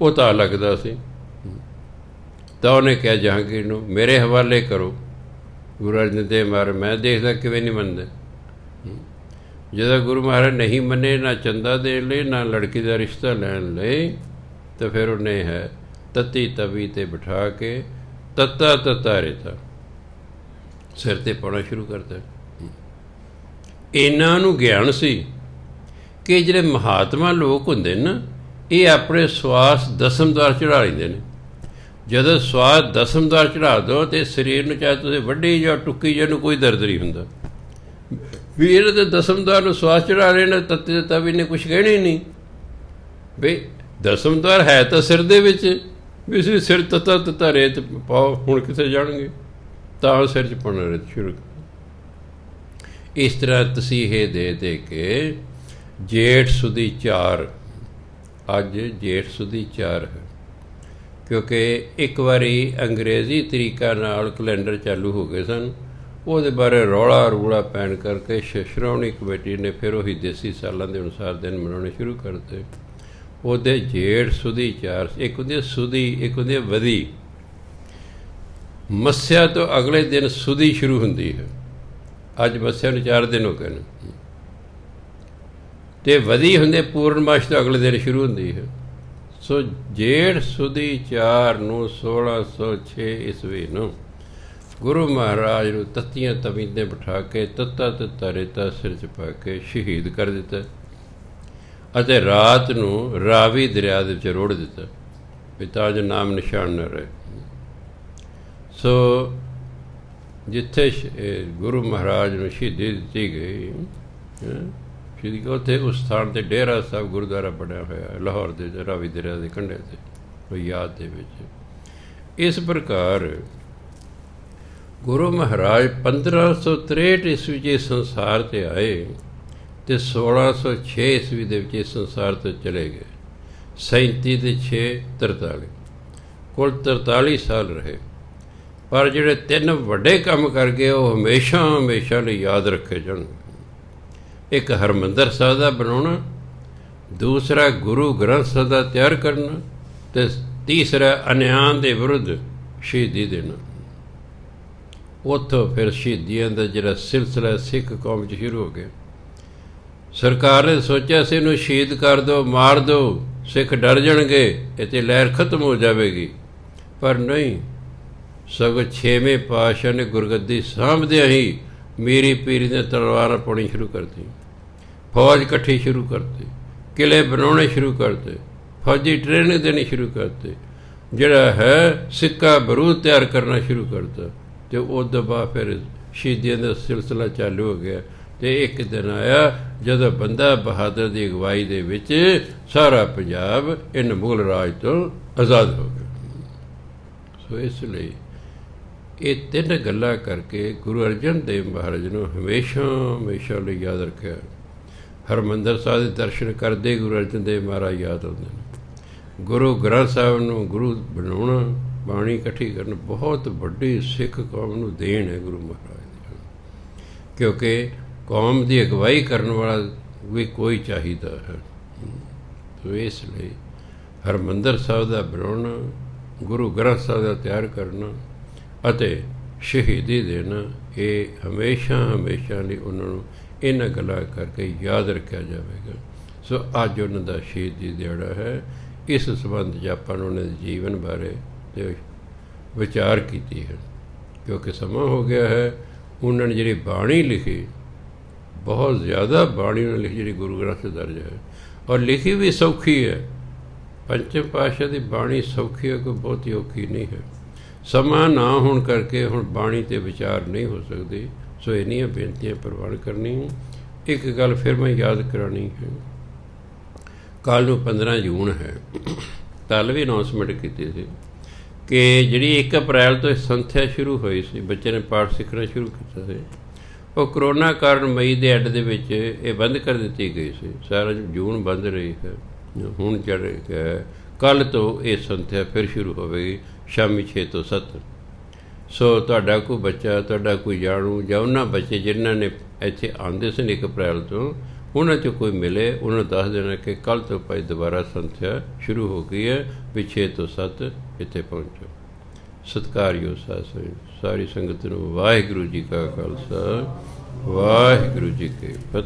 ਉਹ ਤਾਂ ਲੱਗਦਾ ਸੀ, ਤਾਂ ਉਹਨੇ ਕਿਹਾ ਜਹਾਂਗੀਰ ਨੂੰ ਮੇਰੇ ਹਵਾਲੇ ਕਰੋ। ਗੁਰੂ ਅਰਜਨ ਦੇਵ ਮਹਾਰਾਜ ਮੈਂ ਦੇਖਦਾ ਕਿਵੇਂ ਨਹੀਂ ਮੰਨਦੇ। ਜਦੋਂ ਗੁਰੂ ਮਹਾਰਾਜ ਨਹੀਂ ਮੰਨੇ ਨਾ ਚੰਦਾ ਦੇਣ ਲਈ ਨਾ ਲੜਕੀ ਦਾ ਰਿਸ਼ਤਾ ਲੈਣ ਲਈ, ਤਾਂ ਫਿਰ ਉਹਨੇ ਹੈ ਤੱਤੀ ਤਵੀ 'ਤੇ ਬਿਠਾ ਕੇ ਤੱਤਾ ਰੇਤਾ ਸਿਰ 'ਤੇ ਪਾਉਣਾ ਸ਼ੁਰੂ ਕਰਦਾ। ਇਹਨਾਂ ਨੂੰ ਗਿਆਨ ਸੀ ਕਿ ਜਿਹੜੇ ਮਹਾਤਮਾ ਲੋਕ ਹੁੰਦੇ ਨਾ ਇਹ ਆਪਣੇ ਸਵਾਸ ਦਸਮਦਾਰ ਚੜ੍ਹਾ ਲੈਂਦੇ ਨੇ। ਜਦੋਂ ਸਵਾਸ ਦਸਮਦਾਰ ਚੜ੍ਹਾ ਦਿਓ ਅਤੇ ਸਰੀਰ ਨੂੰ ਚਾਹੇ ਤੁਸੀਂ ਵੱਢੀ ਜਾਂ ਟੁੱਕੀ ਜਾਂ ਨੂੰ ਕੋਈ ਦਰਦ ਨਹੀਂ ਹੁੰਦਾ। ਵੀ ਇਹਨਾਂ ਦੇ ਦਸਮਦਾਰ ਨੂੰ ਸਵਾਸ ਚੜ੍ਹਾ ਲੈਣਾ ਤੱਤੇ ਤਵੀ ਨੇ ਕੁਛ ਕਹਿਣਾ ਹੀ ਨਹੀਂ। ਬਈ ਦਸਮਦਾਰ ਹੈ ਤਾਂ ਸਿਰ ਦੇ ਵਿੱਚ, ਵੀ ਅਸੀਂ ਸਿਰ ਤੱਤਾ ਰੇਤ ਪਾਓ, ਹੁਣ ਕਿੱਥੇ ਜਾਣਗੇ? ਤਾਂ ਸਿਰ 'ਚ ਪਾਉਣਾ ਰੇਤ ਸ਼ੁਰੂ। ਇਸ ਤਰ੍ਹਾਂ ਤਸੀਹੇ ਦੇ ਕੇ ਜੇਠ ਸੁਦੀ 4, ਅੱਜ ਜੇਠ ਸੁਦੀ 4 ਹੈ, ਕਿਉਂਕਿ ਇੱਕ ਵਾਰੀ ਅੰਗਰੇਜ਼ੀ ਤਰੀਕਾ ਨਾਲ ਕੈਲੰਡਰ ਚਾਲੂ ਹੋ ਗਏ ਸਨ। ਉਹਦੇ ਬਾਰੇ ਰੌਲਾ ਪੈਣ ਕਰਕੇ ਸ਼੍ਰੋਮਣੀ ਕਮੇਟੀ ਨੇ ਫਿਰ ਉਹੀ ਦੇਸੀ ਸਾਲਾਂ ਦੇ ਅਨੁਸਾਰ ਦਿਨ ਮਨਾਉਣੇ ਸ਼ੁਰੂ ਕਰ ਦਿੱਤੇ। ਉਹਦੇ ਜੇਠ ਸੁਦੀ 4, ਇੱਕ ਹੁੰਦੀ ਸੁਦੀ, ਇੱਕ ਹੁੰਦੀ ਵਧੀ। ਮੱਸਿਆ ਤੋਂ ਅਗਲੇ ਦਿਨ ਸੁਦੀ ਸ਼ੁਰੂ ਹੁੰਦੀ ਹੈ। ਅੱਜ ਮੱਸਿਆ ਨੂੰ 4 ਦਿਨ ਹੋ ਗਏ ਨੇ, ਅਤੇ ਵਧੀ ਹੁੰਦੇ ਪੂਰਨਮਾਸ਼ ਤੋਂ ਅਗਲੇ ਦਿਨ ਸ਼ੁਰੂ ਹੁੰਦੀ ਹੈ। ਸੋ ਜੇਠ ਸੁਦੀ 4 ਨੂੰ 1606 ਈਸਵੀ ਨੂੰ ਗੁਰੂ ਮਹਾਰਾਜ ਨੂੰ ਤੱਤੀਆਂ ਤਵੀਂ 'ਤੇ ਬਿਠਾ ਕੇ ਤੱਤਾ ਰੇਤਾ ਸਿਰ 'ਚ ਪਾ ਕੇ ਸ਼ਹੀਦ ਕਰ ਦਿੱਤਾ। ਅਤੇ ਰਾਤ ਨੂੰ ਰਾਵੀ ਦਰਿਆ ਦੇ ਵਿੱਚ ਰੋੜ ਦਿੱਤਾ ਵੀ ਤਾਂ ਜੋ ਨਾਮ ਨਿਸ਼ਾਨ ਨਾ ਰਹੇ। ਸੋ ਜਿੱਥੇ ਗੁਰੂ ਮਹਾਰਾਜ ਨੂੰ ਸ਼ਹੀਦੀ ਦਿੱਤੀ ਗਈ, ਸ਼ਹੀਦੀ ਉੱਥੇ ਉਸ ਸਥਾਨ 'ਤੇ ਡੇਰਾ ਸਾਹਿਬ ਗੁਰਦੁਆਰਾ ਬਣਿਆ ਹੋਇਆ ਲਾਹੌਰ ਦੇ ਰਾਵੀ ਦਰਿਆ ਦੇ ਕੰਢੇ 'ਤੇ, ਉਹ ਯਾਦ ਦੇ ਵਿੱਚ। ਇਸ ਪ੍ਰਕਾਰ ਗੁਰੂ ਮਹਾਰਾਜ 1563 ਈਸਵੀ 'ਚ ਇਸ ਸੰਸਾਰ 'ਤੇ ਆਏ ਅਤੇ 1606 ਈਸਵੀ ਦੇ ਵਿੱਚ ਇਸ ਸੰਸਾਰ ਤੋਂ ਚਲੇ ਗਏ। 37 ਅਤੇ 6 43, ਕੁੱਲ 43 ਸਾਲ ਰਹੇ। ਪਰ ਜਿਹੜੇ 3 ਵੱਡੇ ਕੰਮ ਕਰ ਗਏ ਉਹ ਹਮੇਸ਼ਾ ਹਮੇਸ਼ਾ ਲਈ ਯਾਦ ਰੱਖੇ ਜਾਣਗੇ। ਇੱਕ ਹਰਿਮੰਦਰ ਸਾਹਿਬ ਦਾ ਬਣਾਉਣਾ, ਦੂਸਰਾ ਗੁਰੂ ਗ੍ਰੰਥ ਸਾਹਿਬ ਦਾ ਤਿਆਰ ਕਰਨਾ, ਅਤੇ ਤੀਸਰਾ ਅਨਿਆਂ ਦੇ ਵਿਰੁੱਧ ਸ਼ਹੀਦੀ ਦੇਣਾ। ਉੱਥੋਂ ਫਿਰ ਸ਼ਹੀਦੀਆਂ ਦਾ ਜਿਹੜਾ ਸਿਲਸਿਲਾ ਸਿੱਖ ਕੌਮ 'ਚ ਸ਼ੁਰੂ ਹੋ ਗਿਆ। ਸਰਕਾਰ ਨੇ ਸੋਚਿਆ ਸੀ ਇਹਨੂੰ ਸ਼ਹੀਦ ਕਰ ਦਿਓ, ਮਾਰ ਦਿਓ, ਸਿੱਖ ਡਰ ਜਾਣਗੇ, ਇੱਥੇ ਲਹਿਰ ਖਤਮ ਹੋ ਜਾਵੇਗੀ। ਪਰ ਨਹੀਂ, ਸਗੋਂ 6ਵੇਂ ਪਾਤਸ਼ਾਹ ਨੇ ਗੁਰਗੱਦੀ ਸਾਂਭਦਿਆਂ ਹੀ ਮੀਰੀ ਪੀਰੀ ਦੀਆਂ ਤਲਵਾਰਾਂ ਪਾਉਣੀ ਸ਼ੁਰੂ ਕਰਤੀ, ਫੌਜ ਇਕੱਠੀ ਸ਼ੁਰੂ ਕਰਤੀ, ਕਿਲੇ ਬਣਾਉਣੇ ਸ਼ੁਰੂ ਕਰਤੇ, ਫੌਜੀ ਟ੍ਰੇਨਿੰਗ ਦੇਣੀ ਸ਼ੁਰੂ ਕਰਤੀ, ਜਿਹੜਾ ਹੈ ਸਿੱਕਾ ਬਰੂਦ ਤਿਆਰ ਕਰਨਾ ਸ਼ੁਰੂ ਕਰਤਾ। ਅਤੇ ਉਸ ਤੋਂ ਬਾਅਦ ਫਿਰ ਸ਼ਹੀਦੀਆਂ ਦਾ ਸਿਲਸਿਲਾ ਚਾਲੂ ਹੋ ਗਿਆ। ਅਤੇ ਇੱਕ ਦਿਨ ਆਇਆ ਜਦੋਂ ਬੰਦਾ ਬਹਾਦਰ ਦੀ ਅਗਵਾਈ ਦੇ ਵਿੱਚ ਸਾਰਾ ਪੰਜਾਬ ਇਹਨਾਂ ਮੁਗਲ ਰਾਜ ਤੋਂ ਆਜ਼ਾਦ ਹੋ ਗਿਆ। ਸੋ ਇਸ ਲਈ ਇਹ 3 ਗੱਲਾਂ ਕਰਕੇ ਗੁਰੂ ਅਰਜਨ ਦੇਵ ਮਹਾਰਾਜ ਨੂੰ ਹਮੇਸ਼ਾ ਹਮੇਸ਼ਾ ਲਈ ਯਾਦ ਰੱਖਿਆ। ਹਰਿਮੰਦਰ ਸਾਹਿਬ ਦੇ ਦਰਸ਼ਨ ਕਰਦੇ ਗੁਰੂ ਅਰਜਨ ਦੇਵ ਮਹਾਰਾਜ ਯਾਦ ਆਉਂਦੇ ਨੇ। ਗੁਰੂ ਗ੍ਰੰਥ ਸਾਹਿਬ ਨੂੰ ਗੁਰੂ ਬਣਾਉਣਾ, ਬਾਣੀ ਇਕੱਠੀ ਕਰਨਾ ਬਹੁਤ ਵੱਡੀ ਸਿੱਖ ਕੌਮ ਨੂੰ ਦੇਣ ਹੈ ਗੁਰੂ ਮਹਾਰਾਜ ਦੀ, ਕਿਉਂਕਿ ਕੌਮ ਦੀ ਅਗਵਾਈ ਕਰਨ ਵਾਲਾ ਵੀ ਕੋਈ ਚਾਹੀਦਾ ਹੈ। ਸੋ ਇਸ ਲਈ ਹਰਿਮੰਦਰ ਸਾਹਿਬ ਦਾ ਬਣਾਉਣਾ, ਗੁਰੂ ਗ੍ਰੰਥ ਸਾਹਿਬ ਦਾ ਤਿਆਰ ਕਰਨਾ ਅਤੇ ਸ਼ਹੀਦੀ ਦੇਣਾ, ਇਹ ਹਮੇਸ਼ਾ ਹਮੇਸ਼ਾ ਲਈ ਉਹਨਾਂ ਨੂੰ ਇਹਨਾਂ ਗੱਲਾਂ ਕਰਕੇ ਯਾਦ ਰੱਖਿਆ ਜਾਵੇਗਾ। ਸੋ ਅੱਜ ਉਹਨਾਂ ਦਾ ਸ਼ਹੀਦੀ ਦਿਹਾੜਾ ਹੈ। ਇਸ ਸੰਬੰਧ 'ਚ ਆਪਾਂ ਨੂੰ ਉਹਨਾਂ ਦੇ ਜੀਵਨ ਬਾਰੇ ਤੇ ਵਿਚਾਰ ਕੀਤੀ ਹੈ, ਕਿਉਂਕਿ ਸਮਾਂ ਹੋ ਗਿਆ ਹੈ। ਉਹਨਾਂ ਨੇ ਜਿਹੜੀ ਬਾਣੀ ਲਿਖੀ, ਬਹੁਤ ਜ਼ਿਆਦਾ ਬਾਣੀ ਉਹਨਾਂ ਲਿਖੀ ਜਿਹੜੀ ਗੁਰੂ ਗ੍ਰੰਥ ਸਾਹਿਬ ਦਰਜ ਹੈ, ਔਰ ਲਿਖੀ ਵੀ ਸੌਖੀ ਹੈ। ਪੰਚਮ ਪਾਤਸ਼ਾਹ ਦੀ ਬਾਣੀ ਸੌਖੀ ਹੈ, ਕੋਈ ਬਹੁਤੀ ਔਖੀ ਨਹੀਂ ਹੈ। ਸਮਾਂ ਨਾ ਹੋਣ ਕਰਕੇ ਹੁਣ ਬਾਣੀ 'ਤੇ ਵਿਚਾਰ ਨਹੀਂ ਹੋ ਸਕਦੀ। ਸੋ ਇੰਨੀਆਂ ਬੇਨਤੀਆਂ ਪ੍ਰਵਾਨ ਕਰਨੀ। ਇੱਕ ਗੱਲ ਫਿਰ ਮੈਂ ਯਾਦ ਕਰਾਉਣੀ ਹੈ, ਕੱਲ੍ਹ ਨੂੰ 15 ਜੂਨ ਹੈ। ਕੱਲ੍ਹ ਵੀ ਅਨਾਊਂਸਮੈਂਟ ਕੀਤੀ ਸੀ ਕਿ ਜਿਹੜੀ 1 ਅਪ੍ਰੈਲ ਤੋਂ ਸੰਥਿਆ ਸ਼ੁਰੂ ਹੋਈ ਸੀ, ਬੱਚੇ ਨੇ ਪਾਠ ਸਿੱਖਣਾ ਸ਼ੁਰੂ ਕੀਤਾ ਸੀ, ਉਹ ਕਰੋਨਾ ਕਾਰਨ ਮਈ ਦੇ ਐਂਡ ਦੇ ਵਿੱਚ ਇਹ ਬੰਦ ਕਰ ਦਿੱਤੀ ਗਈ ਸੀ। ਸਾਰਾ ਜੂਨ ਬੰਦ ਰਹੀ ਹੈ। ਹੁਣ ਜਿਹੜਾ ਕੱਲ੍ਹ ਤੋਂ ਇਹ ਸੰਥਿਆ ਫਿਰ ਸ਼ੁਰੂ ਹੋਵੇਗੀ ਸ਼ਾਮੀ 6 ਤੋਂ 7। ਸੋ ਤੁਹਾਡਾ ਕੋਈ ਬੱਚਾ, ਤੁਹਾਡਾ ਕੋਈ ਜਾਣੂ ਜਾਂ ਉਹਨਾਂ ਬੱਚੇ ਜਿਨ੍ਹਾਂ ਨੇ ਇੱਥੇ ਆਉਂਦੇ ਸਨ 1 ਅਪ੍ਰੈਲ ਤੋਂ, ਉਹਨਾਂ 'ਚੋਂ ਕੋਈ ਮਿਲੇ, ਉਹਨਾਂ ਨੂੰ ਦੱਸ ਦੇਣਾ ਕਿ ਕੱਲ੍ਹ ਤੋਂ ਭਾਈ ਦੁਬਾਰਾ ਸੰਥਿਆ ਸ਼ੁਰੂ ਹੋ ਗਈ ਹੈ, ਵੀ 6 ਤੋਂ 7 ਇੱਥੇ ਪਹੁੰਚੋ। ਸਤਿਕਾਰਯੋਗ ਸਾਰੀ ਸੰਗਤ ਨੂੰ ਵਾਹਿਗੁਰੂ ਜੀ ਕਾ ਖਾਲਸਾ, ਵਾਹਿਗੁਰੂ ਜੀ ਕੀ ਫਤਿਹ।